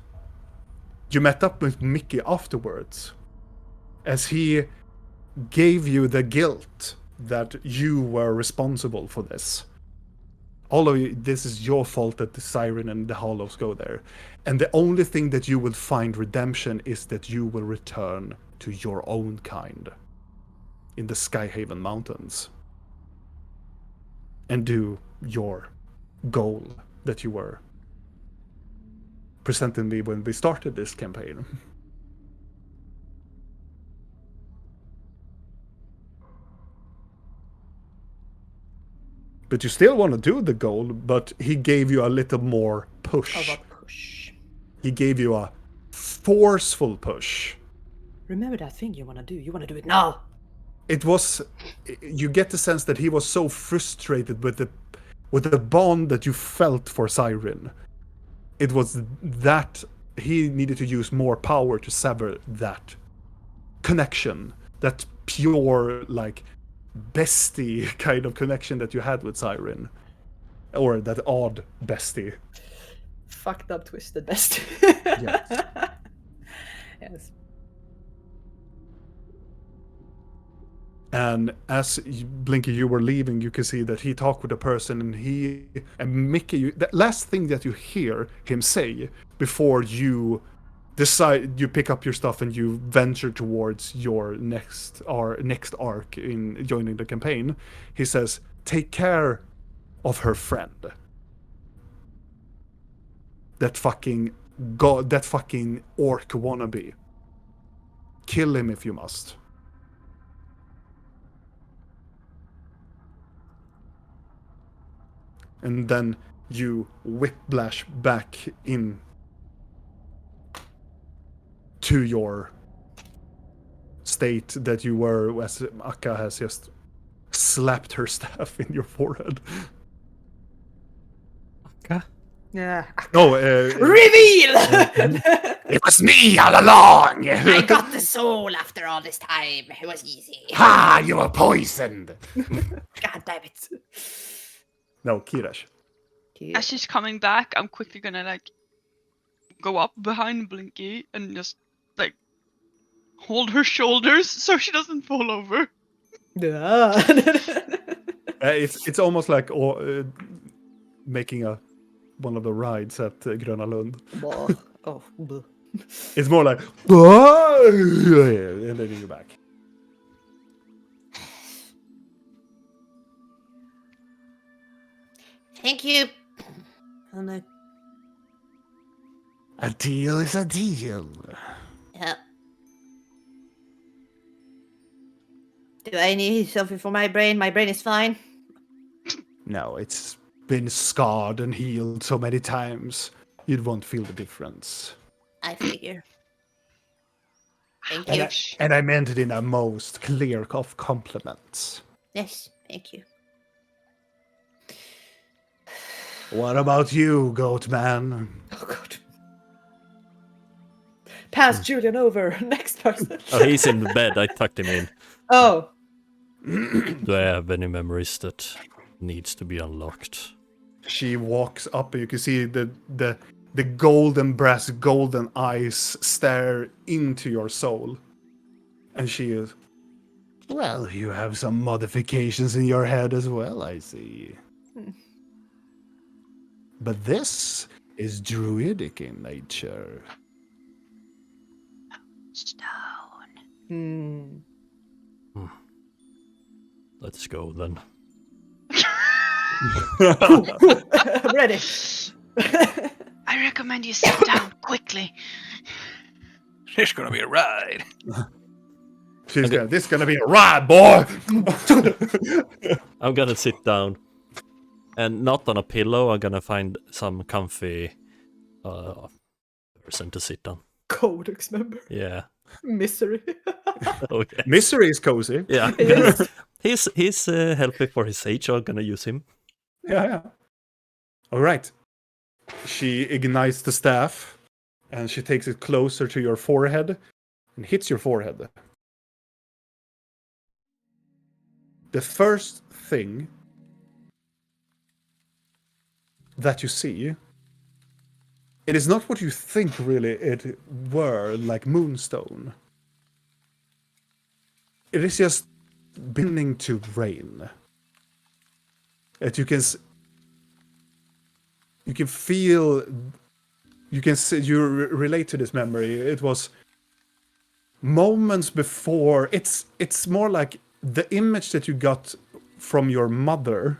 you met up with Mickey afterwards, as he gave you the guilt that you were responsible for this. All of you, this is your fault that the Siren and the Hollows go there. And the only thing that you will find redemption is that you will return to your own kind in the Skyhaven Mountains and do your goal that you were presenting me when we started this campaign. But you still want to do the goal, but he gave you a little more push. Of a push. He gave you a forceful push. Remember that thing you want to do. You want to do it now. It was... You get the sense that he was so frustrated with the bond that you felt for Siren. It was that he needed to use more power to sever that connection. That pure, like... bestie kind of connection that you had with Siren. Or that odd bestie. Fucked up, twisted best. Yes. Yes. And as Blinky, you were leaving, you can see that he talked with a person, and Mickey. The last thing that you hear him say before you decide, you pick up your stuff and you venture towards your next arc in joining the campaign. He says, "Take care of her friend. That fucking god, that fucking orc wannabe. Kill him if you must." And then you whiplash back in to your state that you were, as Akka has just slapped her staff in your forehead. Okay. Yeah. No, Reveal! it was me all along! I got the soul after all this time. It was easy. Ha! You were poisoned! God damn it. No, Kirash. As she's coming back, I'm quickly gonna like go up behind Blinky and just like hold her shoulders so she doesn't fall over. Yeah. It's almost like making one of the rides at Gröna Lund. Oh. Bleh. It's more like, and then you're back. Thank you. Oh no. A deal is a deal. Yeah. Do I need something for my brain? My brain is fine. No, it's been scarred and healed so many times, you won't feel the difference. I figure. Thank And you. I meant it in a most clear of compliments. Yes, thank you. What about you, goat man? Oh god. Pass Julian over. Next person. Oh, he's in the bed. I tucked him in. Oh. Do I have any memories that needs to be unlocked? She walks up and you can see the golden eyes stare into your soul. And she is, well, you have some modifications in your head as well, I see. But this is druidic in nature. Hmm. Let's go then. I'm ready. I recommend you sit down quickly. It's gonna be a ride. This is gonna be a ride, boy! I'm gonna sit down. And not on a pillow, I'm gonna find some comfy person to sit on. Codex member. Yeah. Misery. Okay. Misery is cozy. Yeah. Yes. He's healthy for his age, so I'm gonna use him. Yeah. All right. She ignites the staff, and she takes it closer to your forehead and hits your forehead. The first thing that you see, it is not what you think really it were, like moonstone. It is just beginning to rain. That you can feel, you can see, you relate to this memory. It was moments before. It's more like the image that you got from your mother.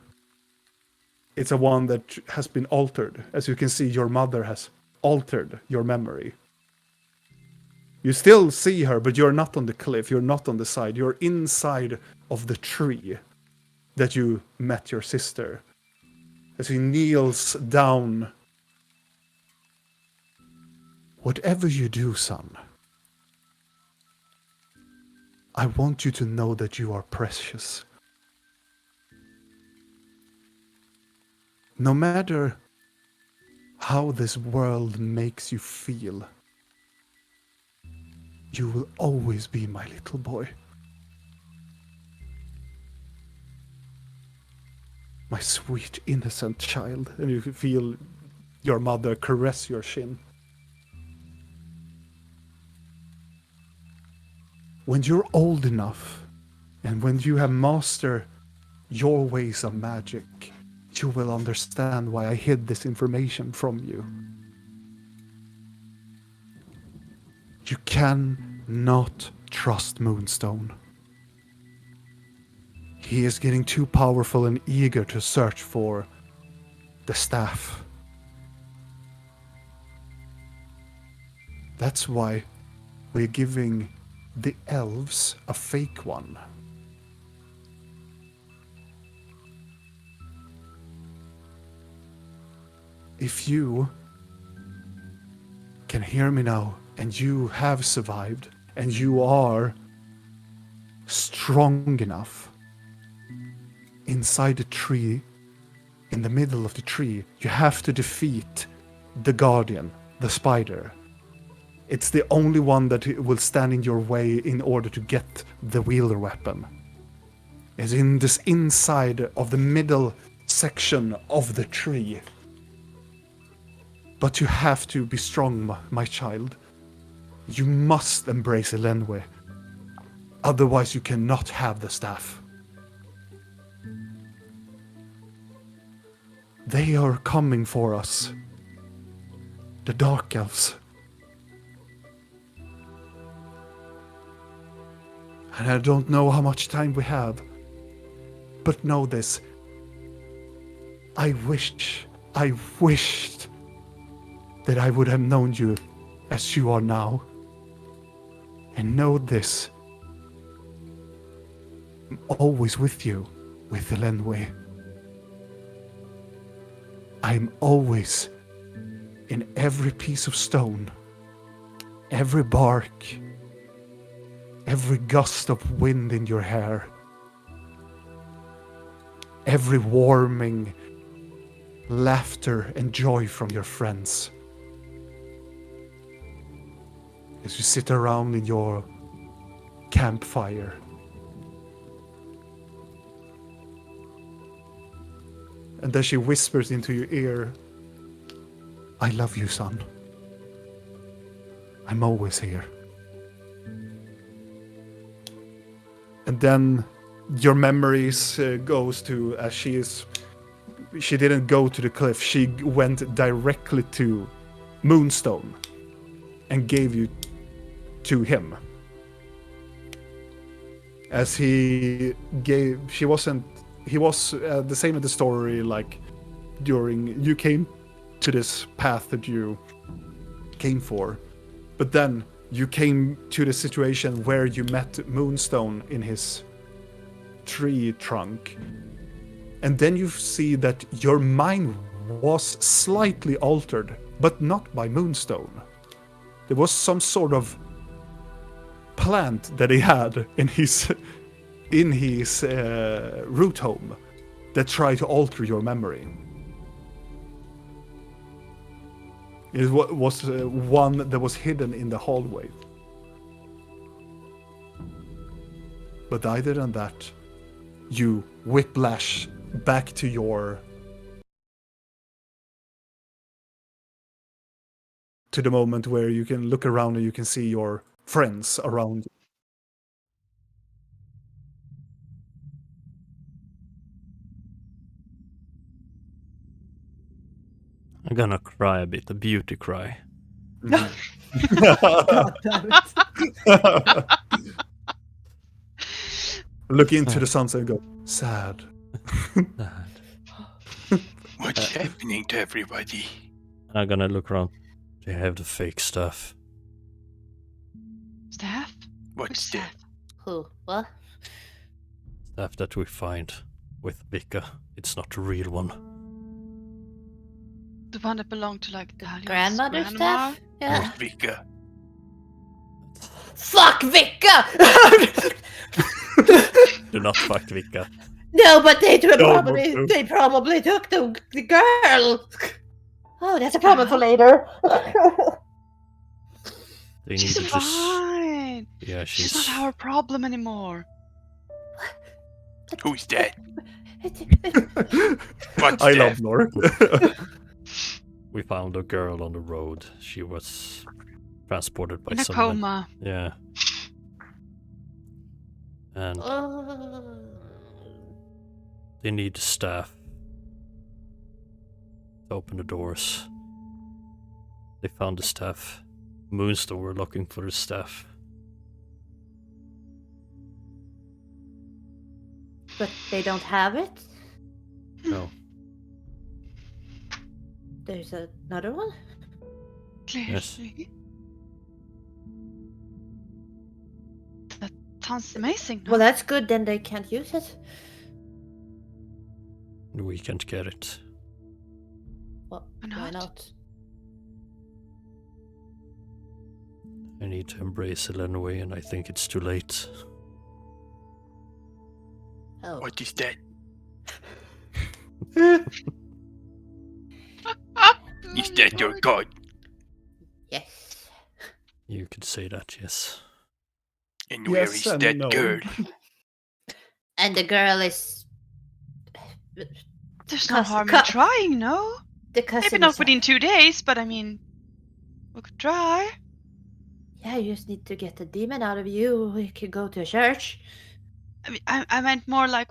It's a one that has been altered. As you can see, your mother has altered your memory. You still see her, but you're not on the cliff. You're not on the side. You're inside of the tree that you met your sister. As he kneels down. Whatever you do, son, I want you to know that you are precious. No matter how this world makes you feel, you will always be my little boy. My sweet, innocent child. And you feel your mother caress your chin. When you're old enough, and when you have mastered your ways of magic, you will understand why I hid this information from you. You cannot trust Moonstone. He is getting too powerful and eager to search for the staff. That's why we're giving the elves a fake one. If you can hear me now, and you have survived, and you are strong enough, inside the tree, in the middle of the tree, you have to defeat the guardian, the spider. It's the only one that will stand in your way in order to get the wielder weapon. It's in this inside of the middle section of the tree. But you have to be strong, my child. You must embrace Elenwe. Otherwise you cannot have the staff. They are coming for us. The Dark Elves. And I don't know how much time we have. But know this. I wished that I would have known you as you are now. And know this. I'm always with you, with Elenwe. I'm always in every piece of stone, every bark, every gust of wind in your hair, every warming laughter and joy from your friends. As you sit around in your campfire. And then she whispers into your ear, I love you, son. I'm always here. And then your memories goes to, as she didn't go to the cliff, she went directly to Moonstone and gave you to him. As he was the same in the story, like during you came to this path that you came for, but then you came to the situation where you met Moonstone in his tree trunk, and then you see that your mind was slightly altered, but not by Moonstone. There was some sort of plant that he had in his root home that tried to alter your memory. It was one that was hidden in the hallway. But other than that, you whiplash back to the moment where you can look around and you can see your friends around you. I'm gonna cry a bit, a beauty cry. God damn it. Look into the sunset and go, sad. What's happening to everybody? I'm gonna look around. They have the fake stuff. Staff? What's Which that? staff? Who? What? Stuff that we find with Vika. It's not the real one. The one that belonged to like Dahlia's Grandmother's grandma? stuff? Yeah. Vika. Fuck Vika! Do not fuck Vika. No, but they No, probably took the girl. Oh, that's a problem for later. They She's needed to fine. Yeah, She's not our problem anymore. Who's that? I What's love that? Nor. we found a girl on the road. She was transported by In a someone. coma. Yeah. And they need the staff to open the doors. They found the staff. Moonstone were looking for the staff. But they don't have it? No. There's another one? Clearly. That sounds amazing. No? Well, that's good, then they can't use it. We can't get it. Well, Why why not? not? I need to embrace it anyway, and I think it's too late. Oh. What is that? Is that your god? Yes. You could say that, yes. And where Yes is and that no. girl? And the girl is... There's no Cus- harm cu- in trying, no? The cousin Maybe not is- within 2 days, but I mean, we could try. Yeah, you just need to get the demon out of you. We could go to a church. I mean, I meant more like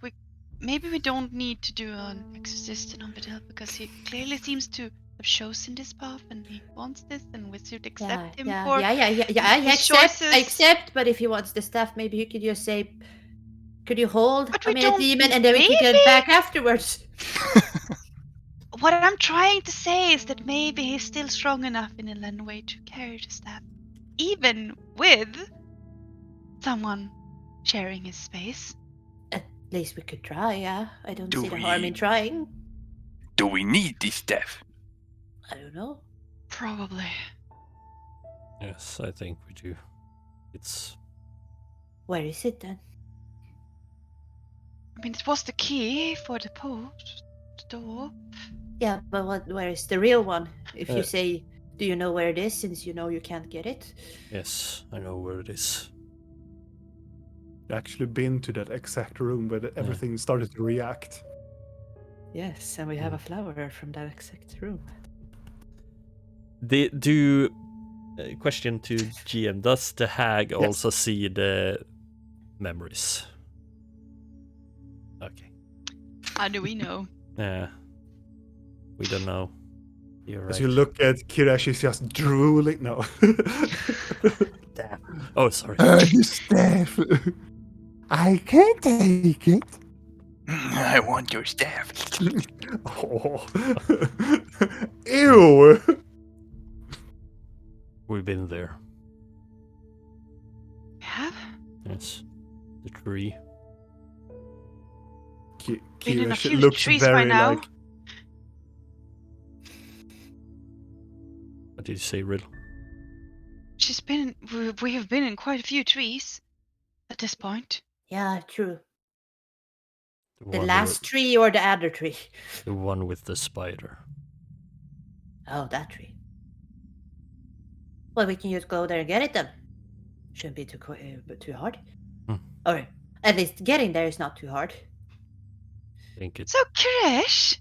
maybe we don't need to do an exorcist in Umbridale because he clearly seems to have chosen this path and he wants this, and we should accept him for I his accept, choices. but if he wants the staff, maybe you could just say, could you hold But a we don't- demon and then we could get maybe? back afterwards? What I'm trying to say is that maybe he's still strong enough in a Lenway to carry the staff, even with someone sharing his space. At least we could try, yeah. I don't Do see the harm in we- trying. Do we need this staff? I don't know. Probably. Yes, I think we do. It's... Where is it then? I mean, it was the key for the door. Yeah, but where is the real one? If you Uh, say, do you know where it is, since you know you can't get it? Yes, I know where it is. Actually been to that exact room where everything started to react. Yes, and we have a flower from that exact room. Question to GM, does the hag also see the memories? Okay. How do we know? Yeah. We don't know. You're right. As you look at Kira, she's just drooling. No. Damn. Oh, sorry. The staff. I can't take it. I want your staff. Oh. Ew. We've been there. Have? Yes. The tree. Been in a Kira few looks trees by very now. like. What did you say, Riddle? We have been in quite a few trees at this point. Yeah, true. The one last tree or the other tree? The one with the spider. Oh, that tree. Well, we can just go there and get it then. Shouldn't be too hard. Hmm. Or at least getting there is not too hard. I think it's So, Krish,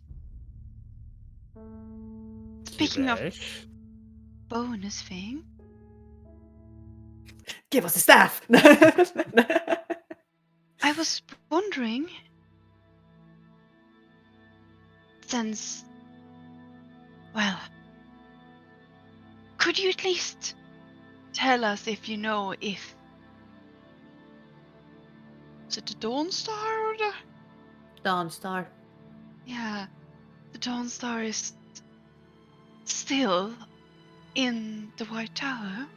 speaking of bonus thing, Give us the staff! I was wondering, since, well, could you at least tell us if you know if, is it the Dawn Star or the, Dawn Star. yeah, the Dawn Star is still in the White Tower?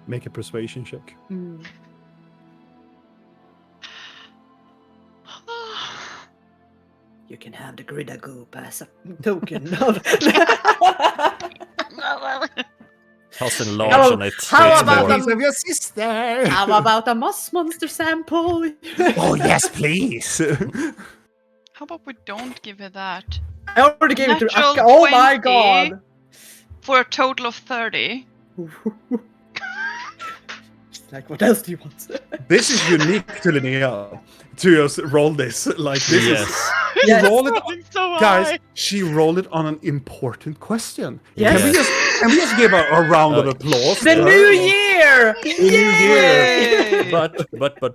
Make a persuasion check. You can have the Grida Goop as a token of... Toss and large on it. so how it's about more- the- of your sister. How about a moss monster sample? Oh yes, please. How about we don't give her that? I already gave it to Natural Akka. Oh my 20. god! For a total of 30. Like, what else do you want? This is unique to Linnea. To just roll this like this. Yes. You Yes. roll it. So so Guys, high. she rolled it on an important question. Yes. Can we just give a round of applause? The to new her? year! The new year! Yay!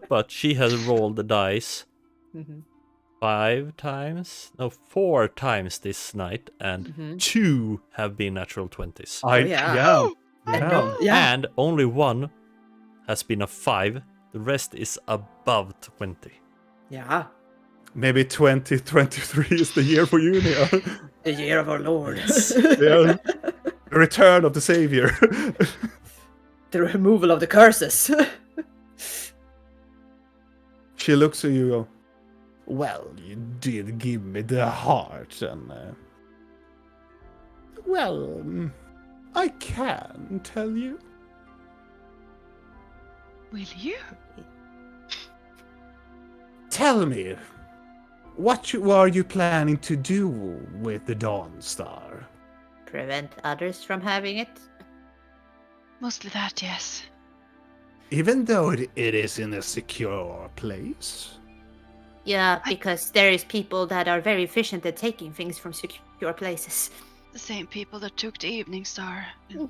But she has rolled the dice Mhm. 4 times this night, and Mhm. 2 have been natural 20s. Yeah. I Yeah. know. Yeah. And only 1 has been a 5. The rest is above 20. Yeah. Maybe 2023 is the year for you, Nia. The year of our Lord. Yeah. The return of the Savior. The removal of the curses. She looks at you and go, well, you did give me the heart, and... I can tell you. Will you? Tell me, what are you planning to do with the Dawn Star? Prevent others from having it. Mostly that, yes. Even though it is in a secure place? Yeah, because there is people that are very efficient at taking things from secure places. The same people that took the Evening Star,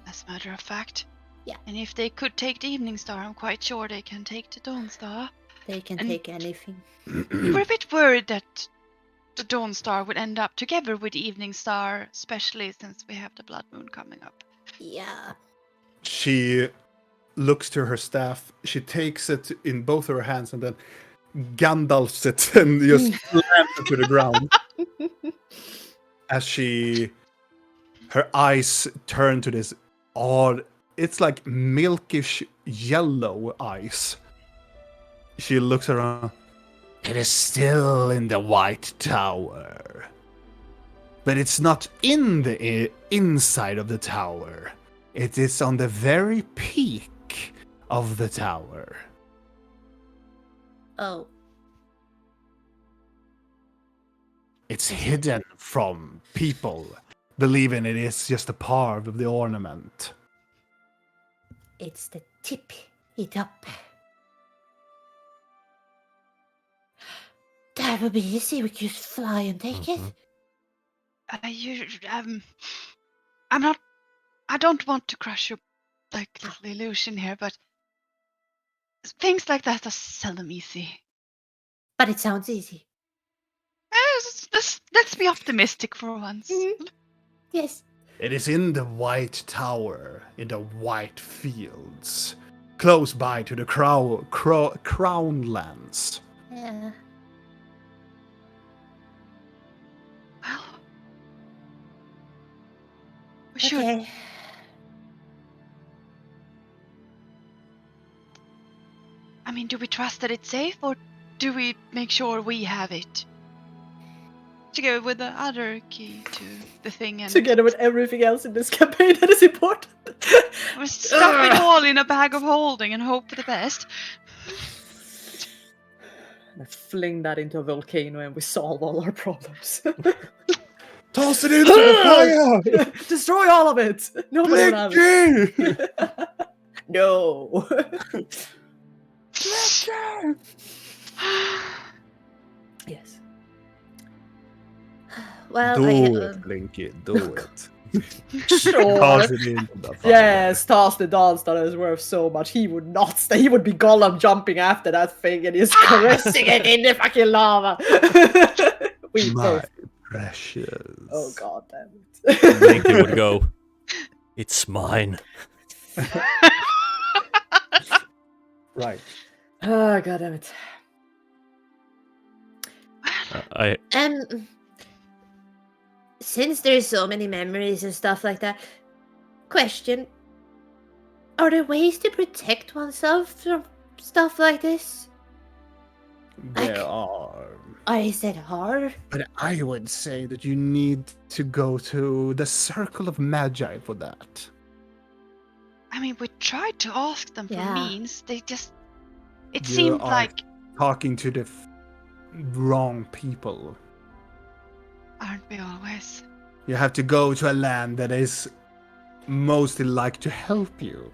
as a matter of fact. Yeah. And if they could take the Evening Star, I'm quite sure they can take the Dawn Star. They can And- take anything. We're a bit worried that the Dawn Star would end up together with the Evening Star, especially since we have the Blood Moon coming up. Yeah. She looks to her staff. She takes it in both her hands and then Gandalfs it and just slams it to the ground. As her eyes turn to this odd, it's like milkish yellow eyes. She looks around. It is still in the White Tower. But it's not in the inside of the tower. It is on the very peak of the tower. Oh. It's hidden from people, believing it is just a part of the ornament. It's the tip it up. That would be easy. We could just fly and take it. I'm not. I don't want to crush your little illusion here, but things like that are seldom easy. But it sounds easy. Let's be optimistic for once. Yes. It is in the White Tower, in the White Fields, close by to the Crown Lands. Yeah. Well, we should. Okay. I mean, do we trust that it's safe, or do we make sure we have it? Together with the other key to the thing, and Together with everything else in this campaign that is important. we stuff it all in a bag of holding and hope for the best. And I fling that into a volcano and we solve all our problems. Toss it into the fire! Destroy all of it! Nobody will have it. Blicky! No. Yes. Well, Do it, Blinky, do it. Sure. Toss it into the fire. Yes, toss the Dawn Star is worth so much. He would not stay. He would be Gollum jumping after that thing and just caressing it in the fucking lava. We My both. precious. Oh god damn it. Blinky would go, it's mine. Right. Oh god damn it. Since there's so many memories and stuff like that, question: are there ways to protect oneself from stuff like this? There are. Or is it hard? But I would say that you need to go to the Circle of Magi for that. I mean, we tried to ask them for Yeah. means. They just. It You seemed are like. talking to the wrong people. Aren't we always? You have to go to a land that is mostly like to help you.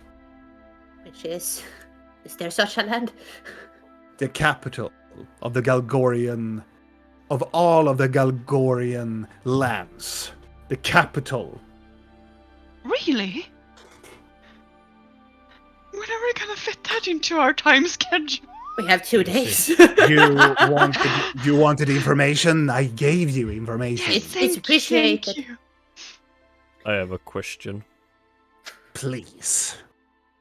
Which is there such a land? The capital of the Galgorian of all of the Galgorian lands. The capital. Really? We're never gonna fit that into our time schedule. We have 2 Yes, days. You wanted information? I gave you information. Yes, It's appreciated. Thank you. I have a question. Please.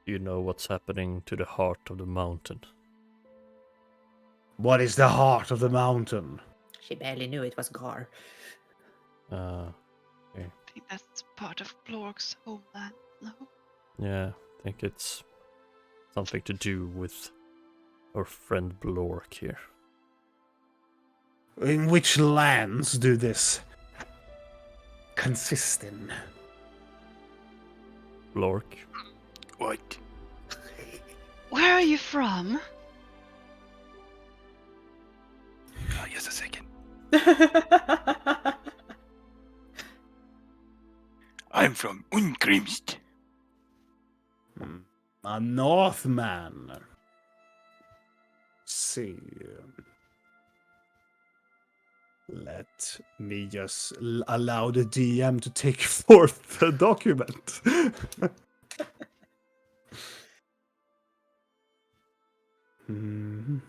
Do you know what's happening to the heart of the mountain? What is the heart of the mountain? She barely knew it was Gar. Uh, I think that's part of Blork's homeland. No? yeah, I think it's something to do with our friend Blork here. In which lands do this consist in? Blork? What? Where are you from? Just a second. I'm from Ungrimst. A Northman. See. Let me just allow the DM to take forth the document. Hmm.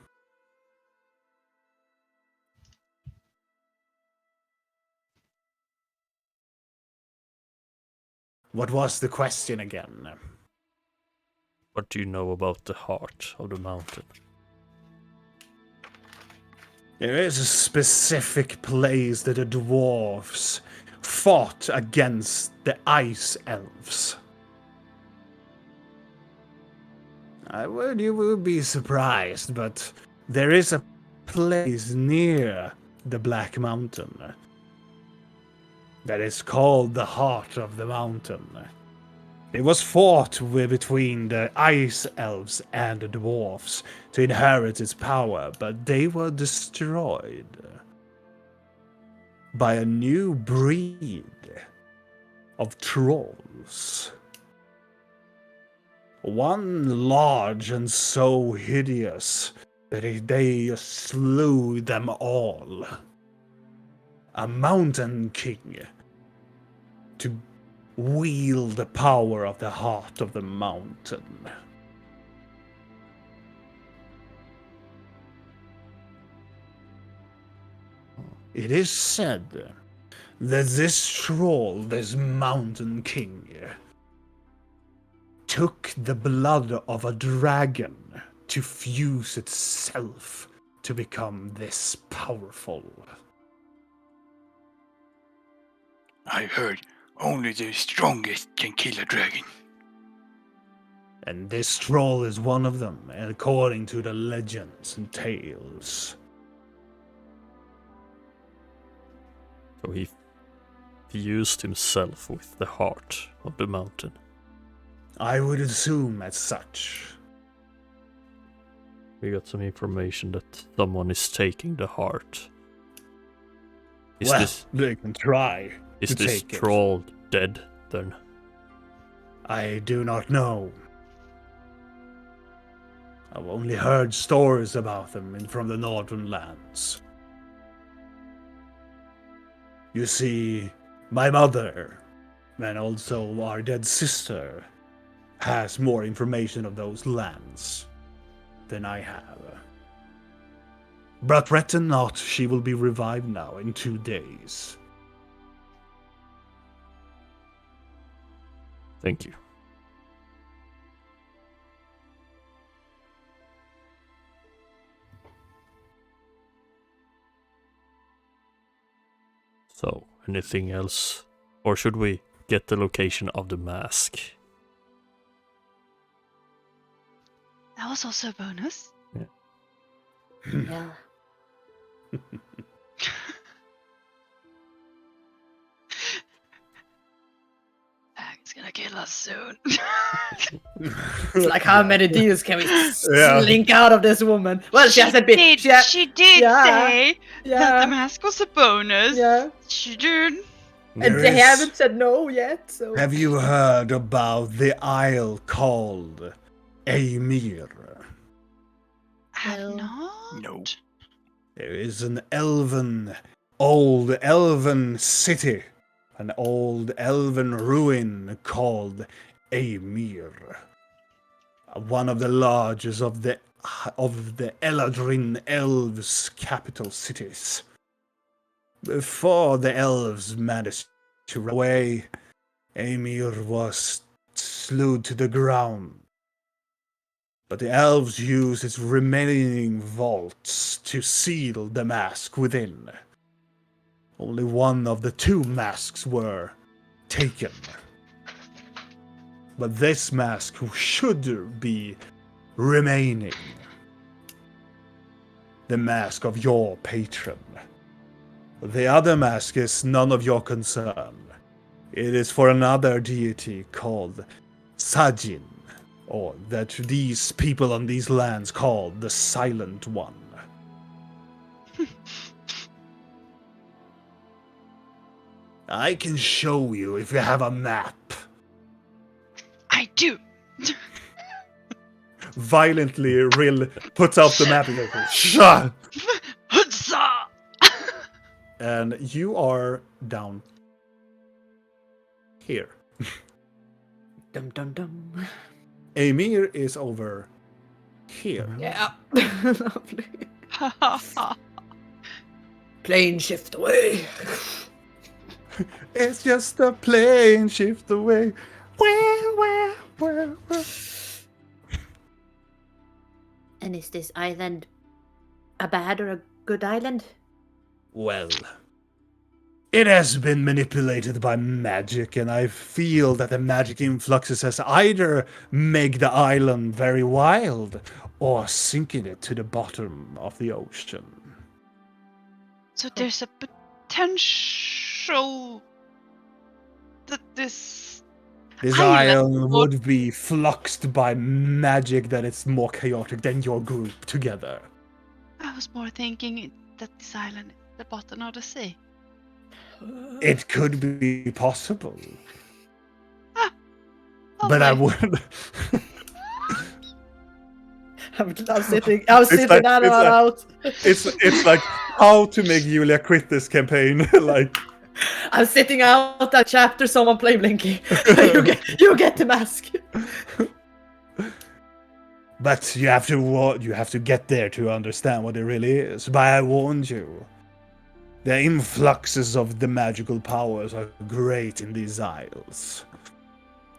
What was the question again? What do you know about the heart of the mountain? There is a specific place that the dwarves fought against the ice elves. You would be surprised, but there is a place near the Black Mountain that is called the Heart of the Mountain. It was fought between the ice elves and the dwarves to inherit its power, but they were destroyed by a new breed of trolls. One large and so hideous that they slew them all. A mountain king to wield the power of the heart of the mountain. It is said that this troll, this mountain king, took the blood of a dragon to fuse itself to become this powerful. I heard only the strongest can kill a dragon. And this troll is one of them, according to the legends and tales. So he fused himself with the heart of the mountain. I would assume as such. We got some information that someone is taking the heart. They can try Is to this take it. troll dead then? I do not know. I've only heard stories about them from the northern lands. You see, my mother, and also our dead sister, has more information of those lands than I have. But threaten not, she will be revived now in 2 days. Thank you. So, anything else? Or should we get the location of the mask? That was also a bonus. Yeah. Hag's gonna kill us soon. It's like, how many deals can we Yeah. slink out of this woman? Well, she hasn't been. She did yeah, say that the Yeah, mask was a bonus. yeah. She did. And There they is- haven't said no yet, so. Have you heard about the isle called Amir? Have No. not. No. There is an old elven city, an old elven ruin called Amir. One of the largest of the Eladrin elves' capital cities. Before the elves managed to run away, Amir was slewed to the ground. But the elves used its remaining vaults to seal the mask within. Only one of the 2 masks were taken. But this mask should be remaining. The mask of your patron. The other mask is none of your concern. It is for another deity called Sajin, or that these people on these lands call the Silent One. I can show you if you have a map. I do. Violently, Rill puts out the map and goes, "Shut!" Huzzah! And you are down here. Dum dum dum. Amir is over here. Yeah. Lovely. Plane shift away. It's just a plane shift away. Where? And is this island a bad or a good island? Well, it has been manipulated by magic, and I feel that the magic influxes has either made the island very wild or sinking it to the bottom of the ocean. So there's a potential that this This island would be fluxed by magic that is more chaotic than your group together. I was more thinking that this island is the bottom of the sea. It could be possible. Oh But I my. would. I'm sitting that like- out. It's like how to make Julia quit this campaign. Like, I'm sitting out that chapter. Someone play Blinky. you get the mask. but you have to get there to understand what it really is. But I warned you. The influxes of the magical powers are great in these isles.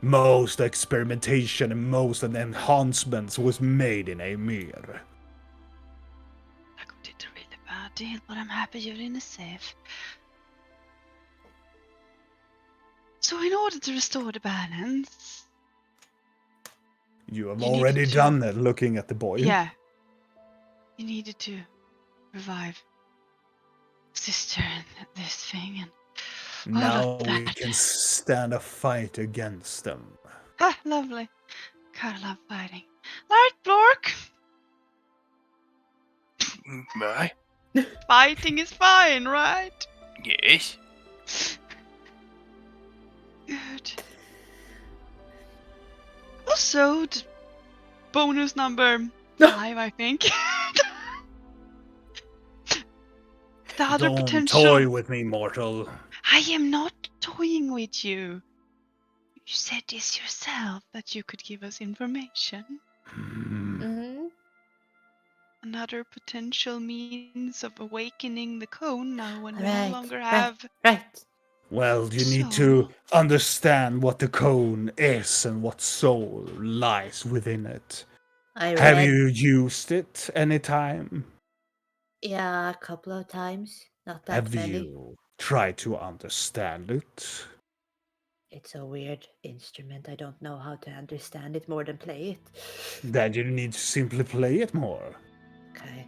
Most experimentation and most of the enhancements was made in Amir. I did a really bad deal, but I'm happy you're in a safe. So in order to restore the balance, You have You need already to- done that, looking at the boy. yeah, you needed to revive sister and this thing and Now all of we that. can stand a fight against them. Ah, lovely. God, I love fighting. Right, Blork? Why? Fighting is fine, right? Yes. Good. Also, bonus number 5, I think. The other Don't potential. toy with me, mortal. I am not toying with you. You said this yourself that you could give us information. Mm-hmm. Another potential means of awakening the cone now when we Right, no longer right. have. Right. Well, you need to understand what the cone is and what soul lies within it. I Have read. you used it any time? Yeah, a couple of times. Not that Have many. you tried to understand it? It's a weird instrument. I don't know how to understand it more than play it. Then you need to simply play it more. Okay.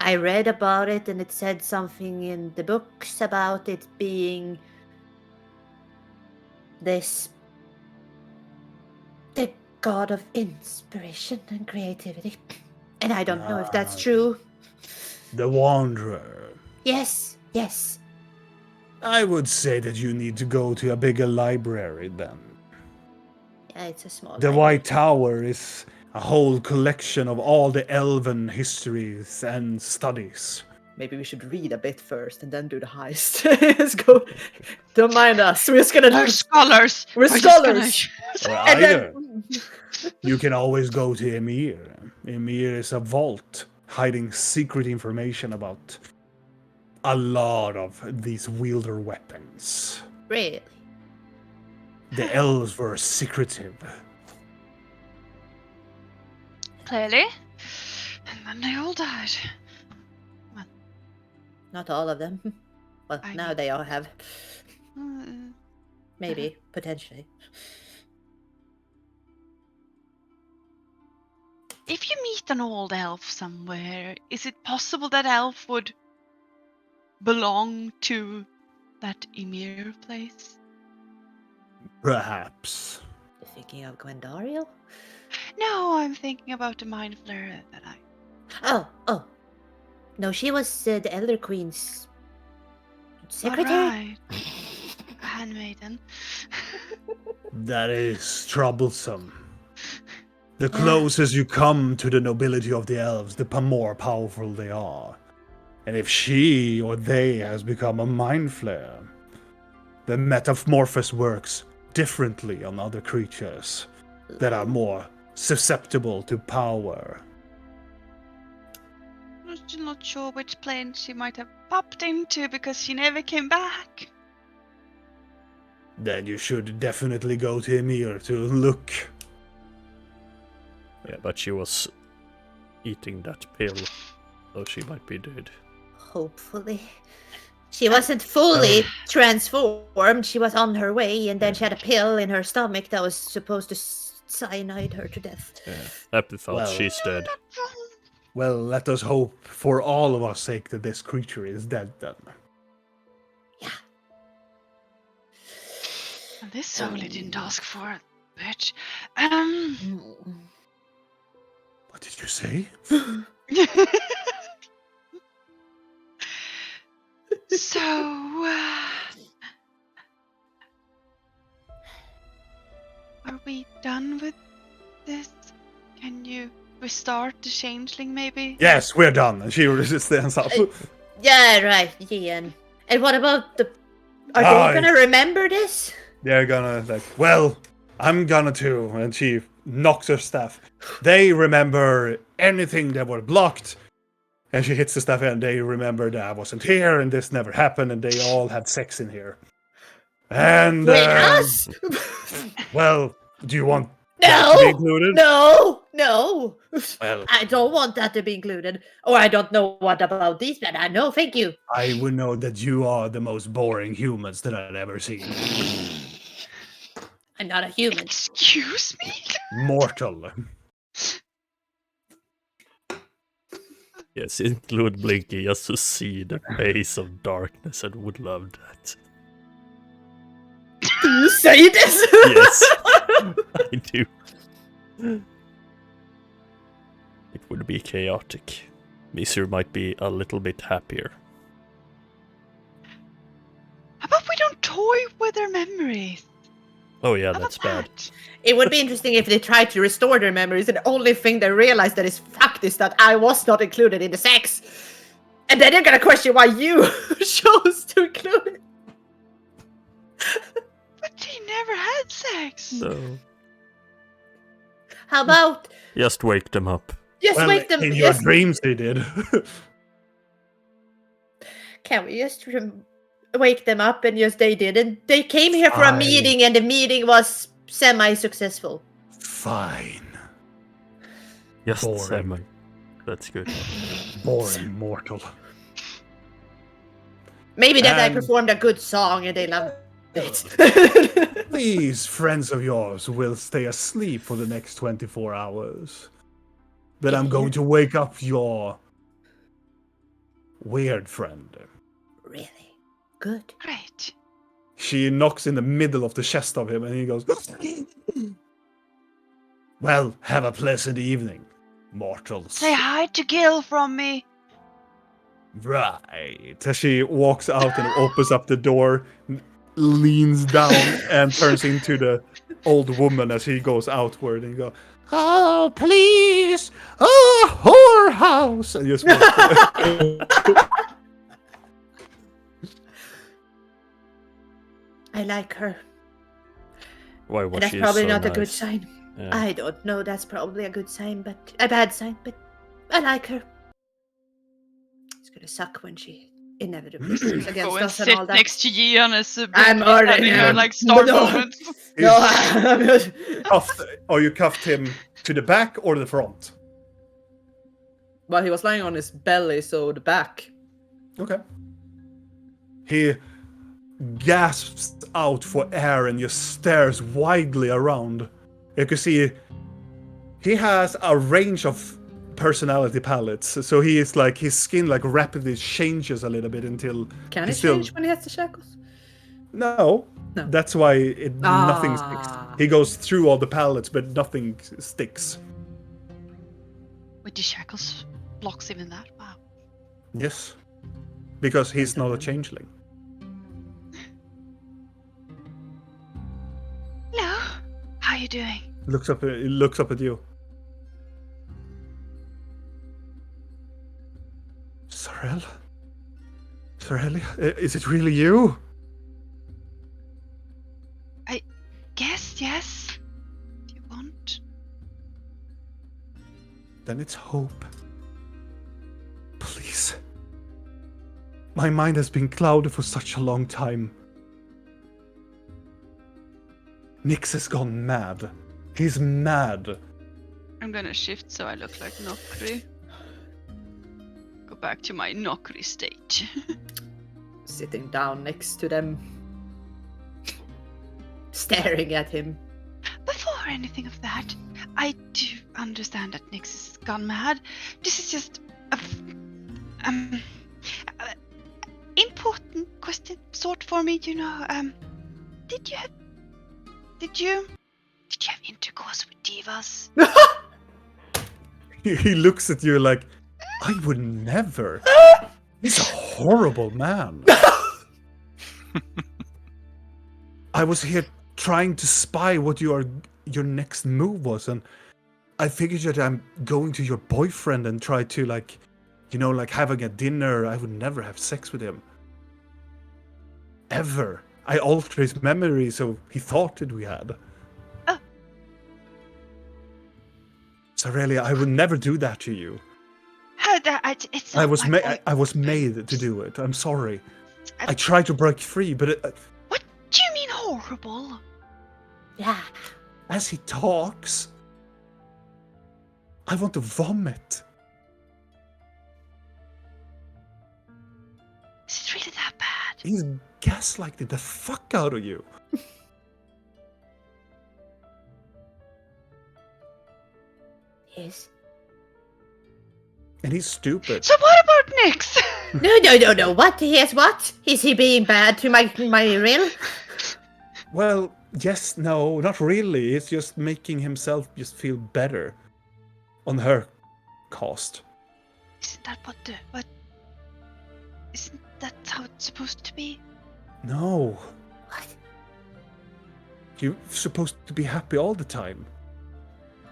I read about it and it said something in the books about it being this the god of inspiration and creativity. And I don't know if that's Ah. true. The Wanderer. Yes, yes. I would say that you need to go to a bigger library then. Yeah, it's a small The library. White Tower is a whole collection of all the elven histories and studies. Maybe we should read a bit first and then do the heist. Let's go. Don't mind us. We're just gonna We're scholars. We're just gonna- scholars. Or And either, then you can always go to Emir. Emir is a vault hiding secret information about a lot of these wielder weapons. Really? The elves were secretive. Clearly. And then they all died. Not all of them. Well, I now mean- they all have. Uh, Maybe, potentially. If you meet an old elf somewhere, is it possible that elf would belong to that Emir place? Perhaps. You're thinking of Gwendario? No, I'm thinking about the mind flare that I. Oh. No, she was the Elder Queen's secretary. Alright. Handmaiden. That is troublesome. The closest you come to the nobility of the elves, the more powerful they are. And if she or they has become a mind flare, the metamorphosis works differently on other creatures that are more susceptible to power. I'm not sure which plane she might have popped into because she never came back. Then you should definitely go to Emir to look. Yeah, but she was eating that pill, so she might be dead. Hopefully. She wasn't fully transformed. She was on her way, and then she had a pill in her stomach that was supposed to cyanide her to death. Happy thoughts, Well- she's dead. Well, let us hope for all of our sake that this creature is dead then. And this solely didn't ask for it, bitch. What did you say? So, are we done with this? Can you restart the changeling, maybe? Yes, we're done. And she stands up. Yeah, right, Ian. And what about the... Are Aye. they gonna remember this? They're gonna well, I'm gonna too. And she knocks her staff. They remember anything that was blocked. And she hits the staff and they remember that I wasn't here and this never happened and they all had sex in here. And Wait, us? well, do you want that to be No! included? No! Well, I don't want that to be included. Or I don't know what about these, but I know, thank you. I would know that you are the most boring humans that I've ever seen. I'm not a human. Excuse me? Mortal. Yes, include Blinky just to see the face of darkness, and would love that. do you say this? Yes, I do. It would be chaotic. Misir might be a little bit happier. How about we don't toy with their memories? Oh yeah, How that's about bad. that? It would be interesting if they tried to restore their memories, and the only thing they realized that is fact is that I was not included in the sex. And then they're gonna question why you chose to include it. But they never had sex. So How about just wake them up. just Well, wake them? in your Just, dreams they did. can we just wake them up and just they didn't? They came here for a Fine. meeting, and the meeting was semi-successful. Fine. Just Boring. semi. That's good. Boring mortal. Maybe that I And- performed a good song and they loved it. These friends of yours will stay asleep for the next 24 hours. Then I'm going to wake up your weird friend. Really good. Great. She knocks in the middle of the chest of him and he goes, well, have a pleasant evening, mortals. Say hi to Gil from me. Right. As she walks out and opens up the door, leans down and turns into the old woman as he goes outward and go, Oh, please! Oh, whorehouse! And just I like her. Why was And that's she probably so not a good nice? sign. Yeah. I don't know. That's probably a good sign, but a bad sign. But I like her. It's gonna suck when she inevitably turns Go against and us and sit all that. next to Giannis, I'm already having her Um, like star no. moment. No, cuffed, or you cuffed him to the back or the front? Well, he was lying on his belly, so the back. Okay. He gasps out for air and just stares widely around. You can see he has a range of personality palettes, so he is like his skin like rapidly changes a little bit until Can he it still change when he has the shackles? no. No. That's why nothing sticks. Ah. He goes through all the palettes, but nothing sticks. With the shackles blocks even that. Wow. Yes, because he's not a changeling. Hello. How are you doing? He looks up at you. Sorel? Sorelia? Is it really you? Guess yes. Do you want? Then it's hope. Please. My mind has been clouded for such a long time. Nix has gone mad. He's mad. I'm gonna shift so I look like Nokri. Go back to my Nokri state. Sitting down next to them. staring at him. Before anything of that, I do understand that Nix has gone mad. This is just a important question, sort for me. You know, did you have intercourse with divas? He looks at you like, I would never. He's a horrible man. I was here trying to spy what your next move was, and I figured that I'm going to your boyfriend and try to like having a dinner. I would never have sex with him. Ever. I altered his memory so he thought that we had. Oh. Sorelia, I would never do that to you. It's I not was my point. I was made to do it. I'm sorry. I tried to break free, but What do you mean horrible? Yeah. as he talks, I want to vomit. Is it really that bad? He's gaslighting the fuck out of you. Yes. And he's stupid. So what about Nix? No. What? Yes, what? Is he being bad to my real? Well, yes, no, not really. It's just making himself just feel better on her cost. Isn't that what? Isn't that how it's supposed to be? No. What? You're supposed to be happy all the time.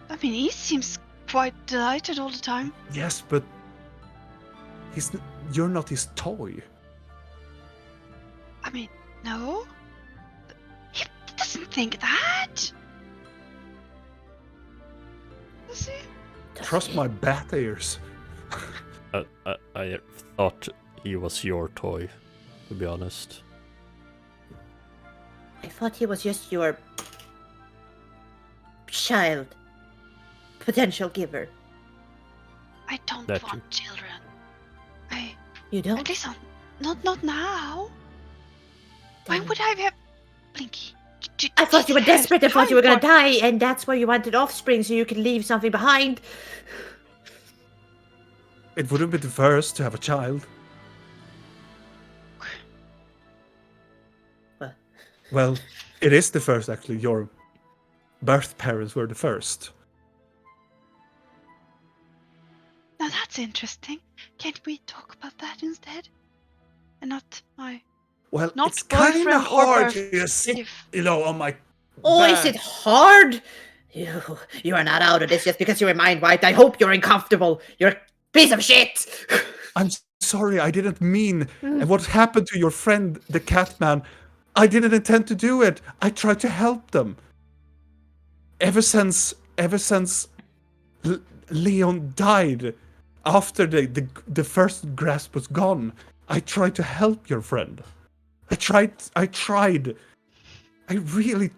I mean, he seems quite delighted all the time. Yes, but you're not his toy. I mean, no. He doesn't think that. Does he? Trust my bat ears. I thought he was your toy, to be honest. I thought he was just your child. Potential giver. I don't That want children. You don't? At least not now. Why would I have Blinky? I thought you were desperate. I thought you were gonna die, and that's why you wanted offspring, so you could leave something behind. It wouldn't be the first to have a child. What? Well, it is the first, actually. Your birth parents were the first. Now that's interesting. Can't we talk about that instead? And not my. Well, Not it's kind boyfriend of or hard birth- to just sit, if- on my Oh, back. is it hard? You are not out of this just because you were mind wiped. I hope you're uncomfortable. You're a piece of shit. I'm sorry, I didn't mean. And what happened to your friend, the Catman? I didn't intend to do it. I tried to help them. Ever since Leon died, after the first grasp was gone, I tried to help your friend. I tried. I really,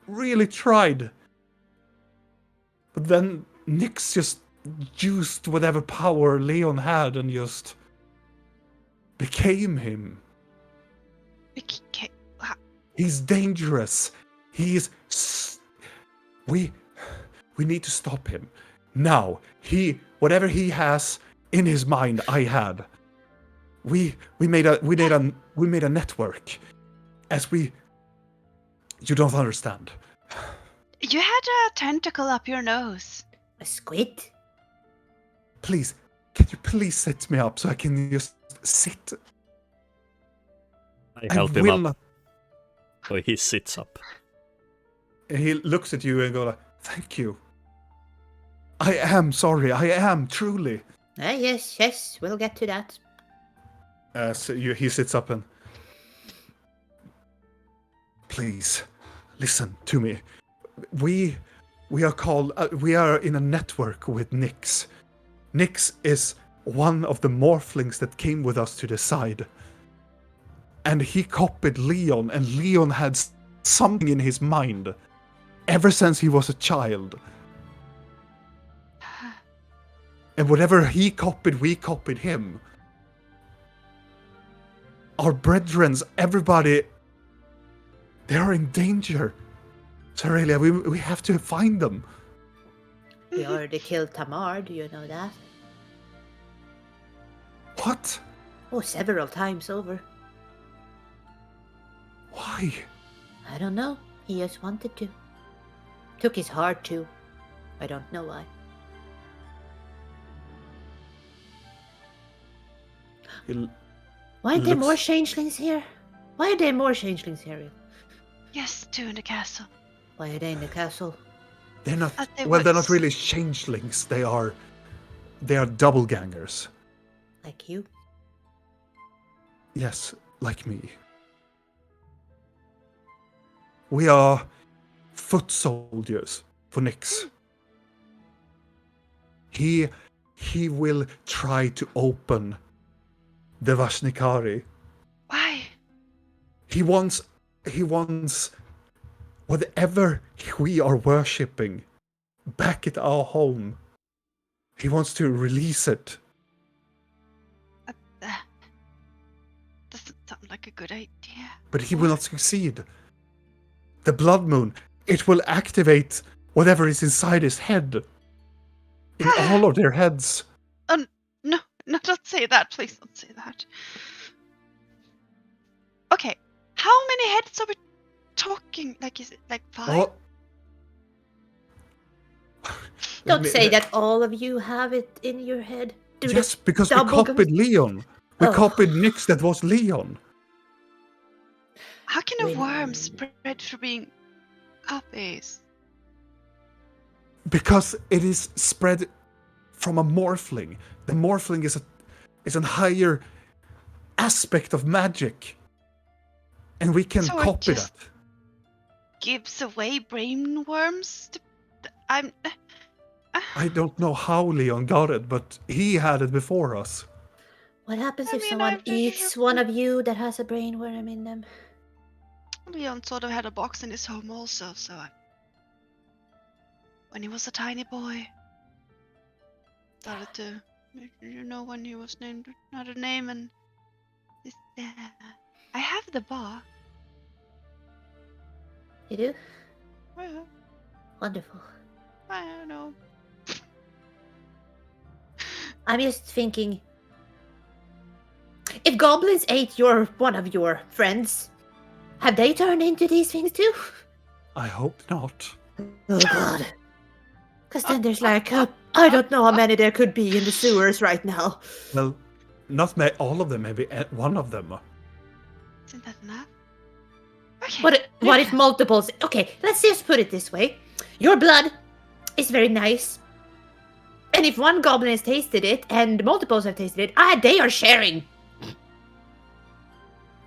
really tried. But then Nyx just used whatever power Leon had and just became him. He's dangerous. We need to stop him. Now, whatever he has in his mind, I had. We made a network. You don't understand. You had a tentacle up your nose. A squid? Please, can you please sit me up so I can just sit? I help him up. So he sits up. And he looks at you and goes, "Thank you. I am sorry. I am truly." Yes, we'll get to that. He sits up and, "Please, listen to me. We are in a network with Nyx. Nyx is one of the morphlings that came with us to the side. And he copied Leon, and Leon had something in his mind ever since he was a child. And whatever he copied, we copied him. Our brethren, everybody, they are in danger. So Aurelia, we have to find them." We already killed Tamar, do you know that? What? Oh, several times over. Why? I don't know. He just wanted to. Took his heart too. I don't know why. Why aren't there more changelings here? Why are there more changelings here? Yes, 2 in the castle. Why are they in the castle? They're not. They Well, they're would- not really changelings. They are doppelgangers. Like you? Yes, like me. We are foot soldiers for Nyx. He will try to open the Vashnikari. Why? He wants whatever we are worshipping back at our home. He wants to release it. Doesn't sound like a good idea. But he will not succeed. The blood moon, it will activate whatever is inside his head. In all of their heads. No, don't say that. Please don't say that. Okay, how many heads are we talking? Like, is it like 5? Oh. Don't say that all of you have it in your head. Yes, because we double copied Leon. We copied Nyx that was Leon. How can a Wait. worm spread through being copies? Because it is spread from a morphling. The morphling is a higher aspect of magic. And we can So it copy just- that. Gives away brain worms? I don't know how Leon got it, but he had it before us. What happens I if mean, someone I've eats just- one of you that has a brain worm in them? Leon sort of had a box in his home also, so when he was a tiny boy, started to, when he was named another name, and this, I have the bar. You do? Well, Wonderful. I don't know. I'm just thinking, if goblins ate one of your friends, have they turned into these things too? I hope not. Oh god. Because then there's like, I don't know how many there could be in the sewers right now. Well, not all of them, maybe one of them. Isn't that enough? Okay. What if multiples? Okay, let's just put it this way. Your blood It's very nice. And if one goblin has tasted it and multiples have tasted it, they are sharing.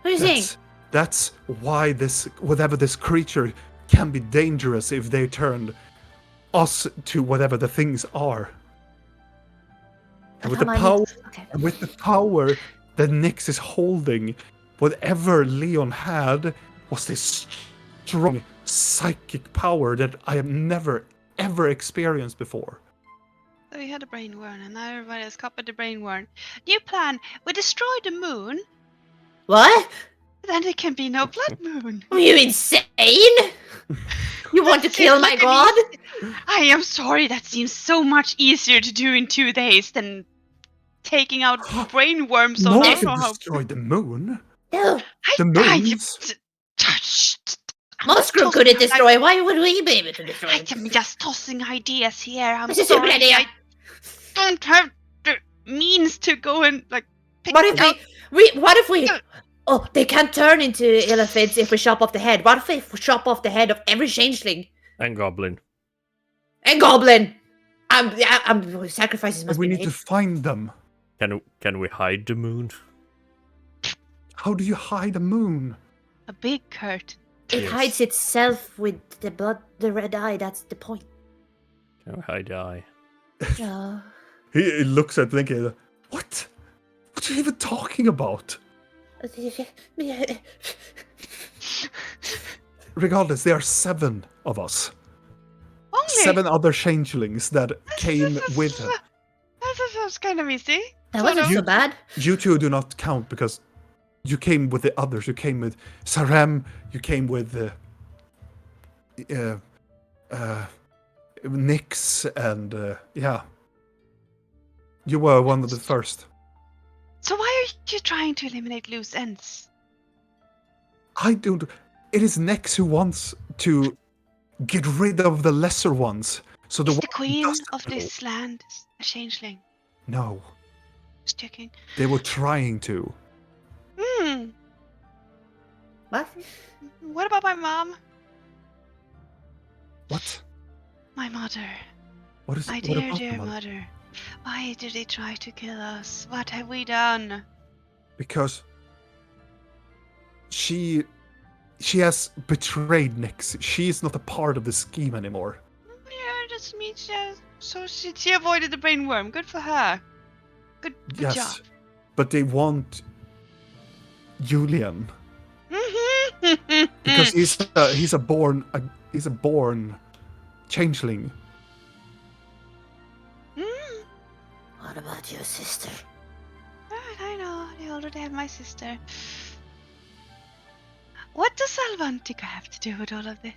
What are you saying? That's why whatever this creature can be dangerous if they turned us to whatever the things are. And with the power that Nyx is holding, whatever Leon had was this strong psychic power that I have never ever experienced before. So we had a brain worm, and now everybody has copied the brain worm. New plan: we destroy the moon, What? then there can be no blood moon. Are you insane? You want to kill my god? I am sorry, that seems so much easier to do in 2 days than taking out brain worms No on one I don't can know how. destroy the moon. No. The moons. Musgrove couldn't destroy. Why would we be able to destroy it? I'm just tossing ideas here. I'm It's a stupid sorry. idea. I don't have the means to go and pick What if out. what if we? Oh, they can't turn into elephants if we chop off the head. What if we chop off the head of every changeling And goblin. and goblin? Sacrifices must We be need made. to find them. Can we hide the moon? How do you hide a moon? A big curtain. It Yes. hides itself with the red eye. That's the point. Can we hide the eye? Yeah. He looks at Blinky. What? What are you even talking about? Regardless, there are 7 of us. Only. 7 other changelings that came with him. That's kind of easy. That wasn't so bad. You 2 do not count because you came with the others. You came with Sarem. You came with Nyx, and yeah. You were one of the first. So why are you trying to eliminate loose ends? I don't. It is Nyx who wants to get rid of the lesser ones. So Is the one who queen doesn't of know. this land a changeling? No, Just checking. they were trying to. What? What about my mom? What? My mother. What is? My what dear, about dear them? mother. Why did they try to kill us? What have we done? Because she has betrayed Nyx. She is not a part of the scheme anymore. Yeah, that's me. So she avoided the brain worm. Good for her. Good Yes, job. but they want Julian Mm-hmm. because he's a born changeling. What about your sister? I know. They already have my sister. What does Alvantica have to do with all of this?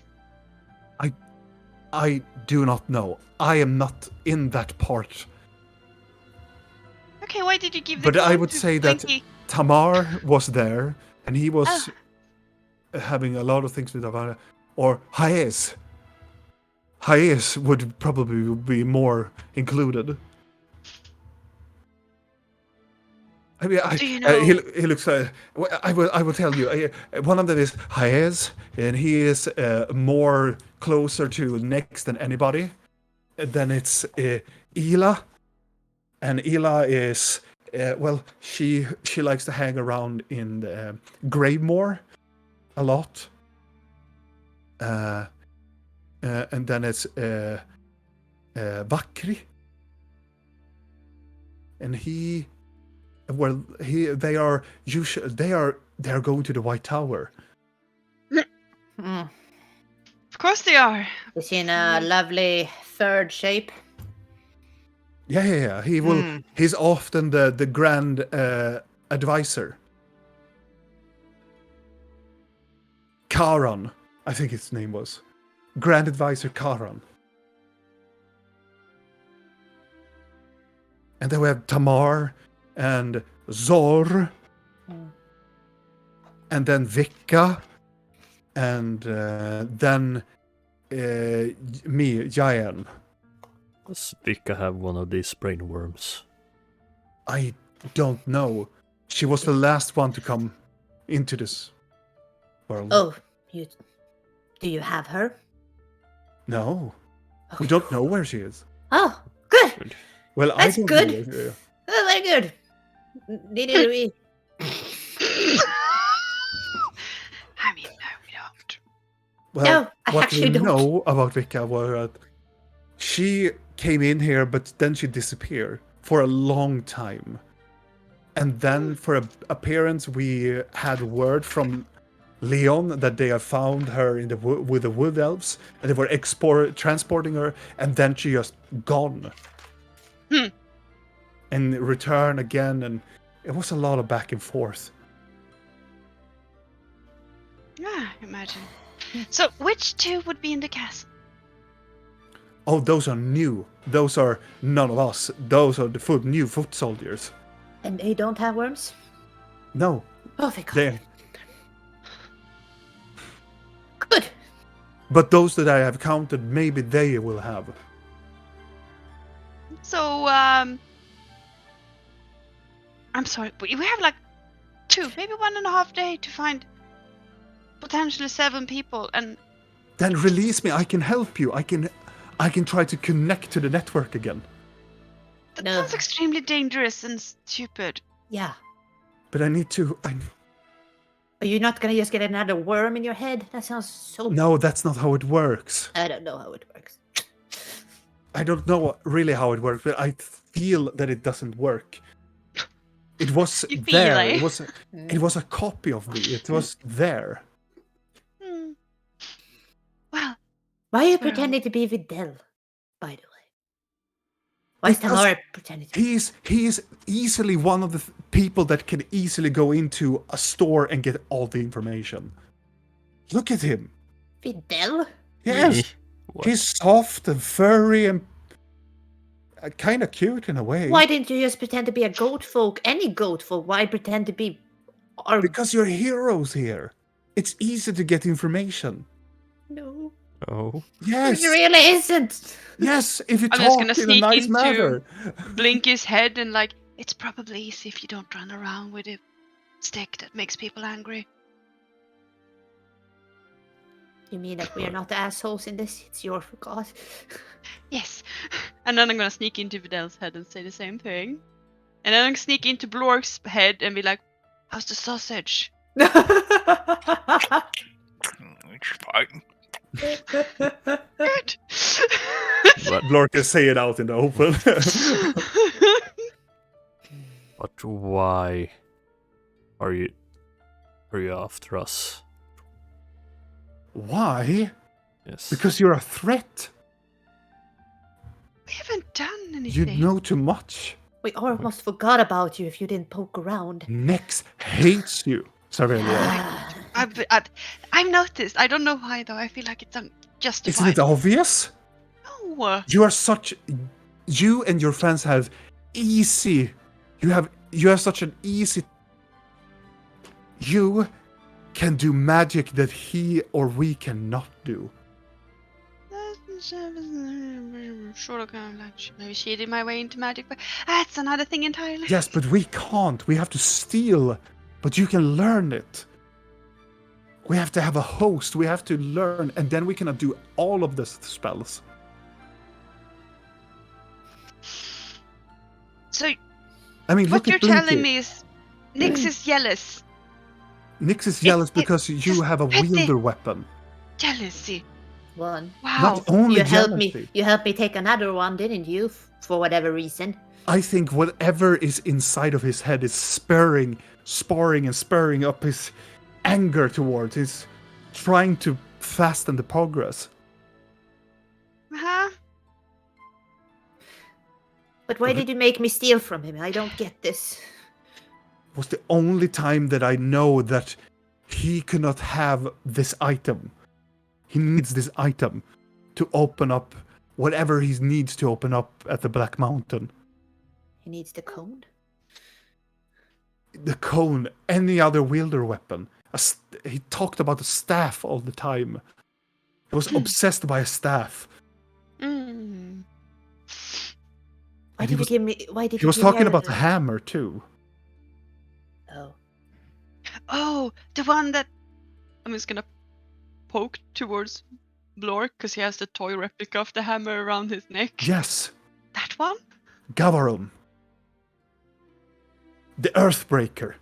I do not know. I am not in that part. Okay, why did you give the But I gold would to say that Blinky? Tamar was there, and he was having a lot of things with Avara. Or Haes. Haes would probably be more included. I mean, Do you know? he looks. I will tell you. One of them is Haes, and he is more closer to Nyx than anybody. Then it's Ela, and Ela is well. She likes to hang around in the Gravemore a lot. And then it's Vakri, and he. Well, they are going to the White Tower. Mm. Of course they are. Is he in a lovely third shape? Yeah. He will. Hmm. He's often the grand advisor. Karan, I think his name was. Grand Advisor Karan. And then we have Tamar and Zor. And then Vika. And then me, Jayan. Does Vika have one of these brain worms? I don't know. She was the last one to come into this world. Oh, do you have her? No. We don't know where she is. Oh, good. Well, That's I don't good. know where- Oh, very good. Neither do we. I mean, no, we don't. Well, No, I what actually we don't. know about Vika was that she came in here, but then she disappeared for a long time. And then for a appearance, we had word from Leon that they have found her in the with the wood elves, and they were transporting her, and then she just gone. And return again, and it was a lot of back and forth. Yeah, imagine. So, which two would be in the castle? Oh, those are new. Those are none of us. Those are the new foot soldiers. And they don't have worms? No, Oh, thank God. they. Good. But those that I have counted, maybe they will have. So, I'm sorry, but we have like 2, maybe 1.5 days to find potentially 7 people, and Then release me. I can help you. I can try to connect to the network again. that No. sounds extremely dangerous and stupid. Yeah. But I need to. Are you not gonna just get another worm in your head? That sounds so... No, that's not how it works. I don't know how it works. I don't know really how it works, but I feel that it doesn't work. It was You feel there. it? It was a copy of me. It was there. Hmm. Well, Why are you Well- pretending to be Videl, by the way? Why is Because Tamara pretending to be... He's easily one of the people that can easily go into a store and get all the information. Look at him. Videl? Yes, What? he's soft and furry and kind of cute in a way. Why didn't you just pretend to be a goat folk? Any goat folk? Why pretend to be... Our... Because you're heroes here. It's easy to get information. No. Oh. Yes. It really isn't. Yes, if you I'm just talk gonna in a sneak nice into- manner. blink his head and like, it's probably easy if you don't run around with a stick that makes people angry. You mean that we are not assholes in this? It's your God. Yes. And then I'm gonna sneak into Videl's head and say the same thing. And then I'm gonna sneak into Blork's head and be like, how's the sausage? It's fine. Good. But Blork can say it out in the open. but why are you after us? Why? Yes. Because you're a threat. We haven't done You anything. know too much. We almost forgot about you if you didn't poke around. Nex hates you, Savelia. I've noticed. I don't know why though. I feel like it's Isn't unjustified. it obvious? No. You are such. You and your friends have easy. You have such an easy. You can do magic that he or we cannot do. Sort of kind of like maybe cheating my way into magic, but that's another thing entirely. Yes, but we can't. We have to steal. But you can learn it. We have to have a host. We have to learn, and then we cannot do all of the spells. So I mean, what look you're at Blinky. telling me is Nyx is jealous. Nyx is jealous because you just have a petty. wielder weapon. Jealousy. One. Wow. Not only You helped jealousy. me. You helped me take another one, didn't you? For whatever reason. I think whatever is inside of his head is spurring up his anger towards. He's trying to fasten the progress. Uh-huh. But why did you make me steal from him? I don't get this. It was the only time that I know that he could not have this item. He needs this item to open up whatever he needs to open up at the Black Mountain. He needs the cone. The cone, any other wielder weapon. He talked about a staff all the time. He was obsessed by a staff. Mm. Why And did you give me? Why did He was you give me talking about the hammer too. Oh. Oh, the one that I'm just gonna poke towards Blork, because he has the toy replica of the hammer around his neck. Yes, That one? Gavarum. The Earthbreaker.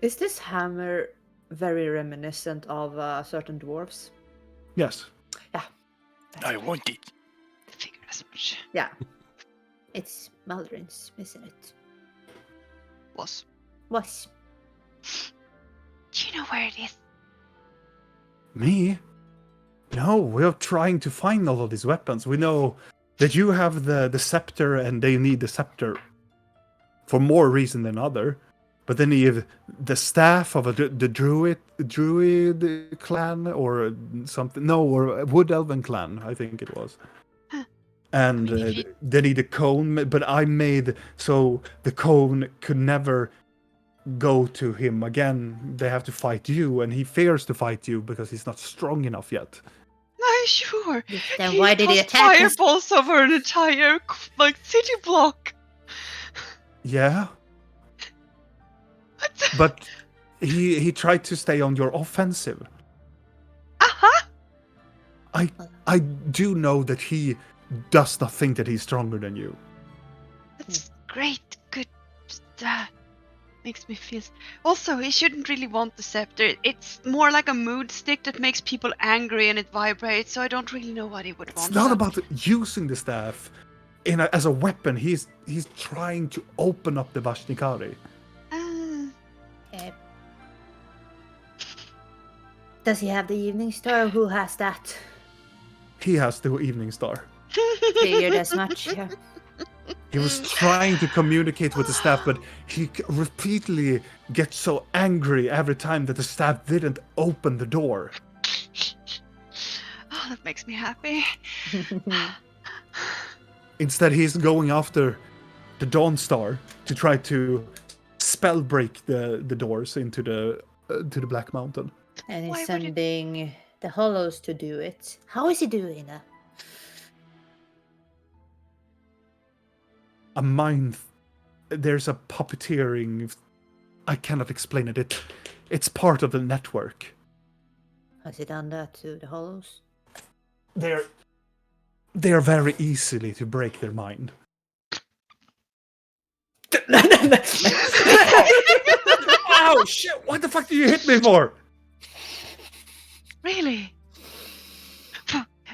Is this hammer very reminiscent of certain dwarves? Yes. Yeah. I want it. I figured as much. Yeah. It's Maldorin's, isn't it? Was. Was. Do you know where it is? Me? No, we're trying to find all of these weapons. We know that you have the scepter and they need the scepter for more reason than other. But then you have the staff of the druid clan or something. No, or a wood elven clan, I think it was. Huh. And I mean, if you- they need a cone, but I made so the cone could never go to him again. They have to fight you, and he fears to fight you because he's not strong enough yet. Are you sure? Then why did he tossed attack us? fireballs over an entire city block. Yeah, What the- but he tried to stay on your offensive. Uh-huh. I do know that he does not think that he's stronger than you. That's great. Good. Makes me feel. Also, he shouldn't really want the scepter. It's more like a mood stick that makes people angry and it vibrates. So I don't really know what he would want. It's not that. about using the staff as a weapon. He's trying to open up the Vashnikari. Uh, does he have the Evening Star? Who has that? He has the Evening Star. Figured as much. Yeah. He was trying to communicate with the staff, but he repeatedly gets so angry every time that the staff didn't open the door. Oh, that makes me happy. Instead, he's going after the Dawn Star to try to spell break the doors into the to the Black Mountain. And he's Why would it- sending the Hollows to do it. How is he doing that? A mind. There's a puppeteering. I cannot explain it. It's part of the network. Has he done that to the Hollows? They are very easily to break their mind. Ow! Shit! What the fuck did you hit me for? Really?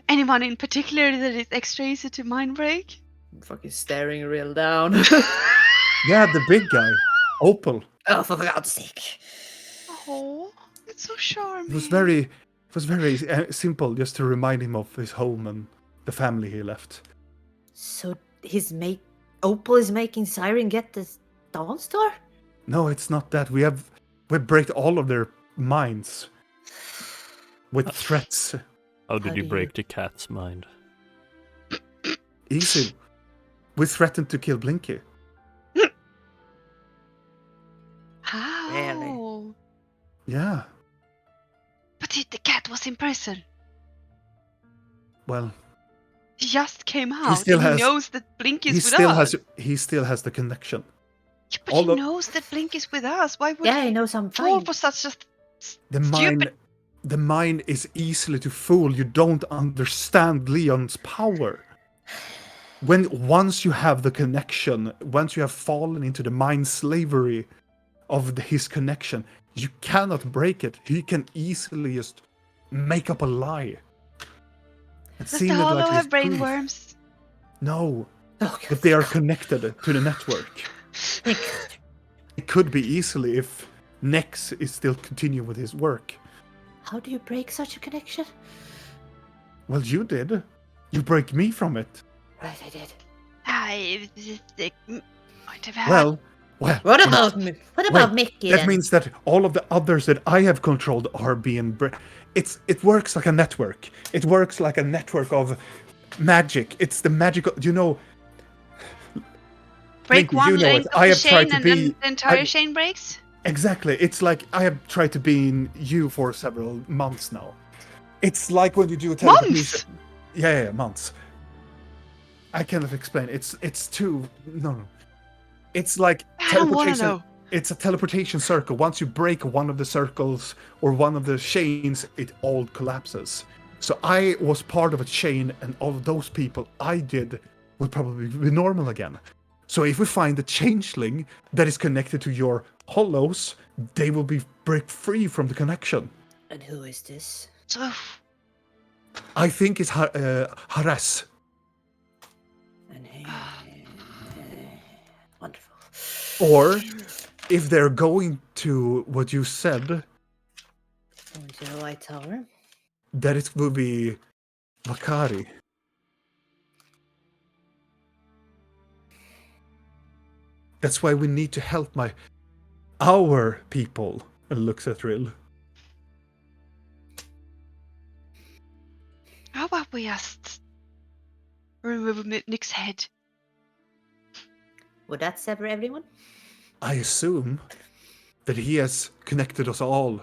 Anyone in particular that is extra easy to mind break? Fucking staring real down. Yeah, the big guy, Opal. Oh, for God's sake. Oh, it's so charming. It was very simple, just to remind him of his home and the family he left. So Opal is making Siren get the Dawn Star? No, it's not that. We break all of their minds with threats. How did How you do break you- the cat's mind? Easy. We threatened to kill Blinky. How? Yeah. But the cat was in prison. Well, He just came out. still and has- he knows that Blink is he with still us. has the connection. Yeah, but all he of- knows that Blink is with us. Why would Yeah, he he knows I'm fall fine. for such a The stupid? mind is easily to fool. You don't understand Leon's power. Once you have the connection, once you have fallen into the mind slavery of his connection, you cannot break it. He can easily just make up a lie. Does the Hollow have brain worms? No, Oh, but they are connected to the network. It could be easily if Nex is still continuing with his work. How do you break such a connection? Well, you did. You break me from it. Right, I did. They might have had. Well. What about me? What about Mickey That then? means that all of the others that I have controlled are being. It works like a network. It works like a network of magic. It's the magical. break Blinky, one you know link it. of I the have tried chain to and then be. the entire I- chain breaks? Exactly. It's like I have tried to be in you for several months now. It's like when you do a teleportation. Yeah, months. I cannot explain. It's too no. It's like I don't want to teleportation. know. It's a teleportation circle. Once you break one of the circles or one of the chains, it all collapses. So I was part of a chain, and all of those people I did would probably be normal again. So if we find a changeling that is connected to your hollows, they will be break free from the connection. And who is this? So, I think it's Haras. And he... wonderful. Or if they're going to what you said, Going to the White Tower. that it will be Vakari. That's why we need to help our people. And looks at Rill. how about we just remove Nick's head? Would that sever everyone? I assume that he has connected us all.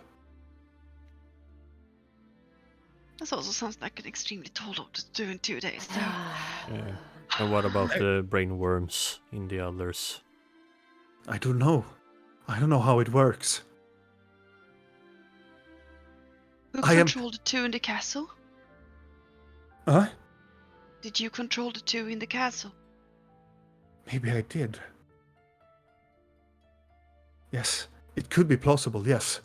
That also sounds like an extremely tall order to do in 2 days. So. Yeah. And what about the brain worms in the others? I don't know. I don't know how it works. Who I am- controlled the 2 in the castle? Huh? Did you control the 2 in the castle? Maybe I did. Yes, it could be plausible, yes.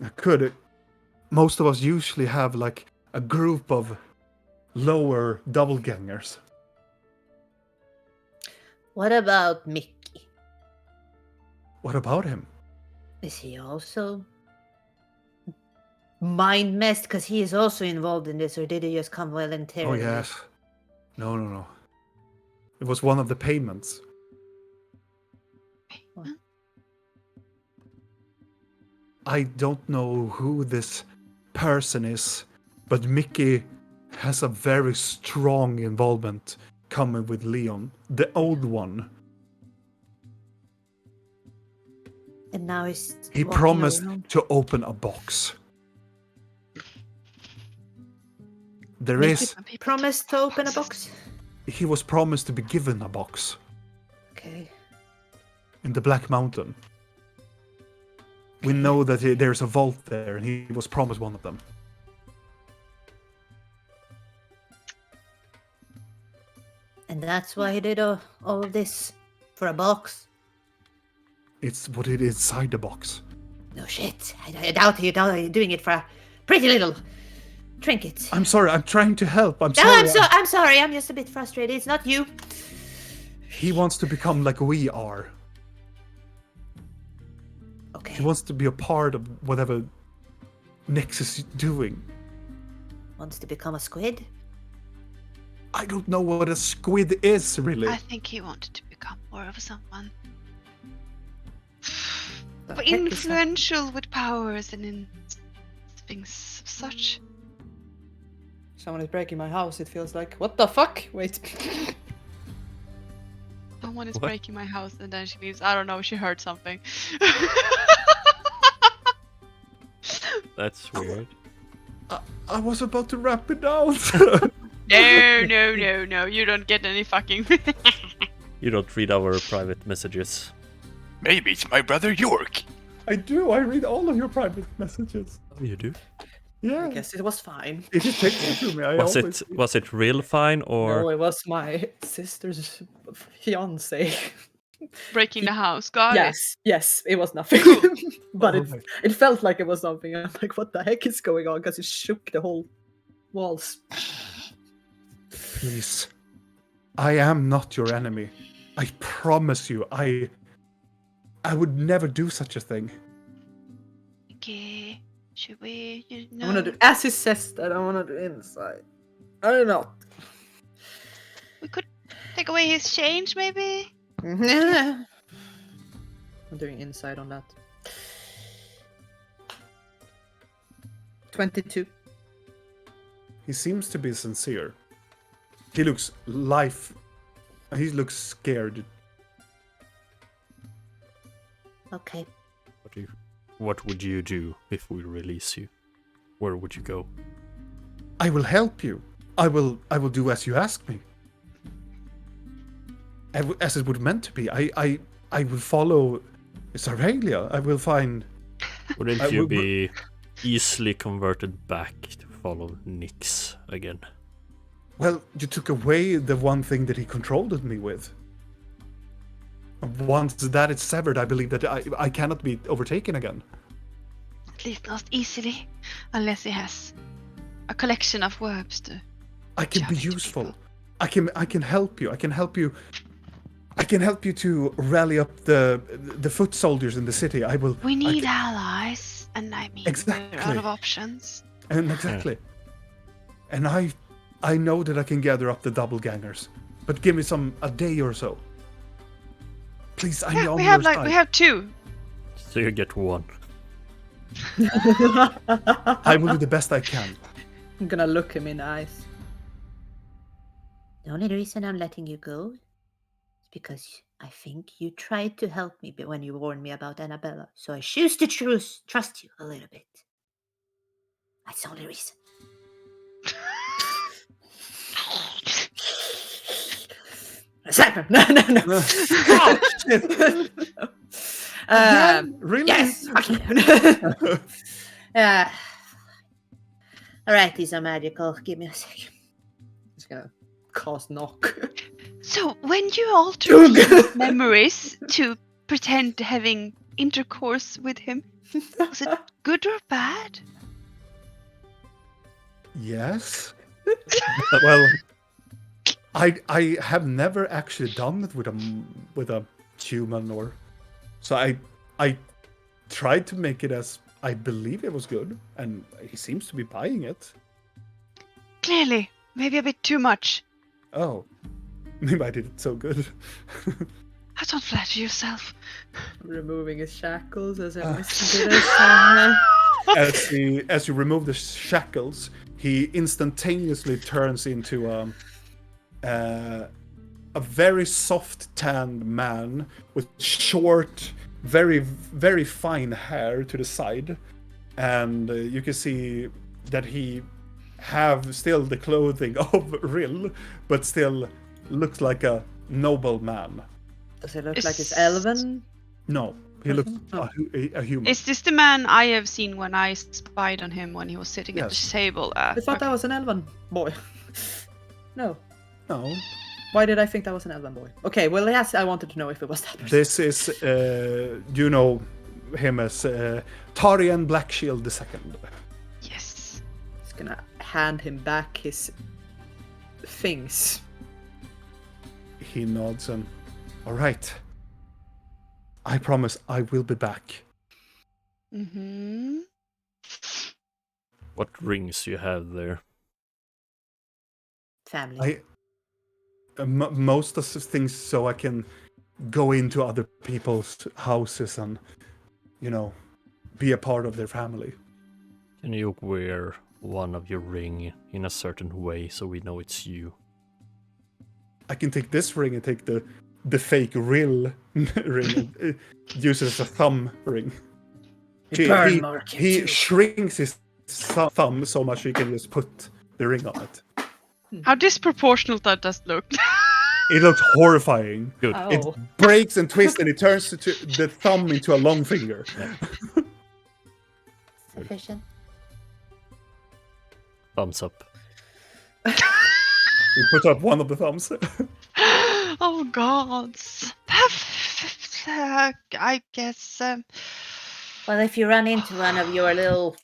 I could. Most of us usually have like a group of lower doppelgangers. What about Mickey? What about him? Is he also mind messed because he is also involved in this, or did he just come voluntarily? Oh, yes. No. It was one of the payments. What? I don't know who this person is, but Mickey has a very strong involvement coming with Leon, the old one. And now he's He walking promised around. to open a box. There Mickey is. promised to open a box. He was promised to be given a box Okay. in the Black Mountain. We know that there's a vault there, and he was promised one of them. And that's why he did all of this for a box. It's what it is inside the box. No shit. I doubt you're doing it for a pretty little trinket. I'm sorry. I'm trying to help. I'm No, sorry. I'm sorry. I'm just a bit frustrated. It's not you. He wants to become like we are. Okay. He wants to be a part of whatever Nyx is doing. Wants to become a squid? I don't know what a squid is, really. I think he wanted to become more of someone The but heck is that? influential with powers and in things of such. Someone is breaking my house, it feels like. What the fuck? Wait. Someone is What? breaking my house and then she leaves. I don't know, she heard something. That's weird. I was about to wrap it down. No, you don't get any fucking. You don't read our private messages. Maybe it's my brother York. I do. I read all of your private messages. Oh, you do? Yeah. I guess it was fine. It just takes it to me. I Was always... it real fine or No, it was my sister's fiance. Breaking the house, got Yes, it was nothing. But Oh my- it felt like it was something. I'm like, what the heck is going on? Because it shook the whole walls. Please. I am not your enemy. I promise you. I would never do such a thing. Okay, should we? You I know. want to do, as he says that, I want to do inside. I don't know. We could take away his change, maybe. I'm doing inside on that. 22. He seems to be sincere. He looks He looks scared. Okay. what would you do if we release you? Where would you go? I will help you. I will do as you ask me. As it would meant to be. I I will follow Zaraglia. I will find. Wouldn't I you will- be easily converted back to follow Nyx again? Well, you took away the one thing that he controlled me with. Once that is severed, I believe that I cannot be overtaken again. At least not easily, unless he has a collection of verbs to. I can be Shouting to useful. people. I can help you. I can help you. I can help you to rally up the foot soldiers in the city. I will. We I need can- allies, and I mean we're Exactly. out of options. and exactly. And I know that I can gather up the double gangers, but give me a day or so. Please, I'm Yeah, on we your have side. we have 2. So you get 1. I will do the best I can. I'm gonna look him in the eyes. The only reason I'm letting you go is because I think you tried to help me when you warned me about Annabella. So I choose to trust you a little bit. That's the only reason. Simon! No. Oh, shit. Really? Yes. All right, these are magical. Give me a second. Just gonna cast knock. So when you alter people's memories to pretend having intercourse with him, was it good or bad? Yes. Well, I have never actually done it with a human, or so I tried to make it as I believe it was good, and he seems to be buying it. Clearly, maybe a bit too much. Oh, maybe I did it so good. Don't flatter yourself. Removing his shackles as I Ah. listen to this. As you remove the shackles, he instantaneously turns into a very soft tanned man with short, very very fine hair to the side, and you can see that he have still the clothing of Rill, but still looks like a noble man. Does it look like it's Is- elven? No, he looks Oh. a human. Is this the man I have seen when I spied on him when he was sitting at Yes. the table? I thought that was an elven boy. No. No, Why did I think that was an elven boy? Okay, well, yes, I wanted to know if it was that person. this is you know him as Tarian Blackshield II. Yes. Just gonna hand him back his things. He nods and, all right. I promise I will be back. Mm-hmm. What rings you have there? Family. Most of the things so I can go into other people's houses and, be a part of their family. Can you wear one of your ring in a certain way so we know it's you? I can take this ring and take the fake real ring and use it as a thumb ring. Burn mark you He too. shrinks his thumb so much he can just put the ring on it. How disproportional that does look. It looks horrifying. Good. Oh. It breaks and twists and it turns the thumb into a long finger. Sufficient. Thumbs up. You put up one of the thumbs. Oh gods. I guess. Well, if you run into one of your little.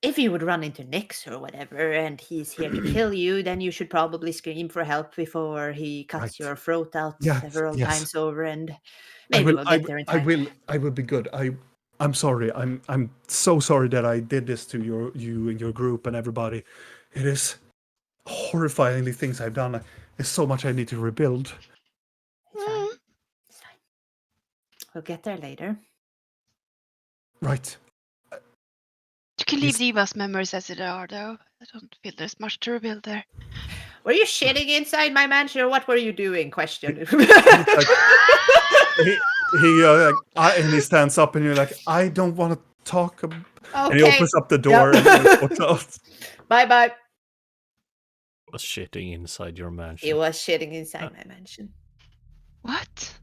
If you would run into Nyx or whatever and he's here to kill you, then you should probably scream for help before he cuts Right. your throat out Yes, several yes. times over, and maybe we'll get there in time. I will be good. I'm sorry. I'm so sorry that I did this to you and your group and everybody. It is horrifyingly things I've done. There's so much I need to rebuild. It's fine. It's fine. We'll get there later. Right. You can leave Yes. Diva's memories as they are, though. I don't feel there's much to rebuild there. Were you shitting inside my mansion or what were you doing? Question. And he stands up and you're like, I don't want to talk. And he Okay. opens up the door and walks out. Bye bye. Was shitting inside your mansion. He was shitting inside my mansion. What?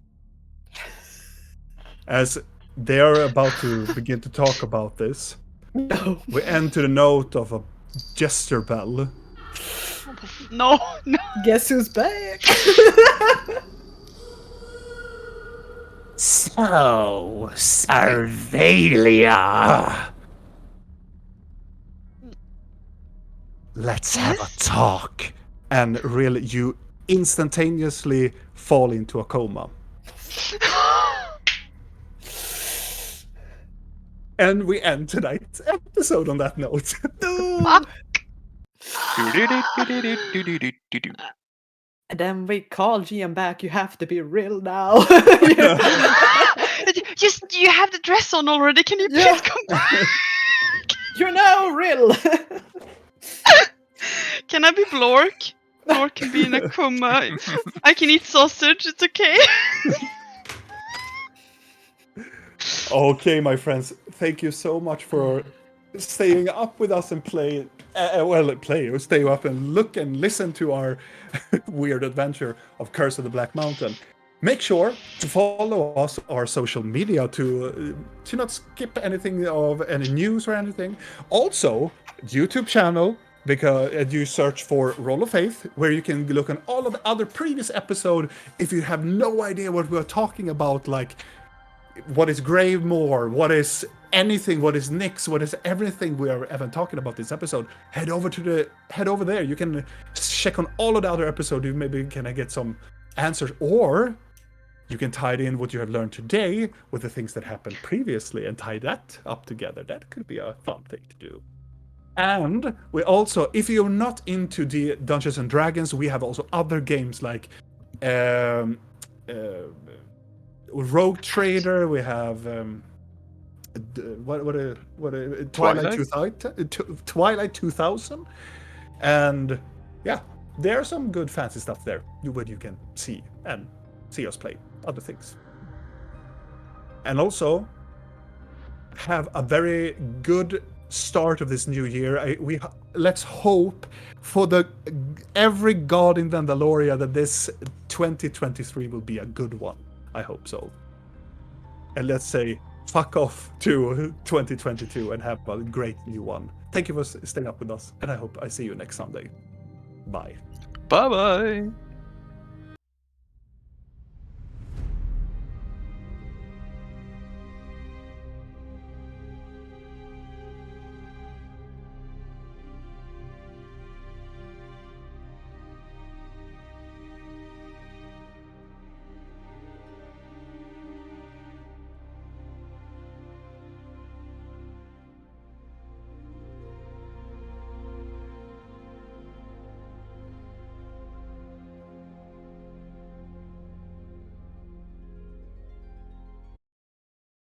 as they are about to begin to talk about this, we end to the note of a jester bell. No, no. Guess who's back? So, Sarvalia. Let's have a talk. And really, you instantaneously fall into a coma. And we end tonight's episode on that note. And then we call GM back. You have to be real now. You have the dress on already. Can you Yeah. please come back? You're now real. Can I be Blork? Blork can be in a coma. I can eat sausage. It's okay. Okay, my friends, thank you so much for staying up with us and stay up and look and listen to our weird adventure of Curse of the Black Mountain. Make sure to follow us on our social media to not skip anything of any news or anything. Also, YouTube channel, because you search for Roll of Faith, where you can look on all of the other previous episode if you have no idea what we're talking about, like what is Gravemoor, what is anything, what is Nyx, what is everything we are ever talking about this episode. Head over there. You can check on all of the other episodes. You maybe can get some answers, or you can tie it in what you have learned today with the things that happened previously and tie that up together. That could be a fun thing to do. And we also, if you're not into the Dungeons and Dragons, we have also other games like Rogue Trader. We have Twilight 2000, and yeah, there's some good fancy stuff there where you can see us play other things. And also have a very good start of this new year. Let's hope for every god in Vandaloria that this 2023 will be a good one. I hope so. And let's say fuck off to 2022 and have a great new one. Thank you for staying up with us, and I hope I see you next Sunday. Bye. Bye bye.